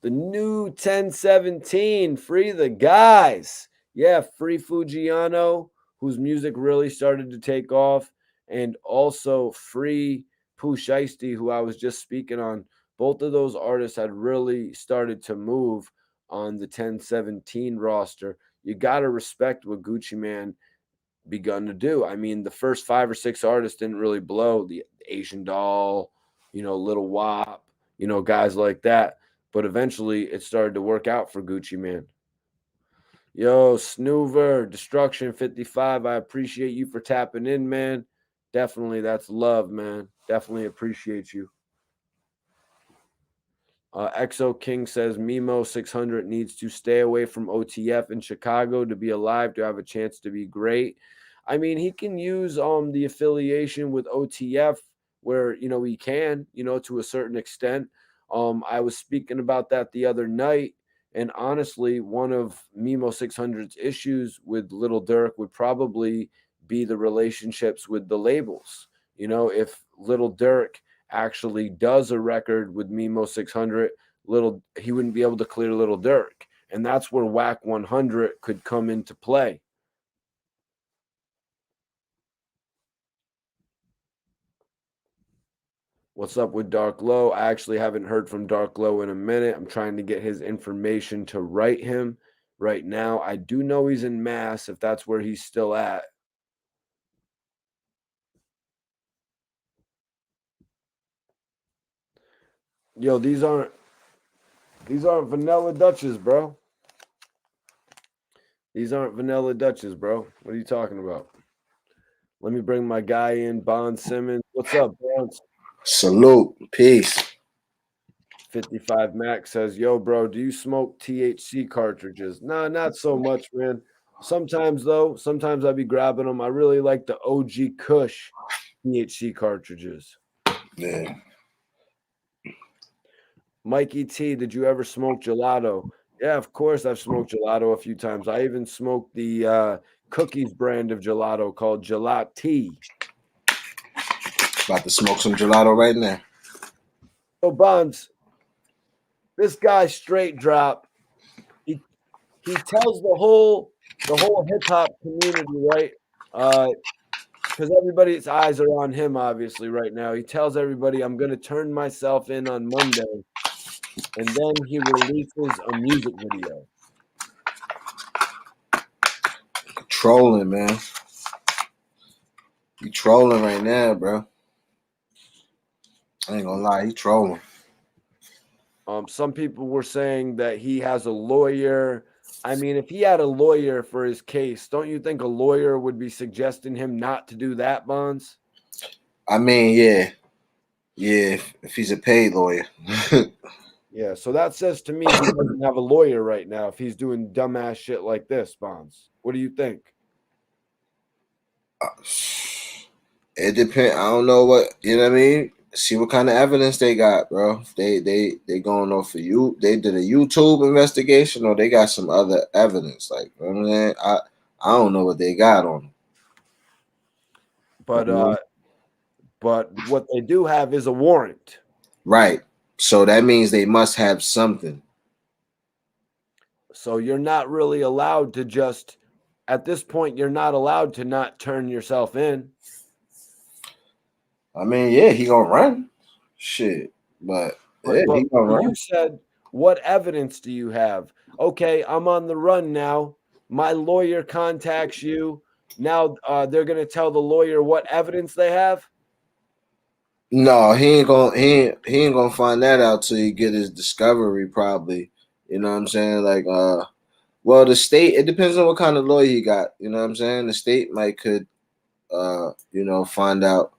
The new 1017, free the guys. Yeah, free Fujiano, whose music really started to take off, and also free Pooh Shiesty, who I was just speaking on. Both of those artists had really started to move on the 1017 roster. You got to respect what Gucci Man begun to do. I mean, the first 5 or 6 artists didn't really blow. The Asian Doll, Little Wop, guys like that. But eventually it started to work out for Gucci Man. Yo, Snoover, Destruction 55. I appreciate you for tapping in, man. Definitely, that's love, man. Definitely appreciate you. Exo King says Mimo 600 needs to stay away from OTF in Chicago to be alive, to have a chance to be great. I mean, he can use the affiliation with OTF where he can, to a certain extent. I was speaking about that the other night, and honestly, one of Mimo 600's issues with Little Durk would probably be the relationships with the labels. If Little Durk actually does a record with Mimo 600, he wouldn't be able to clear Little Durk, and that's where Whack 100 could come into play. What's up with Dark Low? I actually haven't heard from Dark Low in a minute. I'm trying to get his information to write him right now. I do know he's in Mass, if that's where he's still at. Yo, these aren't vanilla Dutches, bro. These aren't vanilla Dutches, bro. What are you talking about? Let me bring my guy in, Bond Simmons. What's up, Bonds? Salute. Peace. 55 Max says, yo, bro, do you smoke THC cartridges? Nah, not so much, man. Sometimes, though, I be grabbing them. I really like the OG Kush THC cartridges. Yeah. Mikey T, did you ever smoke gelato? Yeah, of course I've smoked gelato a few times. I even smoked the Cookies brand of gelato called Gelati. About to smoke some gelato right now. So, Bonds, this guy Straight Drop, he tells the whole hip hop community, right? Because everybody's eyes are on him, obviously, right now. He tells everybody, "I'm going to turn myself in on Monday," and then he releases a music video. Trolling, man. He trolling right now, bro. I ain't gonna lie, he trolling. Some people were saying that he has a lawyer. I mean, if he had a lawyer for his case, don't you think a lawyer would be suggesting him not to do that, Bonds? I mean, yeah. Yeah, if he's a paid lawyer. Yeah, so that says to me he doesn't have a lawyer right now if he's doing dumbass shit like this, Bonds. What do you think? It depends. I don't know what, you know what I mean? See what kind of evidence they got, bro. They going off for you. They did a YouTube investigation or they got some other evidence. Like, you know what I'm saying? I don't know what they got on them. But what they do have is a warrant. Right. So that means they must have something. So you're not really allowed to just, at this point, you're not allowed to not turn yourself in. I mean, yeah, he gonna run. Shit. But yeah, he gonna run. You said, what evidence do you have? Okay, I'm on the run now. My lawyer contacts you. Now they're gonna tell the lawyer what evidence they have. No, he ain't gonna find that out till he get his discovery, probably. You know what I'm saying? Like, well, the state, it depends on what kind of lawyer he got. You know what I'm saying? The state might could, find out,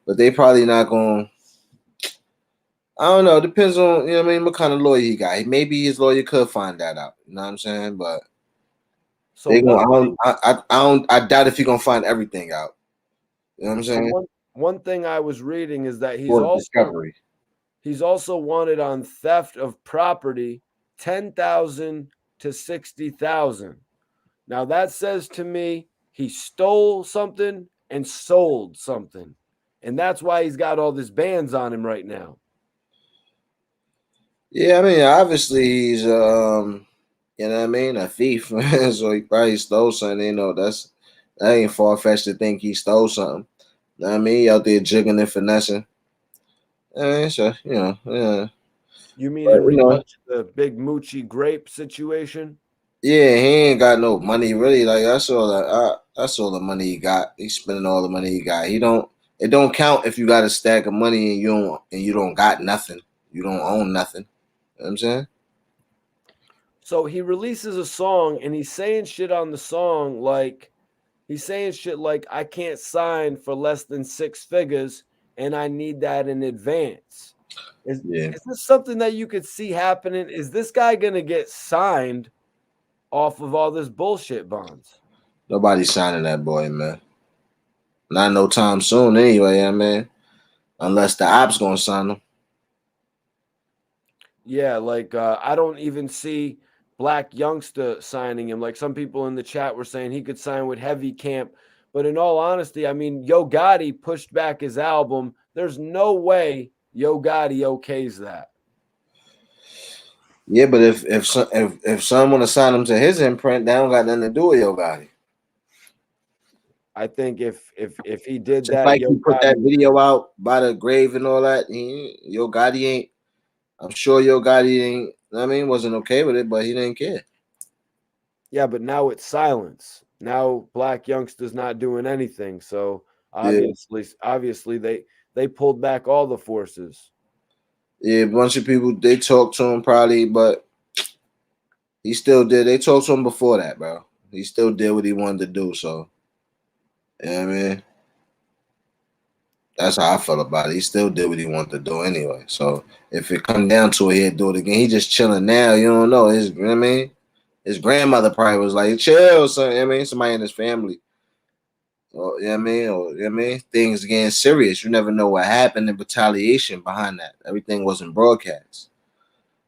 but they probably not gonna. I don't know. It depends on, you know what I mean, what kind of lawyer he got. Maybe his lawyer could find that out. You know what I'm saying? But So they gonna. one thing, I doubt if he gonna find everything out. You know what I'm so saying? one thing I was reading is that For discovery. he's also wanted on theft of property, 10,000 to 60,000. Now that says to me he stole something and sold something. And that's why he's got all this bans on him right now. Yeah, I mean, obviously he's you know what I mean, a thief. So he probably stole something. You know, that ain't far fetched to think he stole something. You know what I mean, he out there jigging and finessing. So yeah. You mean But in regard to the big Moochie grape situation? yeah, he ain't got no money really. Like that's all the money he got. He's spending all the money he got. He don't. It don't count if you got a stack of money and you don't got nothing. You don't own nothing. You know what I'm saying? So he releases a song and he's saying shit on the song like he's saying shit like I can't sign for less than 6 figures and I need that in advance. Yeah. Is this something that you could see happening? Is this guy going to get signed off of all this bullshit bonds? Nobody's signing that boy, man. Not no time soon, anyway. Yeah, man. Unless the ops gonna sign him. Yeah, like I don't even see Black Youngster signing him. Like some people in the chat were saying he could sign with Heavy Camp, but in all honesty, I mean, Yo Gotti pushed back his album. There's no way Yo Gotti okays that. Yeah, but if someone want to sign him to his imprint, that don't got nothing to do with Yo Gotti. I think if he did Just that, like Yo he put that Gotti, video out by the grave and all that, Yo Gotti ain't. I'm sure Yo Gotti ain't. I mean, wasn't okay with it, but he didn't care. yeah, but now it's silence. Now Black Youngster's not doing anything. So Yeah, obviously they pulled back all the forces. yeah. A bunch of people they talked to him probably, but he still did. They talked to him before that, bro. He still did what he wanted to do. So, you know what I mean. That's how I felt about it. He still did what he wanted to do anyway. So if it come down to it, he'd do it again. He just chilling now. You don't know. You know what I mean? His grandmother probably was like, chill, son. You know what I mean? Somebody in his family. Or, you know what I mean? Or, you know what I mean? Things getting serious. You never know what happened in retaliation behind that. Everything wasn't broadcast.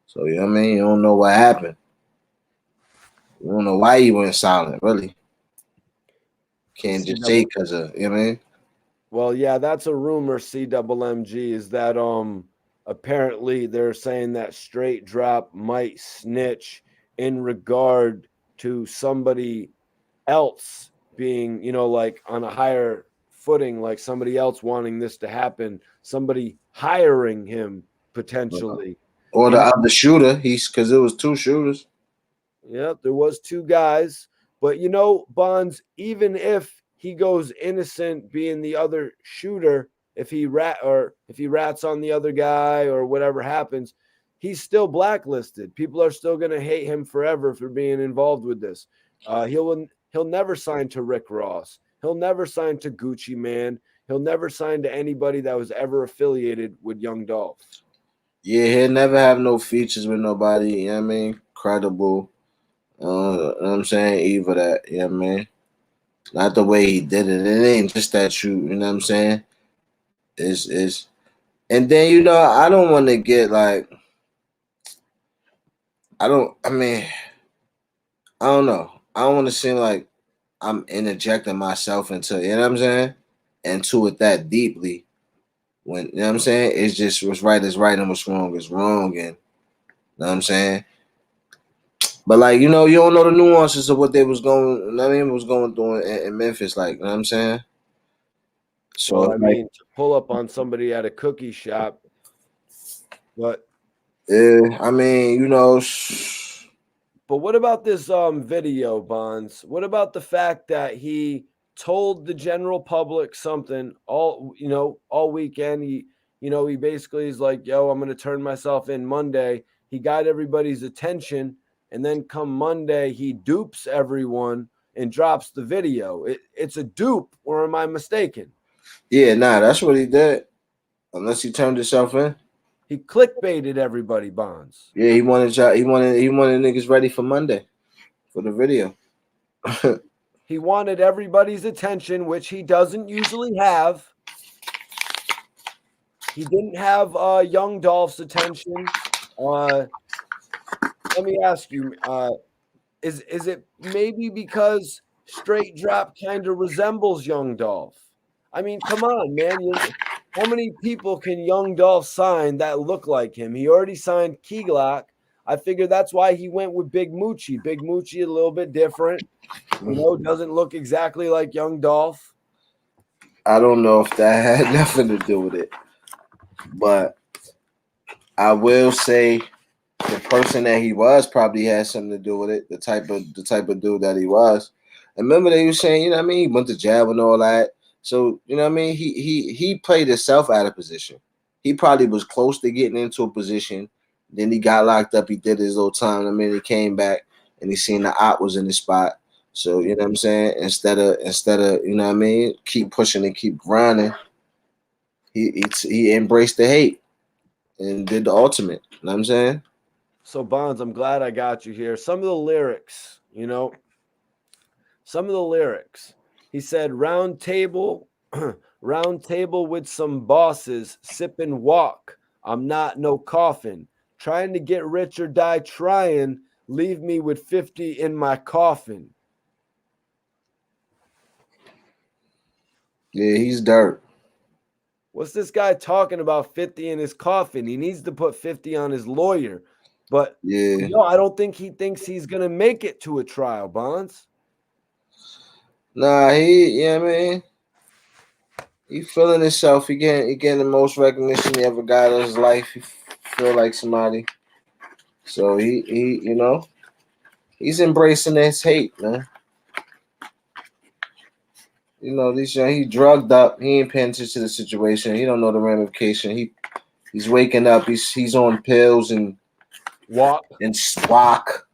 So, you know what I mean? You don't know what happened. You don't know why he went silent, really. Can't See just say because of, you know what I mean? Well, yeah, that's a rumor, CMMG, is that apparently they're saying that Straight Drop might snitch in regard to somebody else being, like on a higher footing, like somebody else wanting this to happen, somebody hiring him potentially. Or the And other shooter, because it was two shooters. yeah, there was two guys, but Bonds, even if he goes innocent being the other shooter, if he rats on the other guy or whatever happens, he's still blacklisted. People are still going to hate him forever for being involved with this. He'll never sign to Rick Ross. He'll never sign to Gucci Man. He'll never sign to anybody that was ever affiliated with Young Dolph. Yeah, he'll never have no features with nobody, you know what I mean? Credible. You know what I'm saying? Either that, you know what I mean? Not the way he did it. It ain't just that you know what I'm saying? It's and then I don't want to get like I mean, I don't know. I don't want to seem like I'm interjecting myself into, you know what I'm saying? Into it that deeply. When you know what I'm saying? It's just what's right is right and what's wrong is wrong. And you know what I'm saying? But like, you don't know the nuances of what they was going, I mean, was going through in Memphis, like, you know what I'm saying? So Well, I it's like, mean, to pull up on somebody at a cookie shop, but yeah, I mean, But what about this video, Bonds? What about the fact that he told the general public something all weekend. He basically is like, yo, I'm going to turn myself in Monday. He got everybody's attention. And then come Monday, he dupes everyone and drops the video. It's a dupe, or am I mistaken? Yeah, nah, that's what he did. Unless he turned himself in. He clickbaited everybody, Bonds. Yeah, he wanted niggas ready for Monday for the video. He wanted everybody's attention, which he doesn't usually have. He didn't have Young Dolph's attention. Let me ask you, is it maybe because Straight Drop kind of resembles Young Dolph? I mean, come on, man. How many people can Young Dolph sign that look like him? He already signed Key Glock. I figured that's why he went with Big Moochie. Big Moochie a little bit different. Doesn't look exactly like Young Dolph. I don't know if that had nothing to do with it, but I will say the person that he was probably had something to do with it. The type of dude that he was. And remember they were saying, you know what I mean, he went to jail and all that. So you know what I mean. He played himself out of position. He probably was close to getting into a position. Then he got locked up. He did his little time. I mean, he came back and he seen the op was in the spot. So you know what I'm saying. Instead of you know what I mean, keep pushing and keep grinding. He embraced the hate and did the ultimate. You know what I'm saying. So Bonds, I'm glad I got you here. Some of the lyrics, He said, round table with some bosses, sip and walk. I'm not no coffin. Trying to get rich or die trying. Leave me with 50 in my coffin. Yeah, he's dirt. What's this guy talking about 50 in his coffin? He needs to put 50 on his lawyer. But yeah, I don't think he thinks he's going to make it to a trial, Bonds. Nah, I mean, he feeling himself. He getting the most recognition he ever got in his life. He feel like somebody. So he's embracing his hate, man. He drugged up. He ain't paying attention to the situation. He don't know the ramification. He's waking up. He's on pills and swak.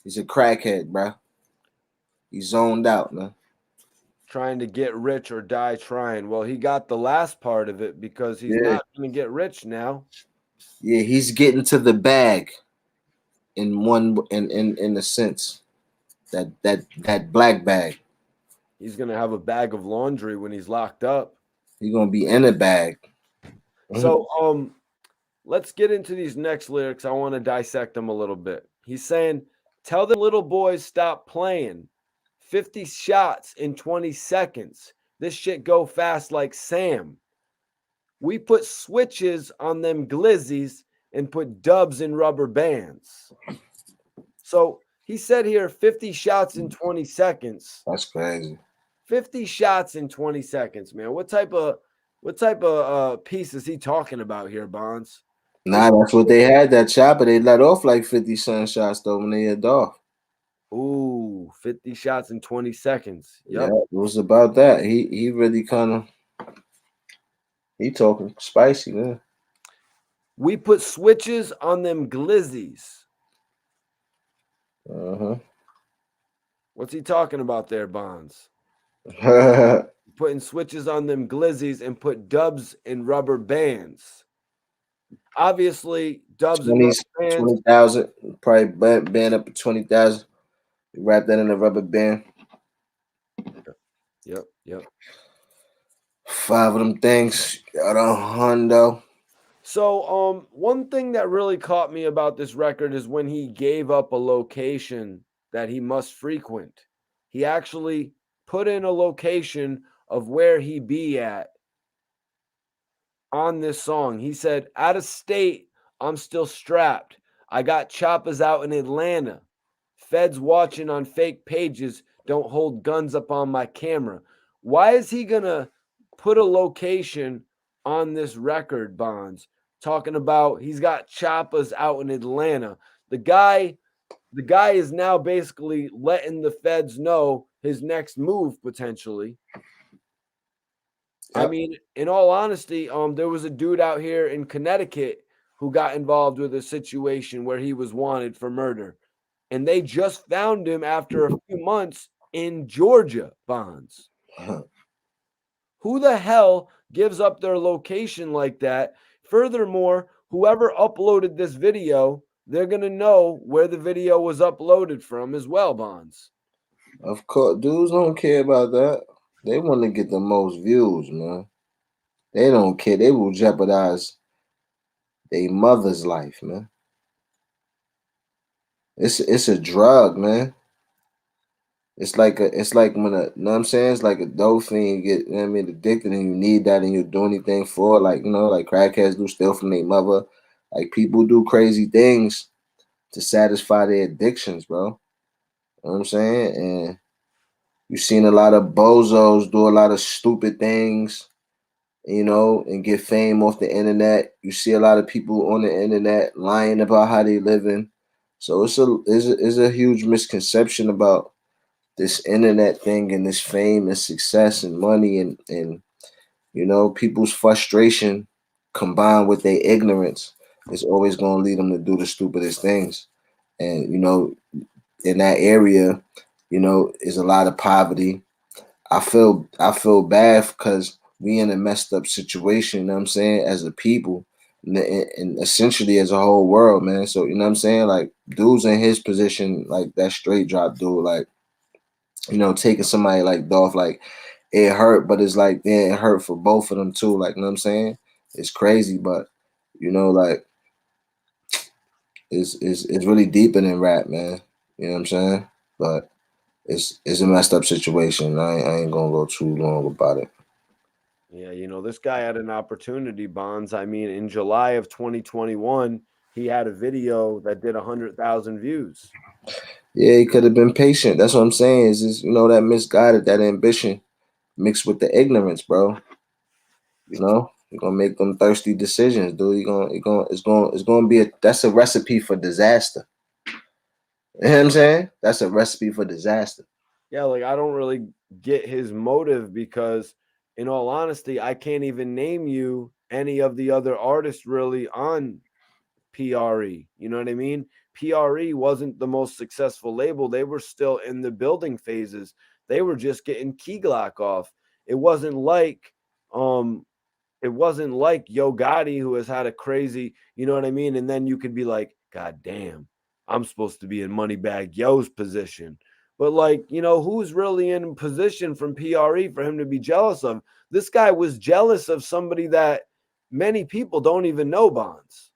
He's a crackhead, bro. He's zoned out, man. Trying to get rich or die trying. Well, he got the last part of it because he's not going to get rich now. Yeah, he's getting to the bag in a sense. That black bag. He's going to have a bag of laundry when he's locked up. He's going to be in a bag. So, let's get into these next lyrics. I want to dissect them a little bit. He's saying, tell the little boys stop playing. 50 shots in 20 seconds. This shit go fast like Sam. We put switches on them glizzies and put dubs in rubber bands. So he said here 50 shots in 20 seconds. That's crazy. 50 shots in 20 seconds, man. What type of piece is he talking about here, Bonds? Nah, that's what they had, that chopper. They let off like 50 shots though when they hit off. Ooh, 50 shots in 20 seconds. Yep. Yeah, it was about that. He really he talking spicy, man. We put switches on them glizzies. Uh-huh. What's he talking about there, Bonds? Putting switches on them glizzies and put dubs in rubber bands. Obviously, dubs 20, and rubber bands. 20,000, probably band up to 20,000. Wrap that in a rubber band. Yep. 5 of them things. Got a hundo. So, one thing that really caught me about this record is when he gave up a location that he must frequent. He actually put in a location of where he be at on this song. He said, out of state, I'm still strapped. I got choppers out in Atlanta. Feds watching on fake pages don't hold guns up on my camera. Why is he going to put a location on this record, Bonds? Talking about he's got choppers out in Atlanta. The guy is now basically letting the feds know his next move potentially. I Yep. mean, in all honesty, there was a dude out here in Connecticut who got involved with a situation where he was wanted for murder, and they just found him after a few months in Georgia, Bonds. Who the hell gives up their location like that? Furthermore, whoever uploaded this video, they're going to know where the video was uploaded from as well, Bonds. Of course, dudes don't care about that. They want to get the most views, man. They don't care. They will jeopardize their mother's life, man. It's a drug, man. It's like when a, you know what I'm saying? It's like a dope thing. You get, you know what I mean, addicted and you need that and you do anything for it. Like, you know, like crackheads do steal from their mother. Like people do crazy things to satisfy their addictions, bro. You know what I'm saying? And you've seen a lot of bozos do a lot of stupid things, you know, and get fame off the internet. You see a lot of people on the internet lying about how they living. So it's a huge misconception about this internet thing and this fame and success and money and you know people's frustration combined with their ignorance is always going to lead them to do the stupidest things. And you know, in that area, you know, is a lot of poverty. I feel bad because we in a messed up situation, you know what I'm saying, as a people and essentially as a whole world, man. So, you know what I'm saying? Like dudes in his position, like that straight drop dude, like, you know, taking somebody like Dolph, like it hurt, but it's like, yeah, it hurt for both of them too. Like, you know what I'm saying? It's crazy, but you know, like it's really deeper than rap, man. You know what I'm saying? But it's a messed up situation. I ain't gonna go too long about it. Yeah, you know, this guy had an opportunity, Bonds. I mean, in July of 2021, he had a video that did 100,000 views. Yeah, he could have been patient. That's what I'm saying. Is just, you know, that misguided, that ambition mixed with the ignorance, bro. You know, you're gonna make them thirsty decisions, dude. It's gonna be that's a recipe for disaster. You know what I'm saying? That's a recipe for disaster. Yeah, like I don't really get his motive because, in all honesty, I can't even name you any of the other artists really on PRE. You know what I mean? PRE wasn't the most successful label. They were still in the building phases. They were just getting Key Glock off. It wasn't like um it wasn't like Yo Gotti who has had a crazy, you know what I mean? And then you could be like, God damn, I'm supposed to be in Moneybag Yo's position. But like, you know, who's really in position from PRE for him to be jealous of? This guy was jealous of somebody that many people don't even know, Bonds.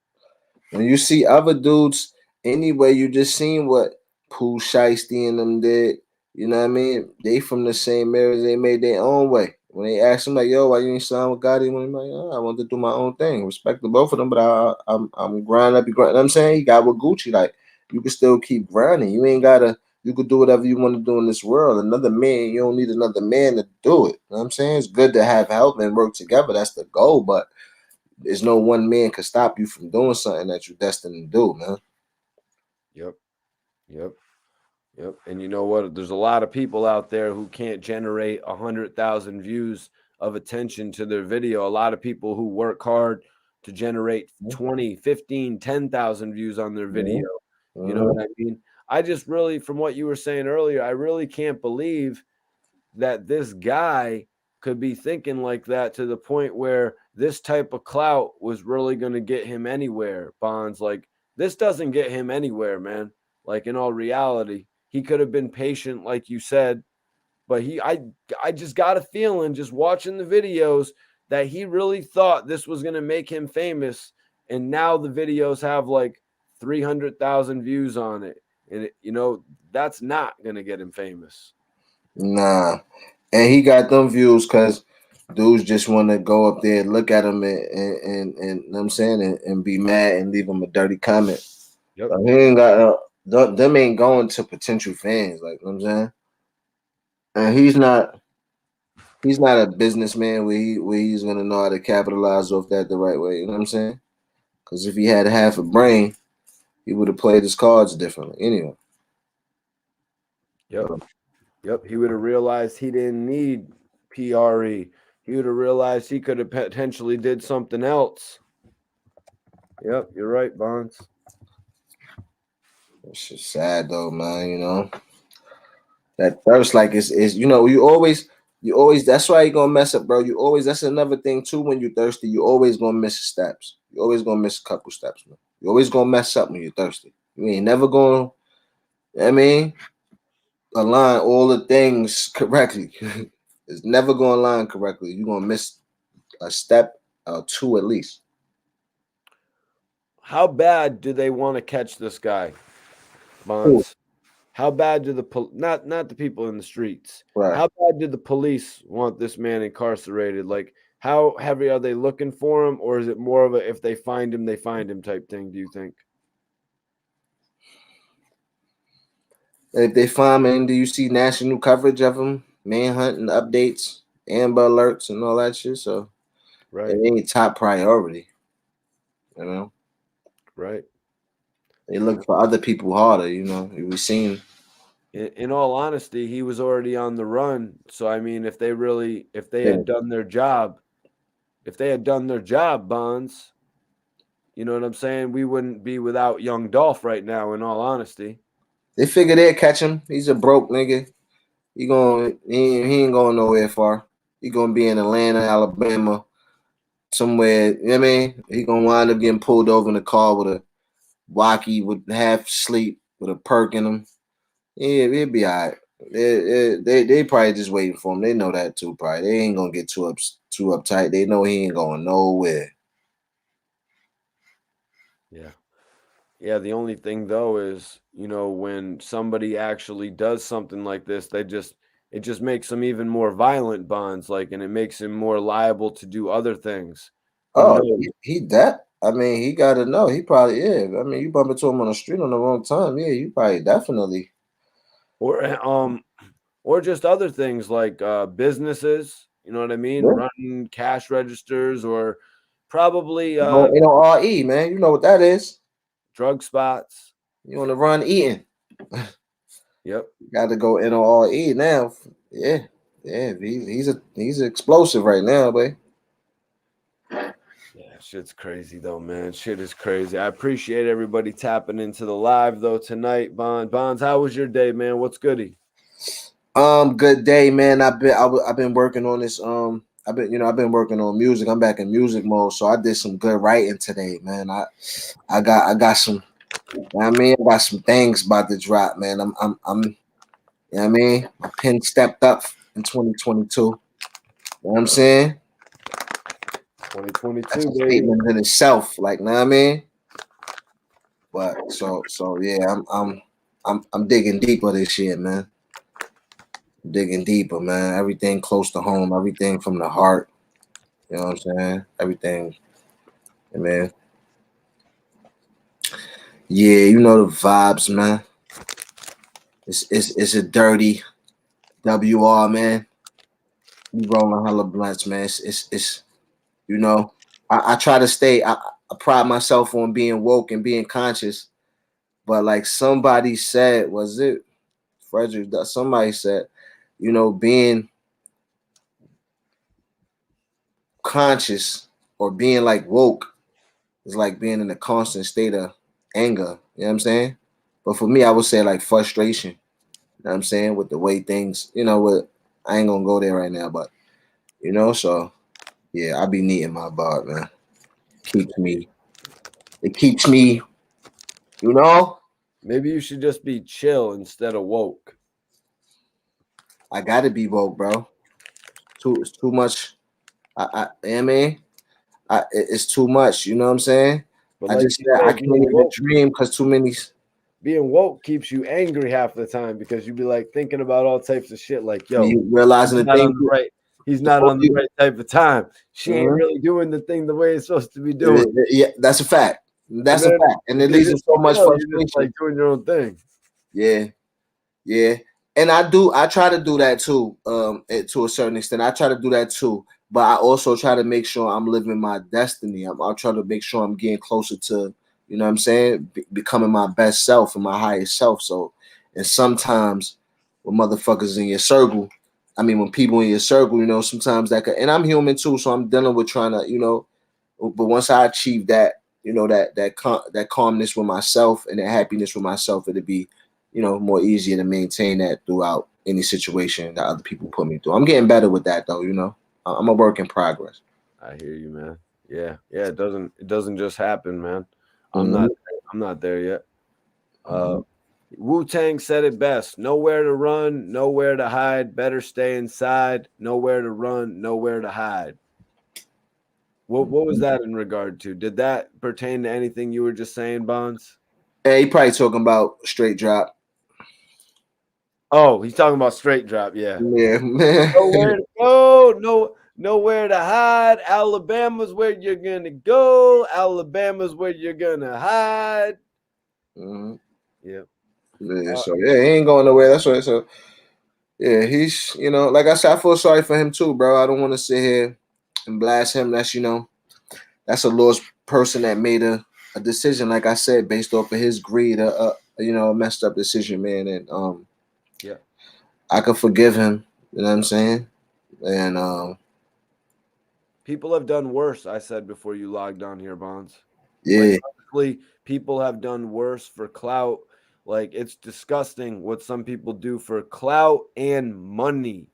When you see other dudes, anyway, you just seen what Pooh Shiesty and them did. You know what I mean? They from the same areas. They made their own way. When they asked him like, "Yo, why you ain't sign with Gotti?" When he like, oh, I want to do my own thing. Respect to both of them, but I'm grinding up. You know what I'm saying? He got with Gucci. Like you can still keep grinding. You ain't gotta. You could do whatever you want to do in this world. Another man, you don't need another man to do it. You know what I'm saying? It's good to have help and work together. That's the goal, but there's no one man can stop you from doing something that you're destined to do, man. Yep. Yep. Yep. And you know what? There's a lot of people out there who can't generate 100,000 views of attention to their video. A lot of people who work hard to generate 20, 15, 10,000 views on their video. You know what I mean? I just really, from what you were saying earlier, I really can't believe that this guy could be thinking like that to the point where this type of clout was really going to get him anywhere. Bonds, like this doesn't get him anywhere, man. Like in all reality, he could have been patient, like you said, but I just got a feeling just watching the videos that he really thought this was going to make him famous, and now the videos have like 300,000 views on it, and you know that's not going to get him famous. Nah, and he got them views because dudes just want to go up there and look at him and you know what I'm saying and be mad and leave him a dirty comment. Yep. He ain't got them ain't going to potential fans, like you know what I'm saying. And he's not a businessman where he's gonna know how to capitalize off that the right way. You know what I'm saying? Because if he had half a brain, he would have played his cards differently. Anyway. Yep. Yep, he would have realized he didn't need PRE. He would have realized he could have potentially did something else. Yep, you're right, Bonds. It's just sad though, man. You know that thirst, like is you always that's why you gonna mess up, bro. You always that's another thing too. When you're thirsty, you always gonna miss steps. You always gonna miss a couple steps, man. You always gonna mess up when you're thirsty. You ain't never gonna. I mean, align all the things correctly. It's never gonna align correctly. You're gonna miss a step or two at least. How bad do they want to catch this guy, Bonds? How bad do the not the people in the streets? Right. How bad do the police want this man incarcerated? Like, how heavy are they looking for him, or is it more of a if they find him, they find him type thing? Do you think? If they find him, do you see national coverage of him, manhunt and updates, Amber Alerts, and all that shit? So Right, it ain't top priority. You know, right. they look for other people harder. You know, we seen. In all honesty, he was already on the run. So I mean, if they had done their job, Bonds, you know what I'm saying? We wouldn't be without Young Dolph right now. In all honesty, They figure they'd catch him. He's a broke nigga. He ain't going nowhere far. He gonna be in Atlanta, Alabama, somewhere. You know what I mean? He gonna wind up getting pulled over in the car with a walkie with half sleep with a perk in him. Yeah, he'll be all right. They probably just waiting for him. They know that too. Probably they ain't gonna get too uptight. They know he ain't going nowhere. yeah. Yeah, the only thing though is, when somebody actually does something like this, it just makes them even more violent, Bonds, like, and it makes him more liable to do other things. Who Oh, knows? he that. I mean, he got to know. He probably I mean, you bump into him on the street on the wrong time. Yeah, you probably definitely. Or just other things like businesses, you know what I mean? Yeah. Running cash registers or probably NORE, man. You know what that is. drug spots. You on the run eating. Yep. Got to go NORE now. Yeah. Yeah, he's explosive right now, boy. Yeah, shit's crazy though, man. Shit is crazy. I appreciate everybody tapping into the live though tonight. Bonds, how was your day, man? What's goody? Good day, man. I've been working on this. I've been working on music. I'm back in music mode, so I did some good writing today, man. I got some. I mean, I got some things about to drop, man. I'm. You know what I mean? My pen stepped up in 2022. You know what I'm saying? 2022, That's a baby. statement in itself, like, know what I mean? But so yeah, I'm digging deeper this year, man. Digging deeper, man. Everything close to home, everything from the heart. You know what I'm saying? Everything, man. Yeah, you know the vibes, man. It's a dirty WR, man. We rolling hella blunts, man. It's you know, I try to stay. I pride myself on being woke and being conscious. But like somebody said, was it Frederick? Somebody said, being conscious or being like woke is like being in a constant state of anger. You know what I'm saying? But for me, I would say like frustration. You know what I'm saying? With the way things, I ain't gonna go there right now, but so yeah, I be needing my bar, man. It keeps me, you know, Maybe you should just be chill instead of woke. I gotta be woke, bro. It's too much. I mean, it's too much. You know what I'm saying? But I like just you I said, can't even dream because too many. being woke keeps you angry half the time because you'd be like thinking about all types of shit like, yo, You realizing the not thing. on the right. He's not on the right type of time. She ain't Mhm. really doing the thing the way it's supposed to be doing. Yeah, that's a fact. That's a And then fact, and it you're leads to just so much chill. You're just frustration. like doing your own thing. Yeah, yeah, and I try to do that too. To a certain extent, I try to do that too. But I also try to make sure I'm living my destiny. I'll try to make sure I'm getting closer to, you know what I'm saying, becoming my best self and my highest self. So, and sometimes with motherfuckers in your circle. I mean, when people in your circle, you know, sometimes that could, and I'm human too, so I'm dealing with trying to, you know, but once I achieve that, you know, that calmness with myself and that happiness with myself, it'll be, you know, more easier to maintain that throughout any situation that other people put me through. I'm getting better with that though, you know. I'm a work in progress. I hear you, man. Yeah, yeah. It doesn't just happen, man. I'm Mm-hmm. not. I'm not there yet. Uh, Mm-hmm. Wu-Tang said it best: nowhere to run, nowhere to hide. Better stay inside. Nowhere to run, nowhere to hide. What was that in regard to? Did that pertain to anything you were just saying, Bonds? Hey, he probably talking about straight drop. Oh, he's talking about straight drop. Yeah. Yeah, man. Nowhere to go. Nowhere to hide. Alabama's where you're gonna go. Alabama's where you're gonna hide. Mhm. Yeah. Yeah, so yeah, he ain't going nowhere. That's right. So yeah, he's, you know, like I said, I feel sorry for him too, bro. I don't want to sit here and blast him. That's, you know, that's a lost person that made a decision, like I said, based off of his greed, you know, a messed up decision, man. And Yeah. I could forgive him. You know what I'm saying? And People have done worse, I said before you logged on here, Bonds. Like, yeah, honestly, people have done worse for clout. Like, it's disgusting what some people do for clout and money,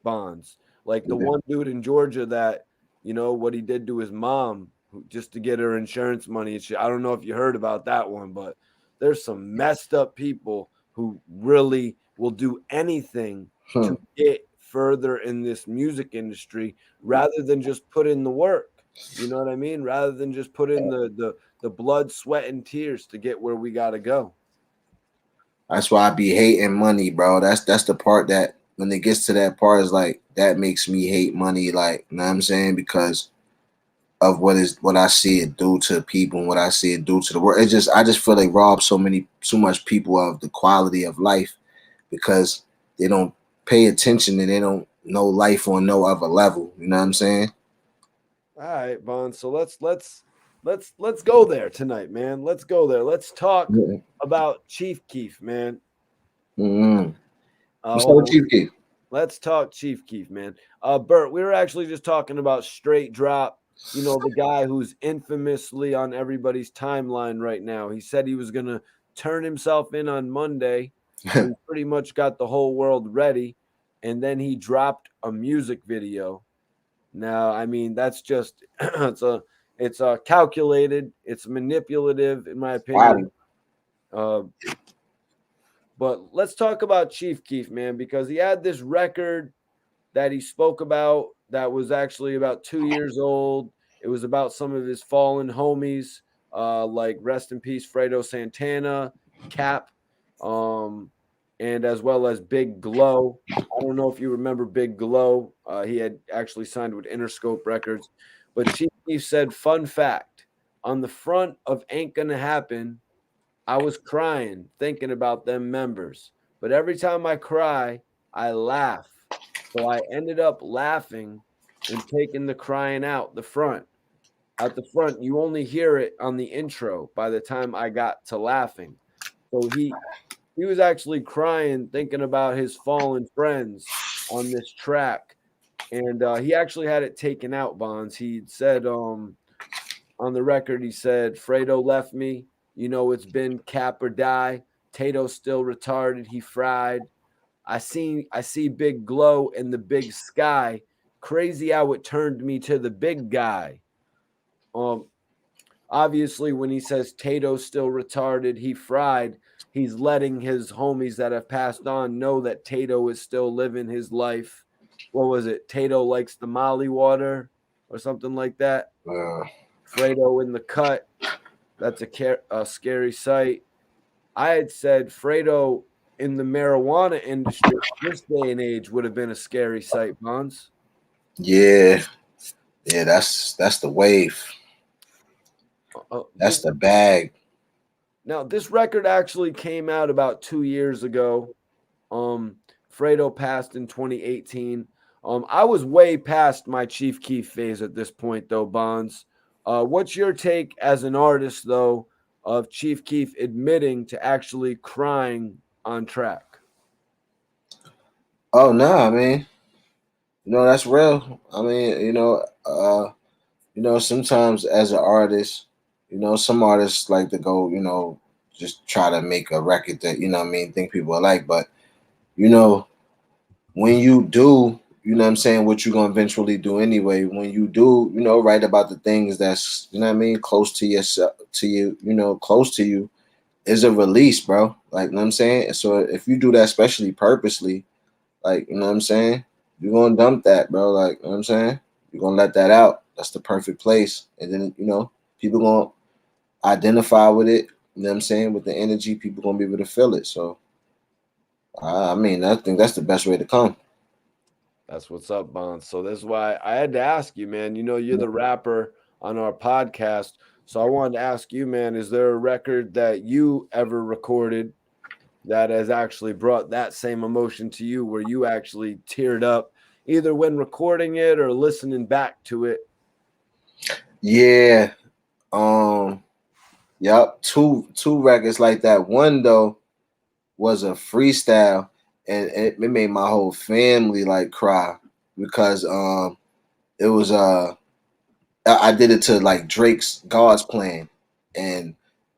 Bonds. Like the yeah. one dude in Georgia that, what he did to his mom just to get her insurance money and shit. I don't know if you heard about that one, but there's some messed up people who really will do anything Hmm. to get further in this music industry rather than just put in the work. You know what I mean? Rather than just put in the blood, sweat, and tears to get where we gotta go. That's why I be hating money, bro. That's the part that when it gets to that part is like that makes me hate money, like, you know what I'm saying? Because of what I see it do to people and what I see it do to the world. I just feel they rob so much people of the quality of life because they don't pay attention and they don't know life on no other level. You know what I'm saying? All right, Bond. So let's go there tonight, man. Let's go there. Let's talk about Chief Keef, man. Mm-hmm. What's up Hold with on. Chief Keef? Let's talk Chief Keef, man. Bert, we were actually just talking about Straight Drop. The guy who's infamously on everybody's timeline right now. He said he was gonna turn himself in on Monday, so he pretty much got the whole world ready, and then he dropped a music video. Now, I mean, that's just it's calculated, it's manipulative, in my opinion. Wow. Uh, but let's talk about Chief Keef, man, because he had this record that he spoke about that was actually about 2 years old. It was about some of his fallen homies, like rest in peace, Fredo Santana, Cap, um, and as well as Big Glow. I don't know if you remember Big Glow. He had actually signed with Interscope Records. But Chief Keef said, fun fact, on the front of Ain't Gonna Happen, I was crying thinking about them members. But every time I cry, I laugh. So I ended up laughing and taking the crying out the front. At the front, you only hear it on the intro by the time I got to laughing. So he was actually crying thinking about his fallen friends on this track. And he actually had it taken out, Bonds. He said on the record, he said, Fredo left me. It's been cap or die. Tato's still retarded. He fried. I see big glow in the big sky. Crazy how it turned me to the big guy. Um, Obviously, when he says Tato's still retarded, he fried, he's letting his homies that have passed on know that Tato is still living his life. What was it? Tato likes the Molly water or something like that. Uh, Fredo in the cut. That's a scary sight. I had said Fredo in the marijuana industry this day and age would have been a scary sight, Bonds. yeah, yeah, that's the wave. That's This the bag. Now this record actually came out about 2 years ago. Um, Fredo passed in 2018. I was way past my Chief Keef phase at this point, though, Bonds. What's your take as an artist, though, of Chief Keef admitting to actually crying on track? Oh no, I mean, that's real. I mean, sometimes as an artist, some artists like to go, just try to make a record that, think people like. But, you know, when you do, what I'm saying, what you're gonna eventually do anyway, when you do, write about the things that's, close to yourself, to you, close to you, is a release, bro. Like, what I'm saying? So if you do that, especially purposely, like, what I'm saying, you're gonna dump that, bro. Like, what I'm saying? You're gonna let that out. That's the perfect place. And then, people gonna identify with it, what I'm saying, with the energy, people gonna be able to feel it. So I mean, I think that's the best way to come. That's what's up, Bonds. So that's why I had to ask you, man. You know, you're the rapper on our podcast. So I wanted to ask you, man, is there a record that you ever recorded that has actually brought that same emotion to you where you actually teared up either when recording it or listening back to it? Yeah. Um, yep, two records like that. One though was a freestyle, and it made my whole family like cry because it was I did it to like Drake's God's Plan, and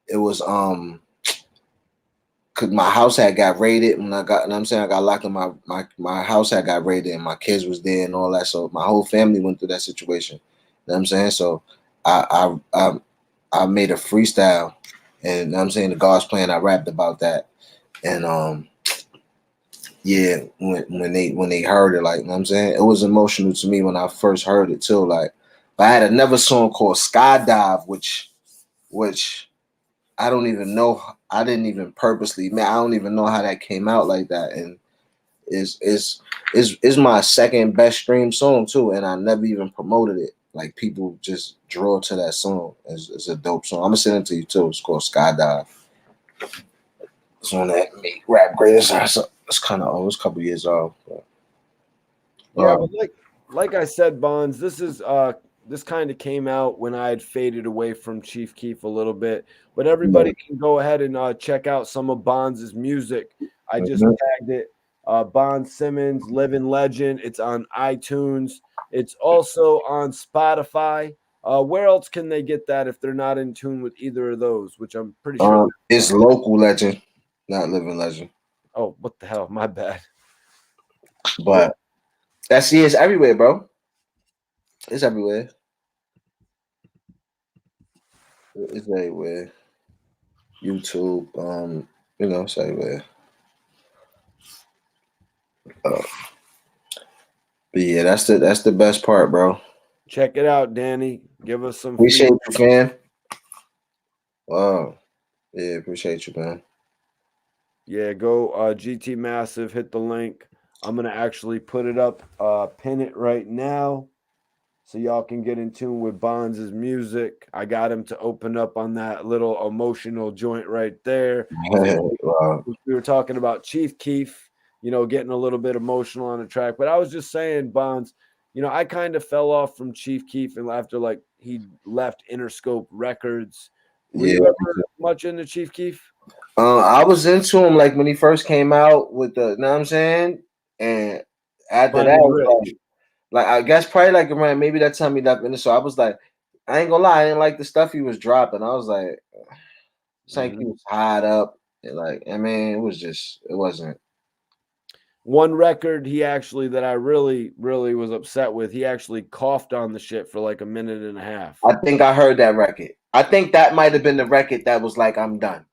it was cause my house had got raided when I got, and I'm saying, I got locked in my house had got raided and my kids was there and all that. So my whole family went through that situation. You know what I'm saying? So I made a freestyle, and you know what I'm saying, the God's Plan, I rapped about that. And yeah, when they heard it, like, you know what I'm saying, it was emotional to me when I first heard it too. Like, but I had another song called Skydive, which I don't even know. I didn't even purposely, man. I don't even know how that came out like that, and is my second best stream song too. And I never even promoted it. Like, people just draw to that song. It's a dope song. I'm gonna send it to you too. It's called Skydive. It's on that Make Rap Greatest. It's kind of old. It's a couple years old. But, Yeah, but like I said, Bonds, this kind of came out when I had faded away from Chief Keef a little bit. But everybody can go ahead and check out some of Bonds' music. I just mhm. tagged it. Bond Simmons, Living Legend. It's on iTunes. It's also on Spotify. Where else can they get that if they're not in tune with either of those? Which I'm pretty sure. It's Local Legend, not Living Legend. Oh, what the hell? My bad. Yeah. But it's everywhere, bro. It's everywhere. It's everywhere. YouTube, it's everywhere. Uh, but yeah, that's the best part, bro. Check it out, Danny. Give us some Appreciate feedback. you, fam. Wow. Yeah, appreciate you, man. Yeah, go GT Massive, hit the link. I'm gonna actually put it up, pin it right now, so y'all can get in tune with Bonds' music. I got him to open up on that little emotional joint right there. Wow. We were talking about Chief Keef, getting a little bit emotional on the track, but I was just saying, Bonds, I kind of fell off from Chief Keef and after like he left Interscope Records. Were Yeah. you ever much into Chief Keef? I was into him like when he first came out with the, you know what I'm saying? And after that, Finally it was rich. like I guess probably like around maybe that time he left in. So I was like, I ain't gonna lie, I didn't like the stuff he was dropping. I was like, it's like he Mhm. was hot up. And like, I mean, it wasn't. One record he actually that I really, really was upset with, he actually coughed on the shit for like a minute and a half. I think I heard that record. I think that might have been the record that was like, I'm done.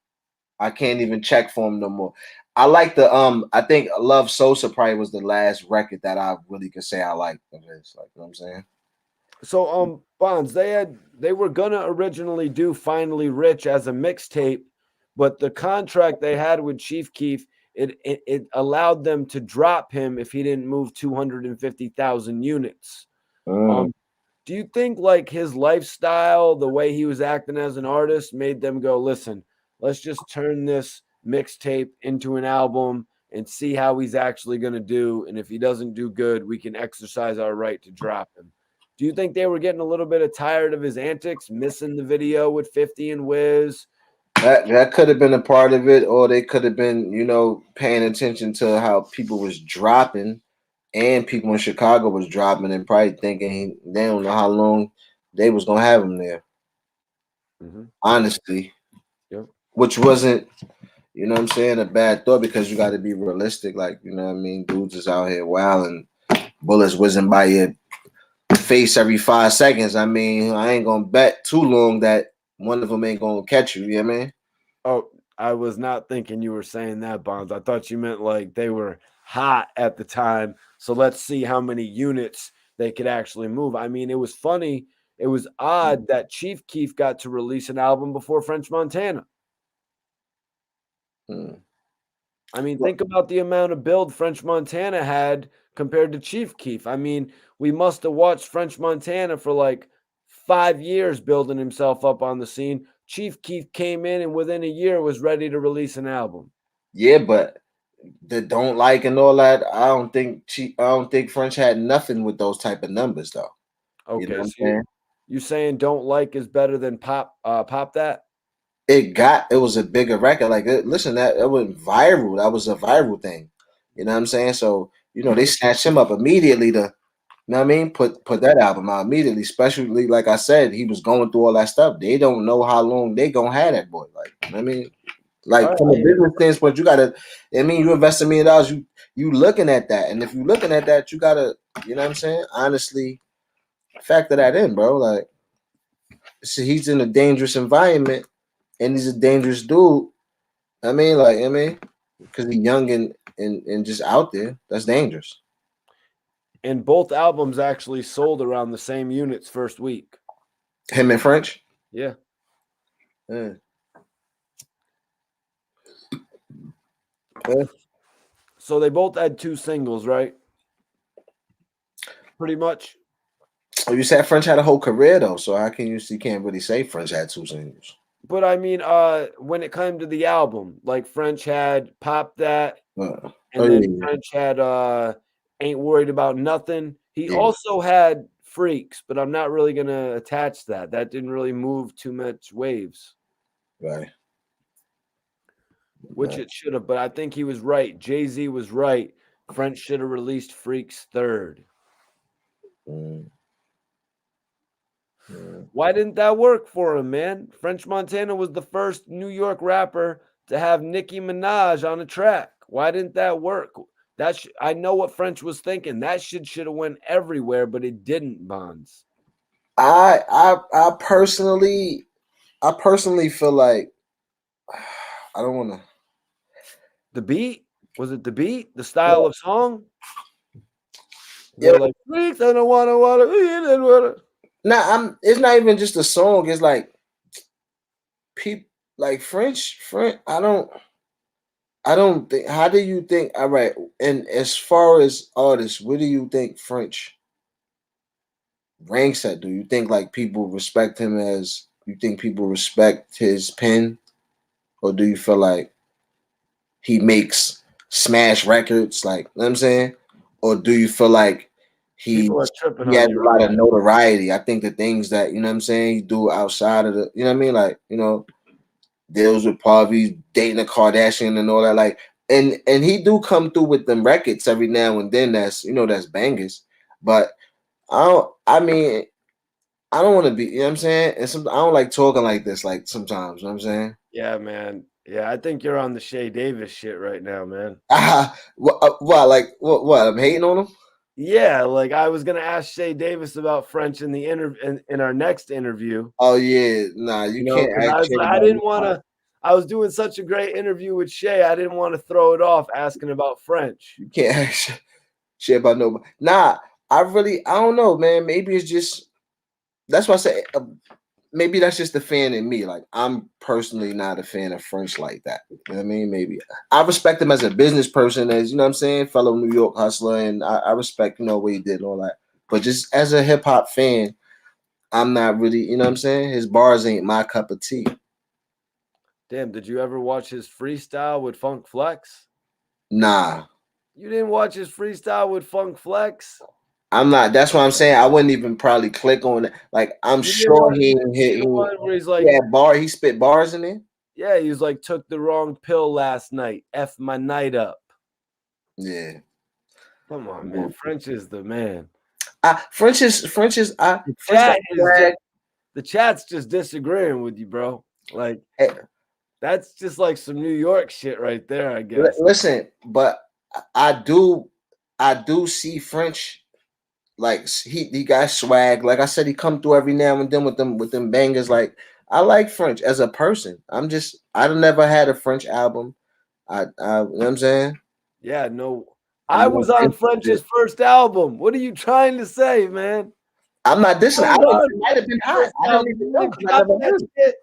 I can't even check for him no more. I like the I think Love Sosa probably was the last record that I really could say I liked of his. Like, you know what I'm saying? So Bonds, they were gonna originally do Finally Rich as a mixtape, but the contract they had with Chief Keef, it allowed them to drop him if he didn't move 250,000 units. Mm. Um, do you think like his lifestyle, the way he was acting as an artist, made them go, listen, let's just turn this mixtape into an album and see how he's actually going to do? And if he doesn't do good, we can exercise our right to drop him. Do you think they were getting a little bit of tired of his antics, missing the video with 50 and Wiz? That could have been a part of it, or they could have been, paying attention to how people was dropping, and people in Chicago was dropping, and probably thinking they don't know how long they was gonna have him there. Honestly, Yep. which wasn't, what I'm saying, a bad thought, because you got to be realistic. Like, what I mean, dudes is out here wilding, bullets whizzing by your face every 5 seconds. I mean, I ain't gonna bet too long that one of them ain't gonna catch you. You know what I mean? Oh, I was not thinking you were saying that, Bonds. I thought you meant like they were hot at the time. So let's see how many units they could actually move. I mean, it was funny. It was odd that Chief Keef got to release an album before French Montana. I mean, think about the amount of build French Montana had compared to Chief Keef. I mean, we must have watched French Montana for like 5 years building himself up on the scene. Chief Keef came in and within a year was ready to release an album. Yeah, but the don't like and all that, I don't think French had nothing with those type of numbers though. You know Okay, what I'm so saying? you saying don't like is better than pop that? It was a bigger record. Like, listen, that went viral. That was a viral thing. You know what I'm saying? So, they snatched him up immediately to, what I mean? Put that album out immediately. Especially, like I said, he was going through all that stuff. They don't know how long they gonna have that boy. Like, I mean, like, All from a right. business standpoint, you gotta. I mean, you invest $1 million. You looking at that, and if you looking at that, you gotta. You know what I'm saying? Honestly, factor that in, bro. Like, see, he's in a dangerous environment, and he's a dangerous dude. Because he's young and just out there. That's dangerous. And both albums actually sold around the same units first week. Him and French. Yeah. Yeah. So they both had 2 singles, right? Pretty much. You said French had a whole career though, so how can you can't really say French had 2 singles? But I mean, when it came to the album, like French had Pop That, and then Yeah. French had Ain't Worried About Nothing. He Yeah. also had Freaks, but I'm not really gonna attach that. That didn't really move too much waves. Right. Which it should have, but I think he was right. Jay-Z was right. French should have released Freaks third. Why didn't that work for him, man? French Montana was the first New York rapper to have Nicki Minaj on a track. Why didn't that work? I know what French was thinking. That should have went everywhere, but it didn't, Bonds. I personally feel like I don't want to. The beat? Was it the beat? The style of song? Yeah. They're like, freaks, I don't wanna. Nah, it's not even just a song. It's like people like French. I don't think. How do you think? All right, and as far as artists, where do you think French ranks at? Do you think like people respect him as? You think people respect his pen, or do you feel like he makes smash records? Like, you know what I'm saying, or do you feel like People are tripping he on has you a lot right of notoriety? I think the things that what I'm saying, he do outside of the, what I mean, like deals with Parvy, dating a Kardashian and all that. Like, and he do come through with them records every now and then. That's that's bangers. But I mean, I don't want to be. You know what I'm saying? And I don't like talking like this. Like sometimes, you know what I'm saying? Yeah, man. Yeah, I think you're on the Shay Davis shit right now, man. What? Like what? What? I'm hating on him. Yeah, like I was gonna ask Shay Davis about French in the in our next interview. Oh yeah, nah, you can't Because act shit I about didn't nobody. want to. I was doing such a great interview with Shay. I didn't want to throw it off asking about French. You can't act shit about nobody. Nah, I don't know, man. Maybe it's just that's why I say maybe that's just the fan in me. Like I'm personally not a fan of French like that. You know what I mean? Maybe I respect him as a business person, as what I'm saying, fellow New York hustler, and I respect what he did and all that. But just as a hip hop fan, I'm not really, what I'm saying. His bars ain't my cup of tea. Damn, did you ever watch his freestyle with Funk Flex? Nah. You didn't watch his freestyle with Funk Flex? I'm not. That's what I'm saying. I wouldn't even probably click on it. Like I'm You didn't sure want he to ain't see hit. the one where he's He like, had bar. He spit bars in there. Yeah, he was like, took the wrong pill last night. F my night up. Yeah. Come on, man. French is the man. French is The French chat got swag. the chat's just disagreeing with you, bro. Like, Hey, that's just like some New York shit right there, I guess. listen, but I do see French. Like he got swag. Like I said, he come through every now and then with them bangers. Like I like French as a person. I've never had a French album. You know what I'm saying? Yeah, no. I'm I not was on interested. French's first album. What are you trying to say, man? I'm not dissing. I I was don't. on It might have been hot. first I don't album. even You know didn't because I cop never that heard it. shit.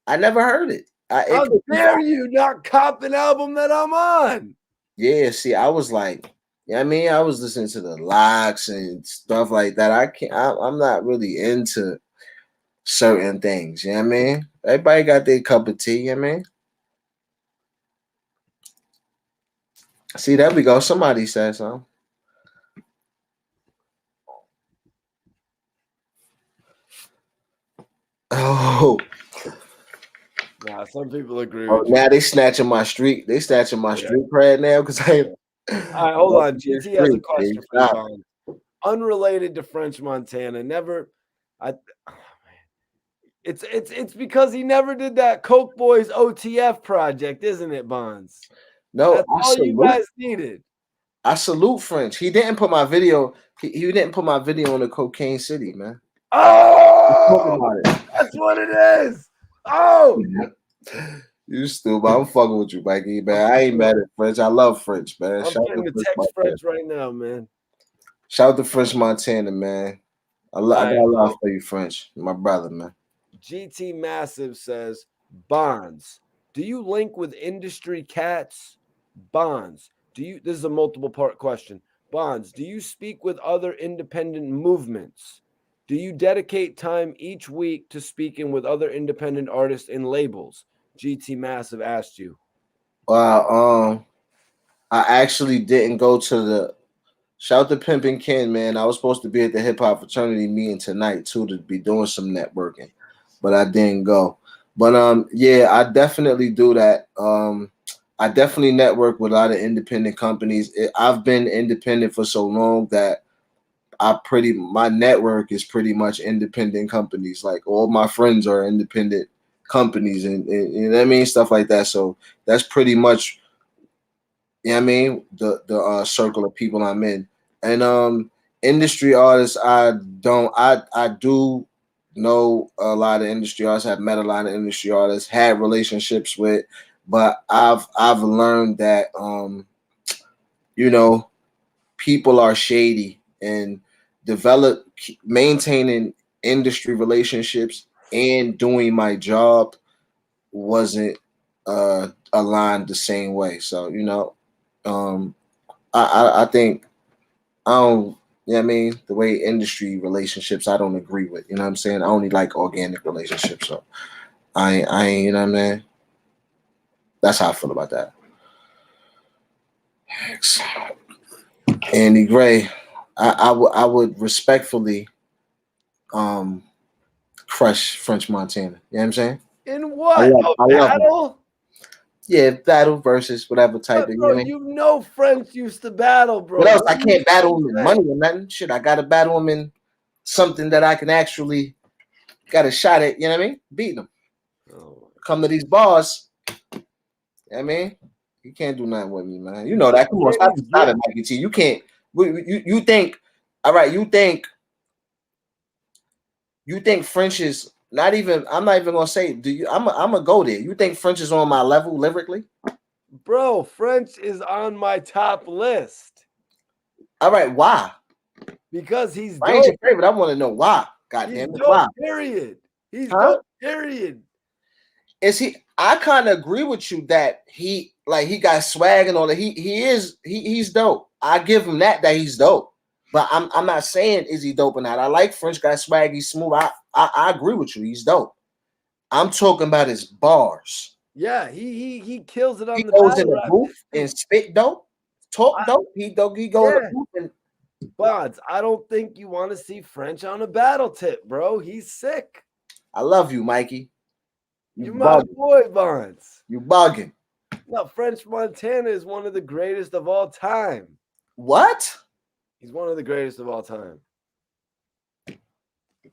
I never heard it. How dare you not cop an album that I'm on? Yeah, see, I was like, yeah, I mean, I was listening to the locks and stuff like that. I'm not really into certain things. You know what I mean? Everybody got their cup of tea. You know what I mean? See, there we go. Somebody said something. Oh, Nah, some people agree with you. now they snatching my street. They snatching my street cred now because I. All right, hold on. GT has a Street, question for you, Bond. Unrelated to French Montana. Never. I. Oh, man. It's because he never did that Coke Boys OTF project, isn't it, Bonds? No, That's all you guys needed. I salute French. He didn't put my video. He didn't put my video on the Cocaine City, man. Oh, that's what it is. Oh, you stupid. I'm fucking with you, Mikey, man. I ain't mad at French. I love French, man. I'm trying to text French right now, man. Shout out to French Montana, man. I got a love for you, French. My brother, man. GT Massive says, Bonds, do you link with industry cats? Bonds, this is a multiple part question. Bonds, do you speak with other independent movements? Do you dedicate time each week to speaking with other independent artists and labels? GT Massive asked you. Well, I actually didn't go to the shout to Pimpin' Ken, man. I was supposed to be at the hip hop fraternity meeting tonight too to be doing some networking, but I didn't go. But yeah, I definitely do that. I definitely network with a lot of independent companies. I've been independent for so long that my network is pretty much independent companies. Like all my friends are independent companies, and you know what I mean, stuff like that. So that's pretty much, you know what I mean, the circle of people I'm in. And industry artists, I do know a lot of industry artists. I've met a lot of industry artists, had relationships with, but I've learned that you know, people are shady, and maintaining industry relationships and doing my job wasn't aligned the same way. So, you know, I think I don't, you know what I mean, the way industry relationships I don't agree with. You know what I'm saying? I only like organic relationships. So I ain't, you know what I mean? That's how I feel about that. Andy Gray, I would respectfully crush French Montana. You know what I'm saying? In what? A battle? Yeah, battle versus whatever type of. Bro, you know French used to battle, bro. What else? I can't battle him in money or nothing. Shit, I gotta battle him in something that I can actually got a shot at. You know what I mean? Beating him. Oh. Come to these bars. You know what I mean? You can't do nothing with me, man. You know that. Come on, stop it, Mikey T. You can't. You think? All right. You think French is not even? I'm not even gonna say. Do you? I'm gonna go there. You think French is on my level lyrically? Bro, French is on my top list. All right, why? Because he's dope. I ain't your favorite. I want to know why. Goddamn it, why? Period. He's dope. Period. Is he? I kind of agree with you that he got swag and all that. He's dope. I give him that he's dope. But I'm not saying is he dope or not. I like French, got swag. He's smooth. I agree with you. He's dope. I'm talking about his bars. Yeah, he kills it on he the goes in the booth and spit dope, talk dope. He go in the booth and. Bonds, I don't think you want to see French on a battle tip, bro. He's sick. I love you, Mikey. You my boy, Bonds. You bugging. No, French Montana is one of the greatest of all time. What? He's one of the greatest of all time.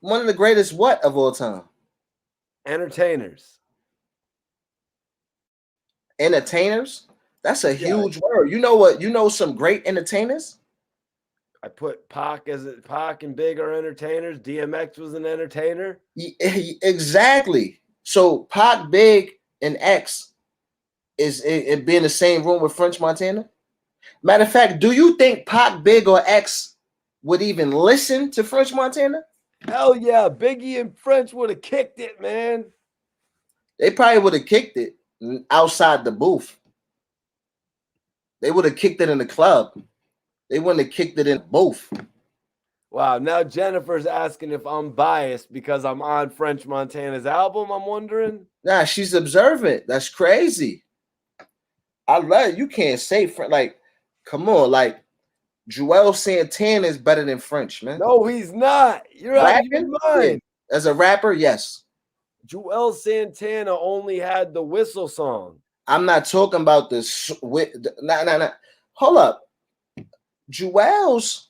One of the greatest what of all time? Entertainers. Entertainers? That's a huge word. You know what? You know some great entertainers? I put Pac and Big are entertainers. DMX was an entertainer. Exactly. So Pac, Big, and X is it be in the same room with French Montana? Matter of fact, do you think Pac, Big, or X would even listen to French Montana? Hell yeah, Biggie and French would have kicked it, man. They probably would have kicked it outside the booth. They would have kicked it in the club. They wouldn't have kicked it in both. Wow, now Jennifer's asking if I'm biased because I'm on French Montana's album, I'm wondering. Nah, she's observant. That's crazy. I love it. You can't say French. Like, come on. Like, Joel Santana is better than French, man. No, he's not. You're out of your mind. As a rapper, yes. Joel Santana only had the whistle song. I'm not talking about this. Nah. Hold up. Joel's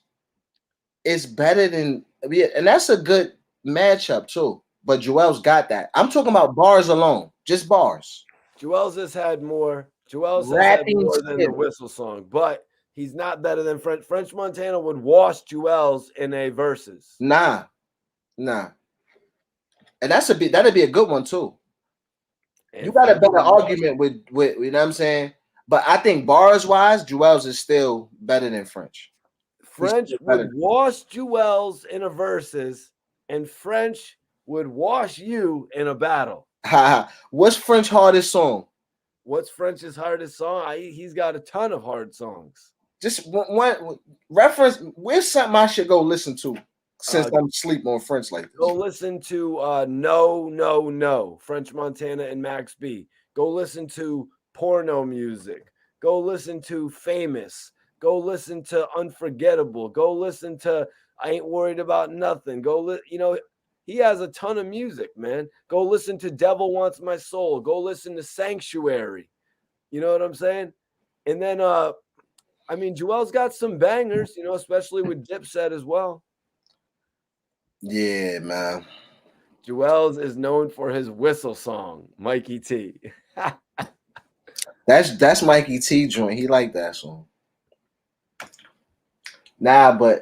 is better than, and that's a good matchup too. But Joel's got that. I'm talking about bars alone, just bars. Joel's has had more. Joel's has had more than the whistle song, but he's not better than French. French Montana would wash Joel's in a verses. Nah. And that'd be a good one too. And you got a better argument with you know what I'm saying? But I think bars wise, Joel's is still better than French. French would wash Joel's in a verses, and French would wash you in a battle. What's French's hardest song? What's French's hardest song? He's got a ton of hard songs. Just one reference. Where's something I should go listen to since I'm asleep on French like this? Go listen to No, French Montana and Max B. Go listen to Porno Music. Go listen to Famous. Go listen to Unforgettable. Go listen to I Ain't Worried About Nothing. He has a ton of music, man. Go listen to Devil Wants My Soul. Go listen to Sanctuary. You know what I'm saying? And then, Joel's got some bangers, especially with Dipset as well. Yeah, man. Joel's is known for his whistle song, Mikey T. That's Mikey T joint. He like that song. Joel's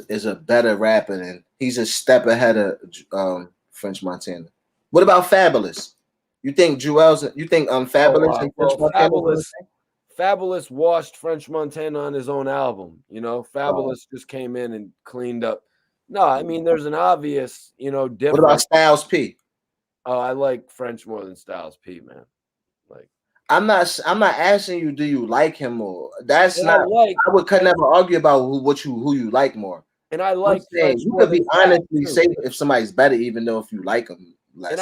is a better rapper than he's a step ahead of French Montana. What about Fabulous? You think Fabulous and French Montana? Fabulous washed French Montana on his own album. Fabulous just came in and cleaned up. No, there's an obvious, difference. What about Styles P? Oh, I like French more than Styles P, man. Like, I'm not asking you, do you like him more? That's not. I would never argue about who you like more. And I like. You could be honestly say if somebody's better, even though if you like them less. And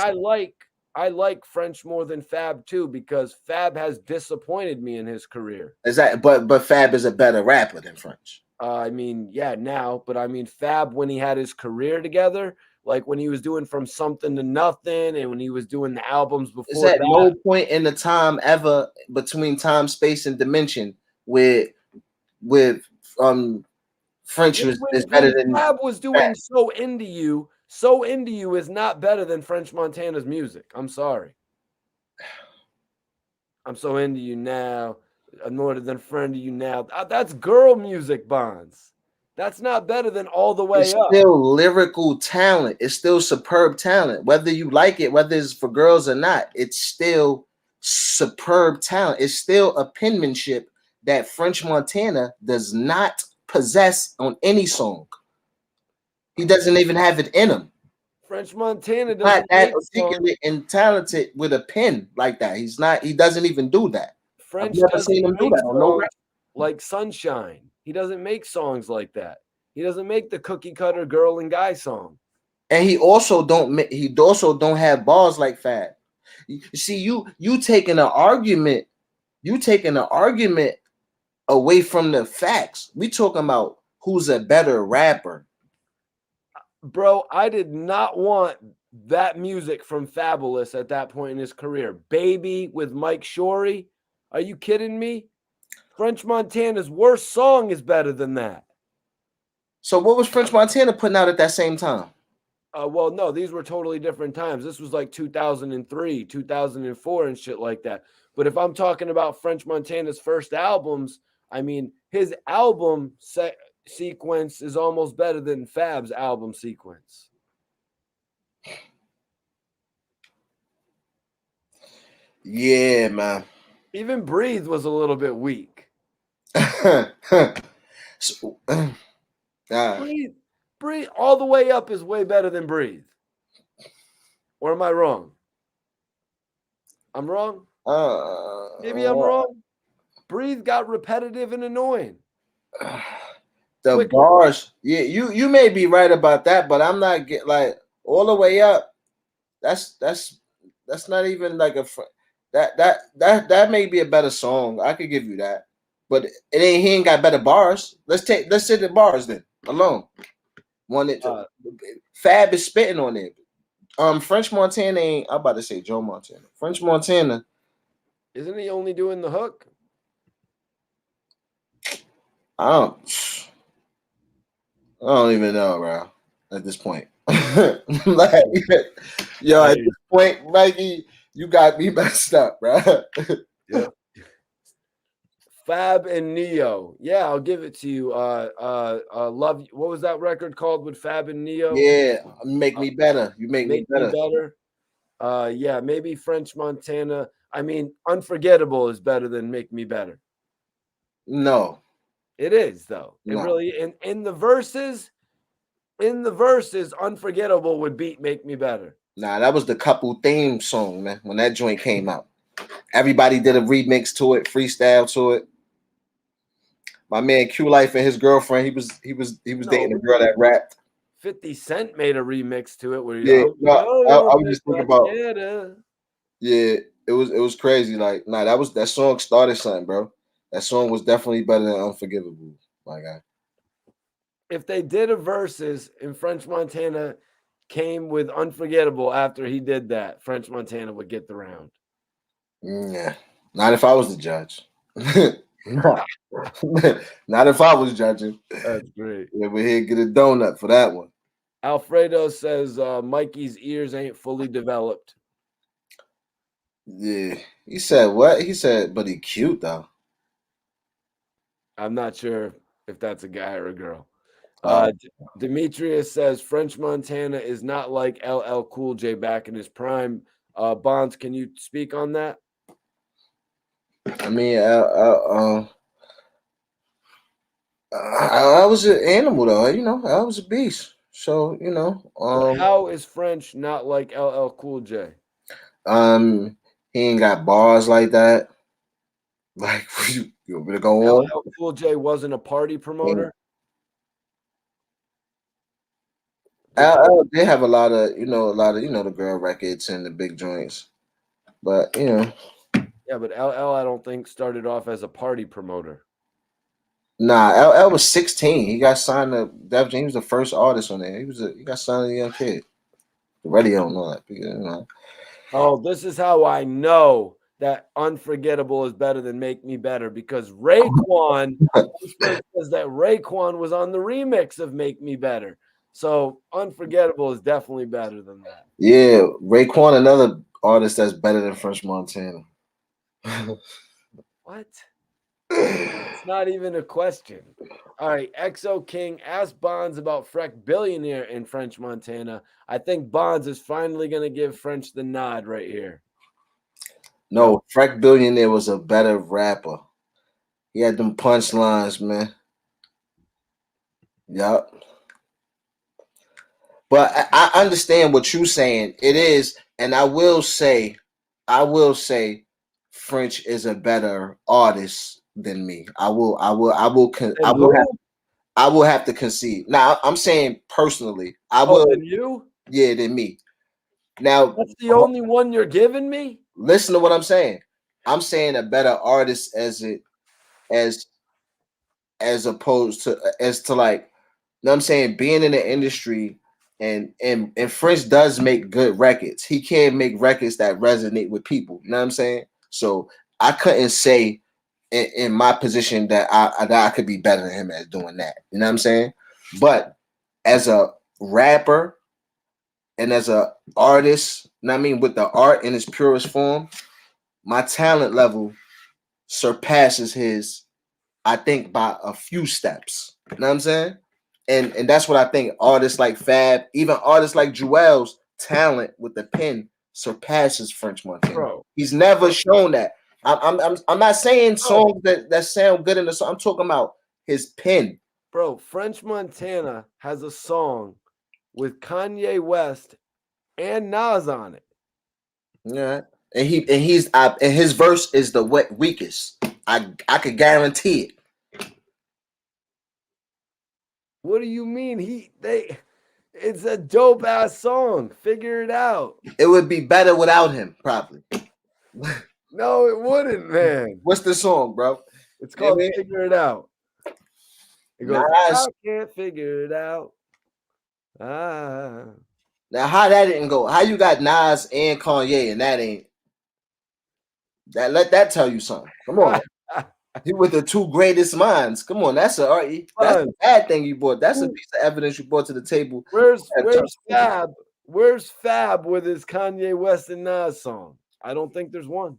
I like French more than Fab too, because Fab has disappointed me in his career. Is that? But Fab is a better rapper than French. Now, but Fab when he had his career together, like when he was doing From Something to Nothing, and when he was doing the albums before. Is that no point in the time ever between time, space, and dimension with French is better than Fab was doing So Into You. So Into You is not better than French Montana's music. I'm sorry. I'm so into you now. I'm more than a friend of you now. That's girl music, Bonds. That's not better than All the Way Up. It's still lyrical talent. It's still superb talent. Whether you like it, whether it's for girls or not, it's still superb talent. It's still a penmanship that French Montana does not possess on any song. He doesn't even have it in him. French Montana doesn't not that articulate and talented with a pen like that. He's not. He doesn't even do that. French I've never seen him do that. Like Sunshine. He doesn't make songs like that. He doesn't make the cookie cutter girl and guy song. And he also don't have bars like Fab. You see, you taking an argument. You taking an argument away from the facts. We talking about who's a better rapper. Bro, I did not want that music from Fabulous at that point in his career. Baby with Mike Shorey. Are you kidding me? French Montana's worst song is better than that. So what was French Montana putting out at that same time? Well, no, these were totally different times. This was like 2003, 2004, and shit like that. But if I'm talking about French Montana's first albums, I mean, his album sequence is almost better than Fab's album sequence. Yeah, man. Even Breathe was a little bit weak. So, Breathe all the way up is way better than Breathe. Or am I wrong? I'm wrong? Maybe I'm wrong. Breathe got repetitive and annoying. The Quicker. bars, yeah, you may be right about that, but I'm not get like all the way up. That's not even like that may be a better song. I could give you that, but he ain't got better bars. Let's say the bars then alone. Fab is spitting on it. French Montana ain't. I'm about to say Joe Montana. French Montana. Isn't he only doing the hook? I don't even know, bro. At this point, like, yo, at this point, Mikey, you got me messed up, bro. Yeah. Fab and Neo. Yeah, I'll give it to you. Love. What was that record called with Fab and Neo? Yeah, make me better. You make me better. Yeah, maybe French Montana. I mean, Unforgettable is better than Make Me Better. No, it is though. It really in the verses. In the verses, Unforgettable would beat Make Me Better. Nah, that was the couple theme song, man. When that joint came out, everybody did a remix to it, freestyle to it. My man Q Life and his girlfriend, he was dating a girl that rapped. 50 Cent made a remix to it. Where I was just thinking about. Yeah, it was crazy. Like, nah, that song started something, bro. That song was definitely better than Unforgivable, my guy. If they did a verses in French Montana came with Unforgettable after he did that, French Montana would get the round. Yeah, not if I was the judge. Not if I was judging. That's great. Yeah, we're here to get a donut for that one. Alfredo says Mikey's ears ain't fully developed. Yeah, he said what? He said, but he cute though. I'm not sure if that's a guy or a girl. Demetrius says French Montana is not like LL Cool J back in his prime. Bonds, can you speak on that? I mean, I was an animal though, you know. I was a beast. So, you know. How is French not like LL Cool J? He ain't got bars like that. Like, you want me to go on? LL Cool J wasn't a party promoter. They have a lot of the girl records and the big joints, but you know. Yeah, but LL I don't think started off as a party promoter. Nah, LL was 16. He got signed to Def Jam. He was the first artist on there. He got signed to a young kid. The radio don't know that. You know. Oh, this is how I know that Unforgettable is better than Make Me Better, because Raekwon says that Raekwon was on the remix of Make Me Better. So Unforgettable is definitely better than that. Yeah, Raekwon, another artist that's better than French Montana. What? It's not even a question. All right, XO King asked Bonds about Freck Billionaire in French Montana. I think Bonds is finally going to give French the nod right here. No, Freck Billionaire was a better rapper. He had them punchlines, man. Yup. But I understand what you're saying. It is, and I will say, French is a better artist than me. I will have to concede. Now I'm saying personally, I will. Than you? Yeah, than me. Now that's the only one you're giving me. Listen to what I'm saying. I'm saying a better artist as opposed to like, you know what I'm saying, being in the industry and French does make good records. He can make records that resonate with people. You know what I'm saying? So I couldn't say in my position that I could be better than him at doing that. You know what I'm saying? But as a rapper and as a artist, you know what I mean, with the art in its purest form, my talent level surpasses his, I think, by a few steps. You know what I'm saying? And that's what I think. Artists like Fab, even artists like Jewel's talent with the pen surpasses French Montana. Bro, He's never shown that. I'm not saying songs that sound good in the song. I'm talking about his pen. Bro, French Montana has a song with Kanye West and Nas on it. Yeah. And his verse is the weakest. I could guarantee it. What do you mean? It's a dope ass song. Figure it out. It would be better without him, probably. No, it wouldn't, man. What's the song, bro? It's called Figure It Out. It goes, Nas. I can't figure it out. Ah. Now, how that didn't go? How you got Nas and Kanye and that ain't that? Let that tell you something. Come on, he with the two greatest minds. Come on, that's a bad thing you brought. That's a piece of evidence you brought to the table. Where's Fab? Where's Fab with his Kanye West and Nas song? I don't think there's one.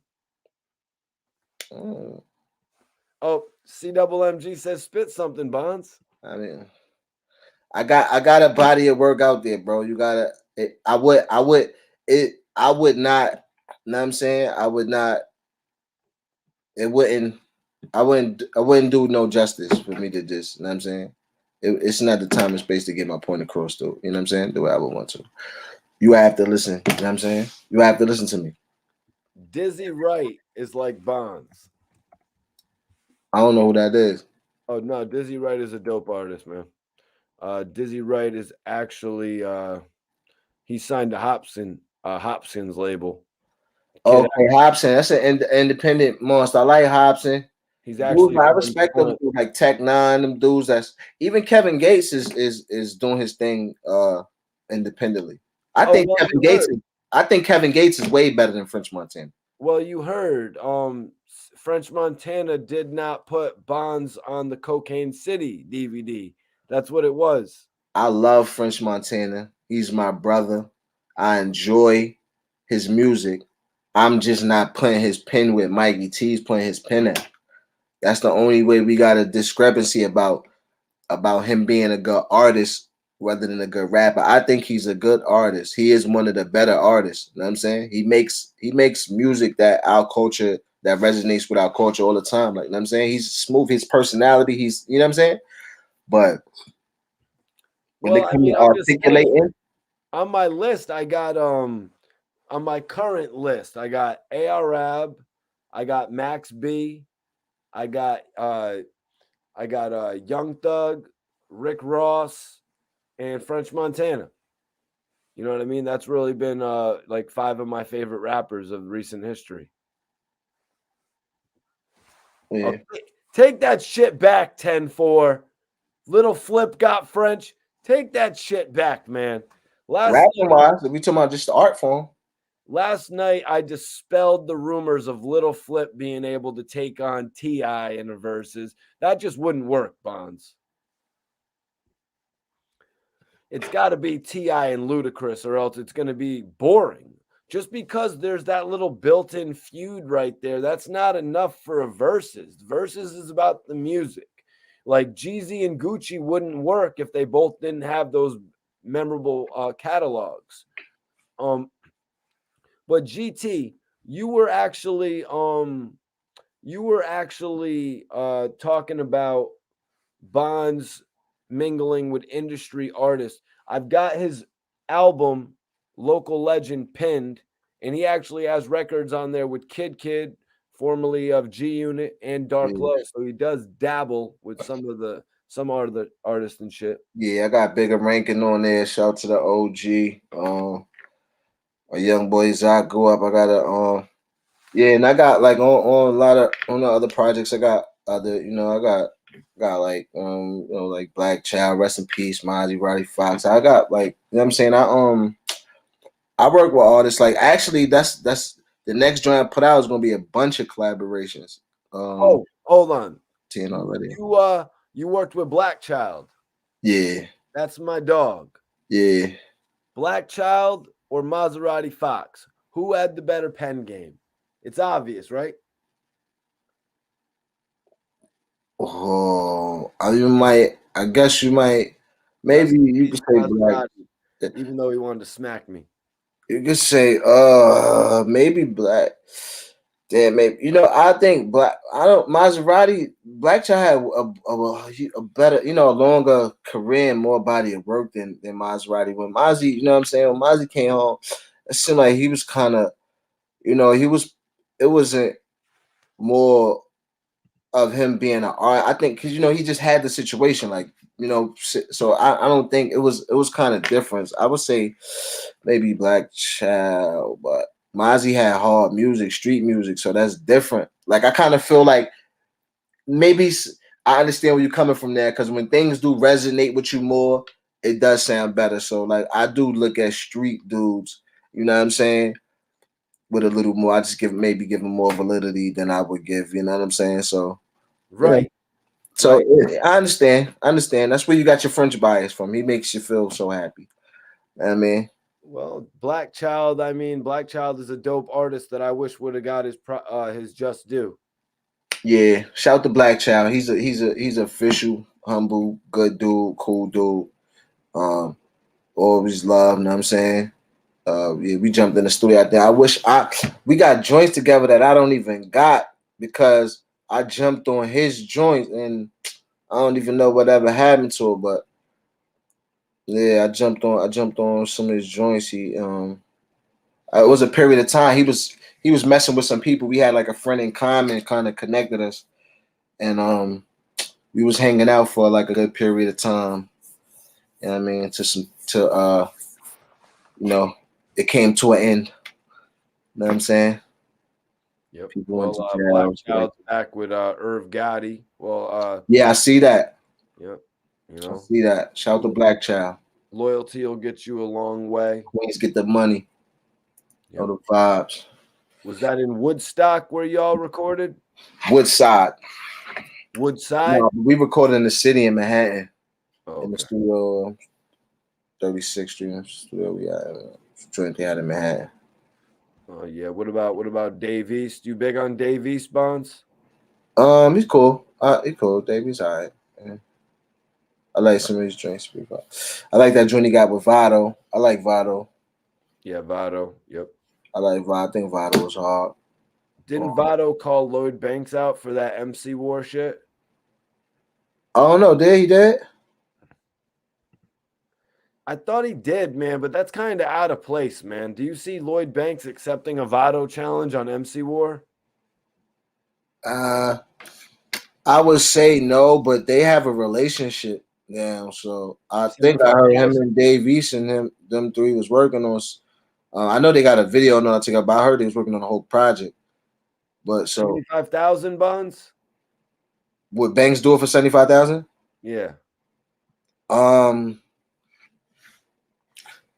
Oh, CMMG says spit something, Bonds. I mean, I got a body of work out there, bro. You gotta. I would not. You know what I'm saying? I would not. It wouldn't. I wouldn't do no justice for me to just. You know what I'm saying? It's not the time and space to get my point across, though. You know what I'm saying? The way I would want to. You have to listen. You know what I'm saying? You have to listen to me. Dizzy Wright is like Bonds. I don't know who that is. Oh no, Dizzy Wright is a dope artist, man. Dizzy Wright is actually he signed to Hopson's label. Okay, Hobson. That's an independent monster. I like Hobson. He's actually I respect them, like Tech Nine, them dudes. That's even Kevin Gates is doing his thing independently. I think Kevin Gates is way better than French Montana. Well, you heard French Montana did not put Bonds on the Cocaine City DVD. That's what it was. I love French Montana. He's my brother. I enjoy his music. I'm just not playing his pen with Mikey T's playing his pen at. That's the only way we got a discrepancy about him being a good artist rather than a good rapper. I think he's a good artist. He is one of the better artists. You know what I'm saying? He makes music that our culture that resonates with our culture all the time. Like, you know what I'm saying? He's smooth, his personality, he's, you know what I'm saying? But when they come to articulating on my list, I got on my current list, I got A.R.A.B., I got Max B, I got Young Thug, Rick Ross, and French Montana. You know what I mean? That's really been like 5 of my favorite rappers of recent history. Yeah. Okay. Take that shit back, 10-4. Little Flip got French. Take that shit back, man. Rapping-wise, we talking about just the art form. Last night, I dispelled the rumors of Little Flip being able to take on T.I. in the verses. That just wouldn't work, Bonds. It's got to be T.I. and Ludacris, or else it's going to be boring. Just because there's that little built-in feud right there, that's not enough for a verses. Verses is about the music. Like Jeezy and Gucci wouldn't work if they both didn't have those memorable catalogs. But GT, you were actually talking about Bonds mingling with industry artists. I've got his album Local Legend pinned, and he actually has records on there with Kid, formerly of G Unit, and Dark Low. So he does dabble with some other artists and shit. Yeah, I got Bigger Ranking on there. Shout out to the OG. A young boys I grew up. I got and I got like on a lot of on the other projects. I got other, I got Got like like Black Child, rest in peace, Roddy Fox. I got like what I'm saying. I work with artists like actually that's the next joint I put out is gonna be a bunch of collaborations. Oh, hold on. Seeing already. You worked with Black Child. Yeah, That's my dog. yeah. Black Child or Maserati Fox? Who had the better pen game? It's obvious, right? Oh, I guess you might. Rest Maybe in you peace, could say Black. Maserati, even though he wanted to smack me. You could say, maybe Black. Damn, maybe I think Black. I don't Maserati. Black Child had a better, a longer career and more body of work than Maserati. When Mozzie, you know what I'm saying? When Mozzie came home, it seemed like he was kind of, he was. It wasn't more of him being an art. I think because he just had the situation like so I don't think it was kind of different. I would say maybe Black Child, but Mozzie had hard music, street music, so that's different. Like I kind of feel like maybe I understand where you're coming from there because when things do resonate with you more, it does sound better. So like I do look at street dudes, you know what I'm saying, with a little more. I just give them more validity than I would give. You know what I'm saying? So yeah. Right, So right. I understand. I understand. That's where you got your French bias from. He makes you feel so happy. I mean, Well, Black Child, Black Child is a dope artist that I wish would have got his just due. yeah. Shout to Black Child. He's official, humble, good dude, cool dude. Um, always love. You know what I'm saying? Yeah, we jumped in the studio out there. We got joints together that I don't even got because I jumped on his joint and I don't even know whatever happened to it, but yeah, I jumped on some of his joints. It was a period of time he was messing with some people. We had like a friend in common, kind of connected us, and we was hanging out for like a good period of time. You know what I mean? You know, it came to an end. You know what I'm saying? Yep. People went to Well, Black jail. So like, Child's back with Irv Gotti. Well, yeah, I see that. yep. You I know, see that. Shout to Black Child. loyalty will get you a long way. Queens get the money. Know Yep. the vibes. Was that in Woodstock where y'all recorded? Woodside. Woodside? No, we recorded in the city in Manhattan Oh, in the okay. studio, 36th Street studio. We had joint they had in Manhattan. Oh yeah. What about Dave East? You big on Dave East, Bonds? He's cool. He's cool. Davy's alright. Yeah. I like some of his joints. I like that joint he got with Vado. I like Vado. Yeah, Vado. Yep. I like Vado. I think Vado was hard. Didn't Vado call Lloyd Banks out for that MC War shit? I don't know. Did he did? I thought he did, man, but that's kind of out of place, man. Do you see Lloyd Banks accepting a Vado challenge on MC War? Uh, I would say no, but they have a relationship now. So I think I 75 heard him years? and Dave East and them three was working on. I know they got a video not together, but I heard they was working on a whole project. But so 75,000 Bonds? would Banks do it for 75,000? Yeah. Um,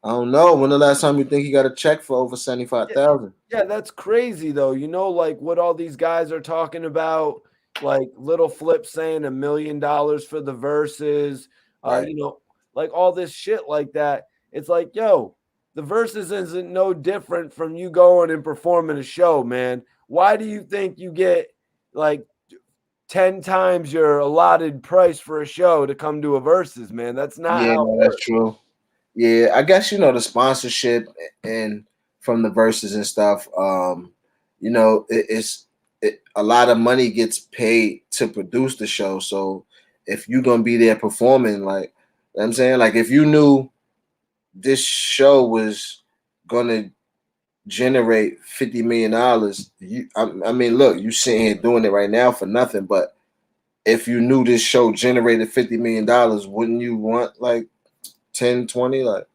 I don't know. When the last time you think he got a check for over 75,000? Yeah, that's crazy though. You know, like what all these guys are talking about, like Little Flip saying $1 million for the verses, Right. like all this shit like that. It's like, yo, the verses isn't no different from you going and performing a show, man. Why do you think you get like 10 times your allotted price for a show to come to a verses, man? That's not Yeah, how no, it that's works. true. Yeah, I guess the sponsorship and from the verses and stuff. A lot of money gets paid to produce the show. So if you're gonna be there performing, like I'm saying, like if you knew this show was gonna generate $50 million, I mean, look, you sitting here doing it right now for nothing. But if you knew this show generated $50 million, wouldn't you want like 10, 20, like?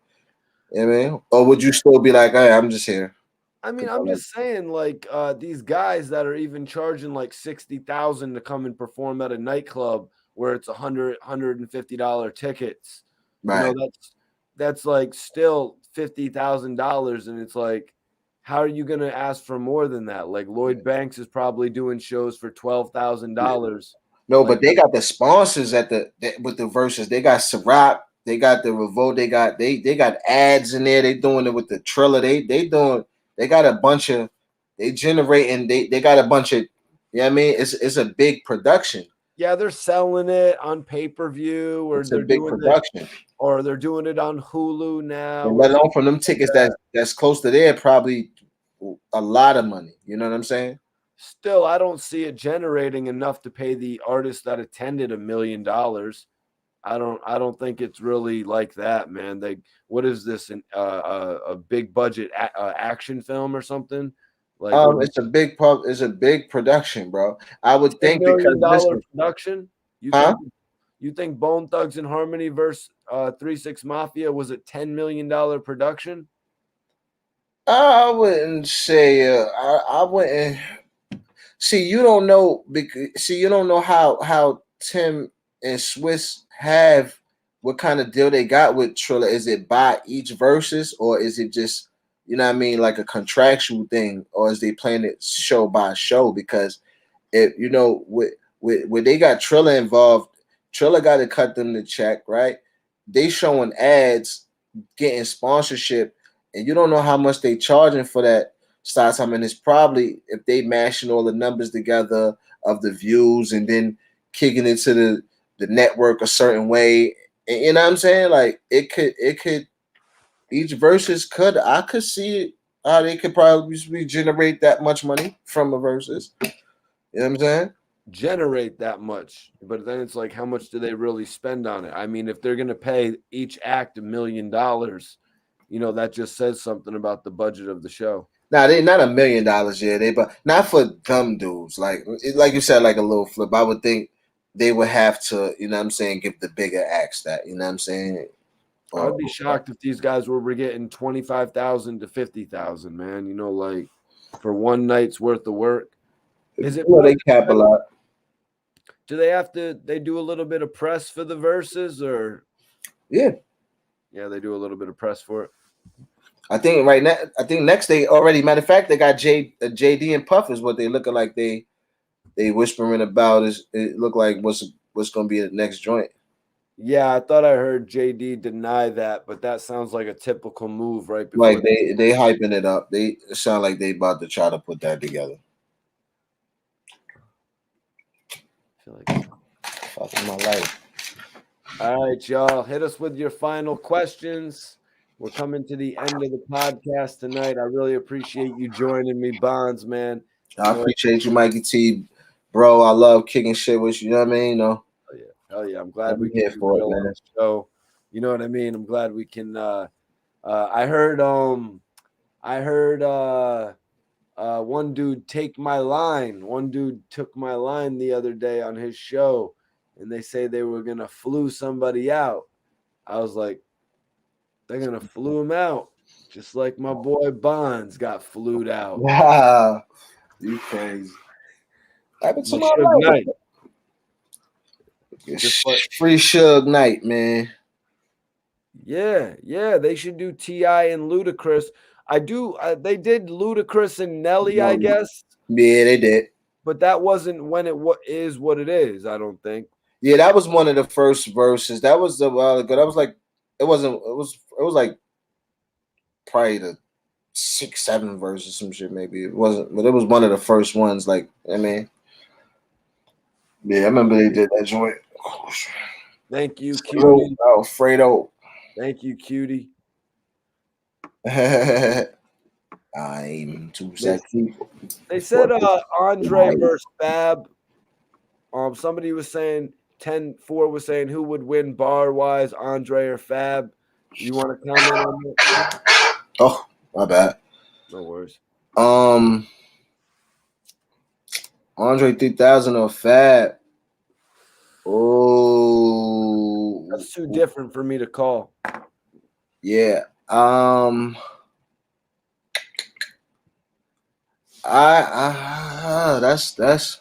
You know what I mean? Or would you still be like, hey, I'm just here? I'm just saying, like, these guys that are even charging like 60,000 to come and perform at a nightclub. where it's $150 tickets. Right. You know, that's like still $50,000, and it's like, how are you going to ask for more than that? Like Lloyd Banks is probably doing shows for $12,000. No, like, but they got the sponsors with the verses. They got Ciroc, they got the Revolt, they got ads in there. They doing it with the Triller. They got a bunch of they generating they got a bunch of, you know what I mean? It's a big production. Yeah, they're selling it on pay-per-view, or It's a they're big doing it, production. or they're doing it on Hulu now. And Or let alone something from them like tickets that. that's close to there, probably a lot of money. You know what I'm saying? Still, I don't see it generating enough to pay the artist that attended $1 million. I don't think it's really like that, man. What is this? A big budget action film or something? Like, what? It's a big production, bro. I would $10 think because million listen, production? You huh? think Bone Thugs and Harmony versus 3 6 Mafia was a $10 million production? I wouldn't say I wouldn't see. You don't know because you don't know how Tim and Swiss have what kind of deal they got with Triller. Is it by each verses, or is it just, you know what I mean, like a contractual thing, or is they playing it show by show? Because if you know with they got Triller involved, Triller got to cut them the check, right? They showing ads, getting sponsorship, and you don't know how much they charging for that start time. And it's probably, if they mashing all the numbers together of the views and then kicking it to the network a certain way. And you know what I'm saying? Like it could each verses I could see how they could probably generate that much money from a verses. You know what I'm saying? Generate that much, but then it's like, how much do they really spend on it? I mean, if they're going to pay each act $1 million, that just says something about the budget of the show. Nah, they not $1 million, yeah. But not for dumb dudes. Like you said, like a little flip. I would think they would have to, you know what I'm saying, give the bigger acts that, you know what I'm saying? I would be shocked if these guys were getting 25,000 to 50,000, man. Like for one night's worth of work. Is it they cap a lot. Do they have to? They do a little bit of press for the verses, or yeah, they do a little bit of press for it. I think next day already. Matter of fact, they got JD and Puff is what they looking like. They whispering about is it look like what's going to be the next joint. Yeah, I thought I heard JD deny that, but that sounds like a typical move, right? Before like they hyping it up. They sound like they about to try to put that together. I feel like fucking my life. All right, y'all. Hit us with your final questions. We're coming to the end of the podcast tonight. I really appreciate you joining me, Bonds, man. I appreciate you, Mikey T, bro. I love kicking shit with you. You know what I mean? Hell yeah. I'm glad we can for it, man. Show. You know what I mean? I'm glad we can. I heard one dude take my line. One dude took my line the other day on his show, and they say they were gonna flew somebody out. I was like, they're gonna flew him out, just like my boy Bonds got flued out. Wow, you crazy. Happened to my life. Free Suge Knight, man. Yeah, they should do T.I. and Ludacris. They did Ludacris and Nelly, I guess. Yeah, they did. But that wasn't when is what it is, I don't think. Yeah, that was one of the first verses. That was a while ago. That was like, it was like probably the 6, 7 verses, some shit maybe. It wasn't, but it was one of the first ones. Like, I mean, yeah, I remember they did that joint. Thank you, cutie. Oh, Fredo. Thank you, cutie. I'm too sexy. They said Andre versus Fab. Somebody was saying 10-4 was saying who would win bar wise, Andre or Fab. You want to comment on that? Oh, my bad. No worries. Andre 3000 or Fab. Oh, that's too different for me to call. Yeah. That's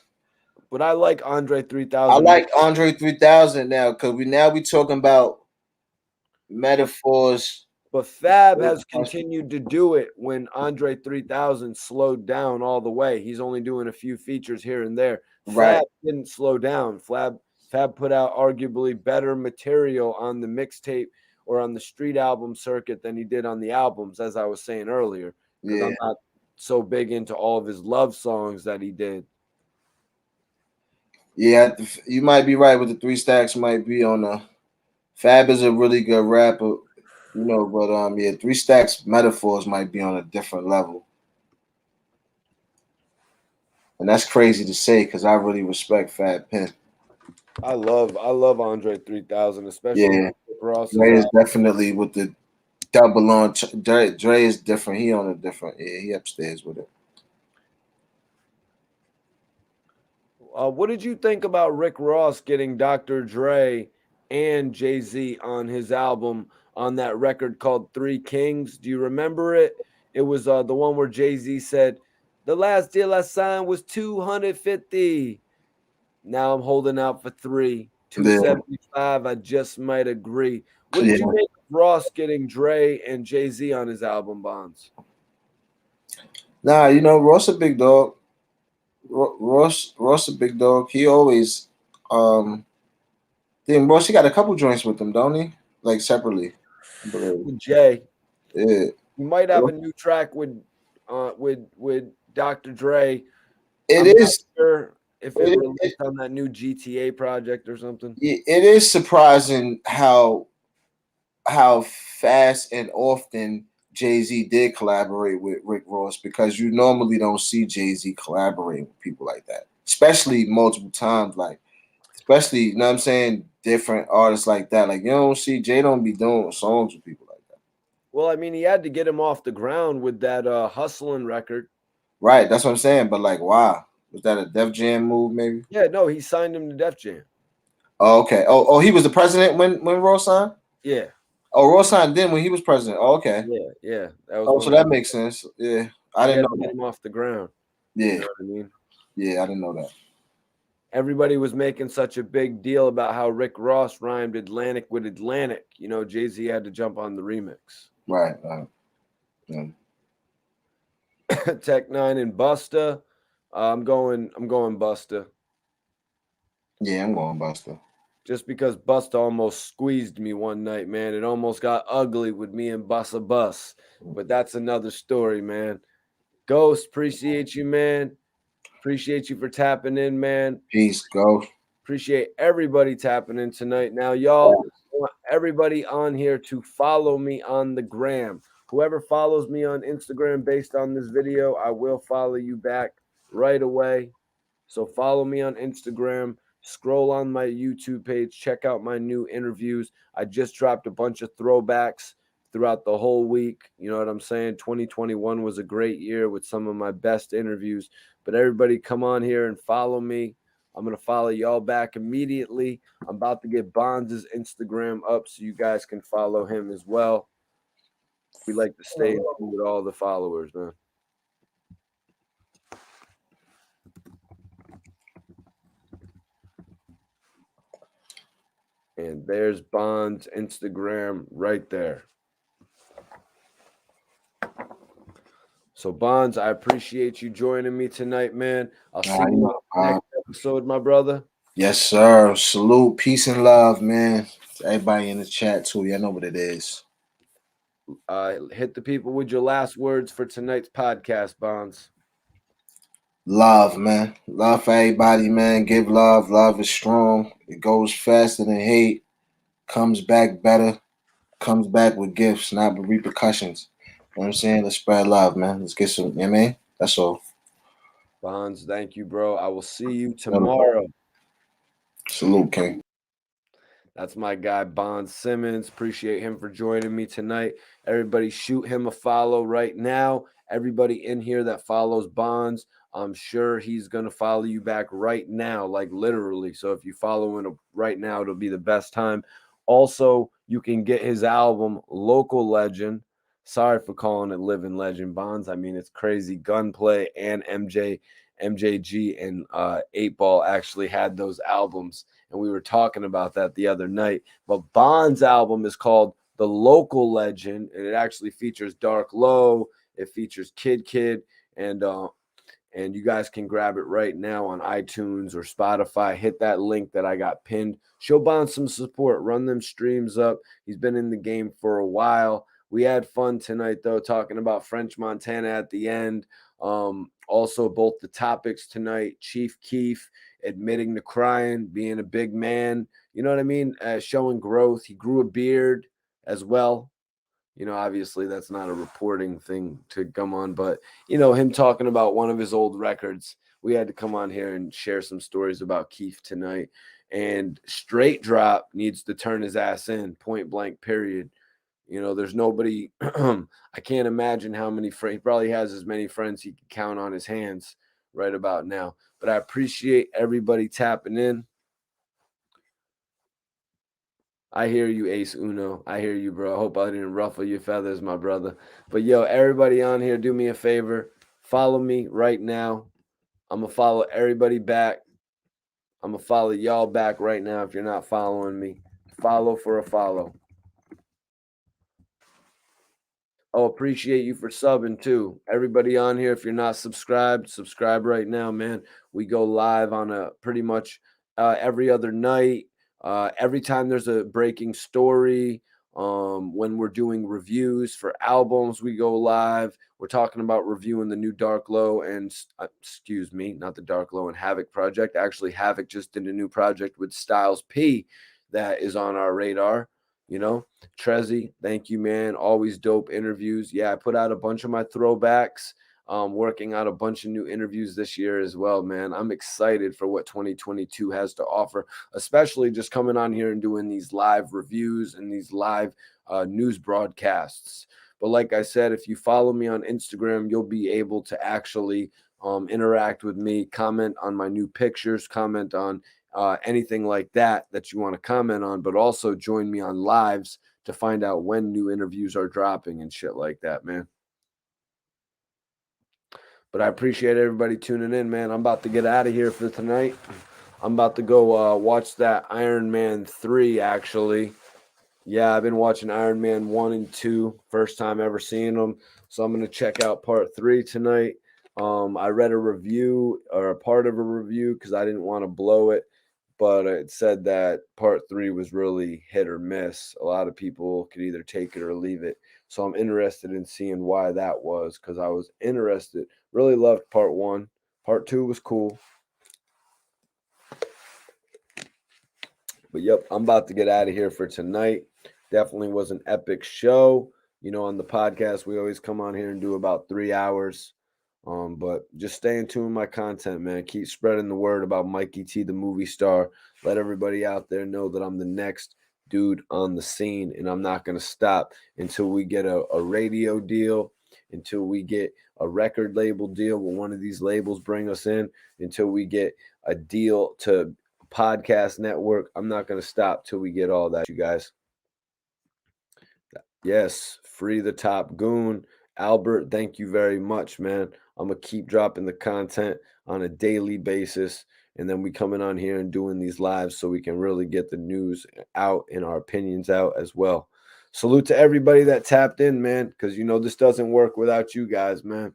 But I like Andre I 3000. like Andre 3000 now because we talking about metaphors. But Fab has continued to do it when Andre 3000 slowed down all the way. He's only doing a few features here and there. Right. Fab didn't slow down. Fab put out arguably better material on the mixtape or on the street album circuit than he did on the albums, as I was saying earlier, because I'm not so big into all of his love songs that he did. Yeah, you might be right with the 3 Stacks might be on a Fab is a really good rapper, but yeah, 3 Stacks metaphors might be on a different level. And that's crazy to say because I really respect Fab Pen. I love Andre 3000, especially Yeah, Ross's Dre is album. definitely with the double on. Dre is different. He on a different. Yeah, he upstairs with it. What did you think about Rick Ross getting Dr. Dre and Jay-Z on his album on that record called Three Kings? Do you remember it? It was the one where Jay-Z said, "The last deal I signed was 250. Now I'm holding out for 3. 275. I just might agree." What did you make of Ross getting Dre and Jay-Z on his album, Bonds? Nah, Ross a big dog. Ross a big dog. He always then Ross he got a couple joints with him, don't he? Like separately. With Jay. Yeah. You might have a new track with Dr. Dre. It I'm is not sure if it released on that new GTA project or something. It is surprising how fast and often Jay-Z did collaborate with Rick Ross because you normally don't see Jay-Z collaborating with people like that, especially multiple times. Like, especially, you know what I'm saying, different artists like that. Like, you don't see Jay don't be doing songs with people like that. Well, I mean, he had to get him off the ground with that Hustlin' record. Right, that's what I'm saying. But like, wow, was that a Def Jam move? Maybe. Yeah, no, he signed him to Def Jam. Oh, okay. Oh, he was the president when Ross signed. Yeah. Oh, Ross signed then when he was president. Oh, okay. Yeah. That was so that makes sense. Yeah, I didn't know get him off the ground. Yeah, you know what I mean. Yeah, I didn't know that. Everybody was making such a big deal about how Rick Ross rhymed Atlantic with Atlantic. Jay-Z had to jump on the remix. Right. Yeah. Tech Nine and Busta. I'm going Busta. Yeah, I'm going Busta. Just because Busta almost squeezed me one night, man. It almost got ugly with me and Busta Bus. But that's another story, man. Ghost, appreciate you, man. Appreciate you for tapping in, man. Peace, Ghost. Appreciate everybody tapping in tonight. Now, y'all, I want everybody on here to follow me on the gram. Whoever follows me on Instagram based on this video, I will follow you back right away. So follow me on Instagram. Scroll on my YouTube page. Check out my new interviews. I just dropped a bunch of throwbacks throughout the whole week. You know what I'm saying? 2021 was a great year with some of my best interviews. But everybody come on here and follow me. I'm going to follow y'all back immediately. I'm about to get Bonds' Instagram up so you guys can follow him as well. We like to stay in tune with all the followers, man. And there's Bonds' Instagram right there. So, Bonds, I appreciate you joining me tonight, man. I'll see you next episode, my brother. Yes, sir. Salute, peace, and love, man. To everybody in the chat, too. Y'all know what it is. Hit the people with your last words for tonight's podcast, Bonds. Love, man. Love for everybody, man. Give love. Love is strong. It goes faster than hate. Comes back better. Comes back with gifts, not with repercussions. You know what I'm saying? Let's spread love, man. Let's get some, you know what I mean? That's all. Bonds, thank you, bro. I will see you tomorrow. Salute, King. That's my guy, Bonds Simmons. Appreciate him for joining me tonight. Everybody shoot him a follow right now. Everybody in here that follows Bonds, I'm sure he's going to follow you back right now, like literally. So if you follow him right now, it'll be the best time. Also, you can get his album, Local Legend, Sorry for calling it Living Legend Bonds. I mean, it's crazy. Gunplay and MJG, and 8 Ball actually had those albums, and we were talking about that the other night. But Bond's album is called The Local Legend, and it actually features Dark Low. It features Kid, and you guys can grab it right now on iTunes or Spotify. Hit that link that I got pinned. Show Bond some support. Run them streams up. He's been in the game for a while. We had fun tonight, though, talking about French Montana at the end. Also, both the topics tonight, Chief Keef admitting to crying, being a big man. You know what I mean? Showing growth. He grew a beard as well. You know, obviously that's not a reporting thing to come on, but him talking about one of his old records. We had to come on here and share some stories about Keef tonight. And Straight Drop needs to turn his ass in, point blank, period. There's nobody. I can't imagine how many friends. He probably has as many friends he can count on his hands right about now. But I appreciate everybody tapping in. I hear you, Ace Uno. I hear you, bro. I hope I didn't ruffle your feathers, my brother. But yo, everybody on here, do me a favor. Follow me right now. I'm going to follow everybody back. I'm going to follow y'all back right now if you're not following me. Follow for a follow. Oh, appreciate you for subbing too. Everybody on here, if you're not subscribed, subscribe right now, man. We go live on a pretty much every other night. Every time there's a breaking story, when we're doing reviews for albums, we go live. We're talking about reviewing the new Dark Low and excuse me, not the Dark Low and Havoc project. Actually, Havoc just did a new project with Styles P that is on our radar. Trezzy, thank you, man. Always dope interviews. Yeah, I put out a bunch of my throwbacks. Working out a bunch of new interviews this year as well, man. I'm excited for what 2022 has to offer, especially just coming on here and doing these live reviews and these live news broadcasts. But like I said, if you follow me on Instagram, you'll be able to actually interact with me, comment on my new pictures, comment on anything like that you want to comment on, but also join me on lives to find out when new interviews are dropping and shit like that, man. But I appreciate everybody tuning in, man. I'm about to get out of here for tonight. I'm about to go watch that Iron Man 3, actually. Yeah, I've been watching Iron Man 1 and 2, first time ever seeing them. So I'm going to check out part 3 tonight. I read a review or a part of a review because I didn't want to blow it, but it said that part 3 was really hit or miss. A lot of people could either take it or leave it. So I'm interested in seeing why that was, because I was interested. Really loved part 1. Part 2 was cool. But yep, I'm about to get out of here for tonight. Definitely was an epic show. On the podcast, we always come on here and do about 3 hours. But just stay in tune with my content, man. Keep spreading the word about Mikey T, the movie star. Let everybody out there know that I'm the next dude on the scene, and I'm not going to stop until we get a radio deal, until we get a record label deal. Will one of these labels bring us in? Until we get a deal to podcast network. I'm not going to stop till we get all that, you guys. Yes, free the top goon. Albert, thank you very much, man. I'm going to keep dropping the content on a daily basis. And then we coming on here and doing these lives so we can really get the news out and our opinions out as well. Salute to everybody that tapped in, man, because this doesn't work without you guys, man.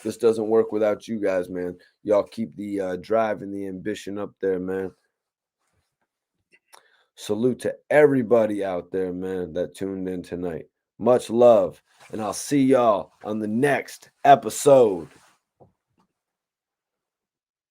This doesn't work without you guys, man. Y'all keep the drive and the ambition up there, man. Salute to everybody out there, man, that tuned in tonight. Much love, and I'll see y'all on the next episode.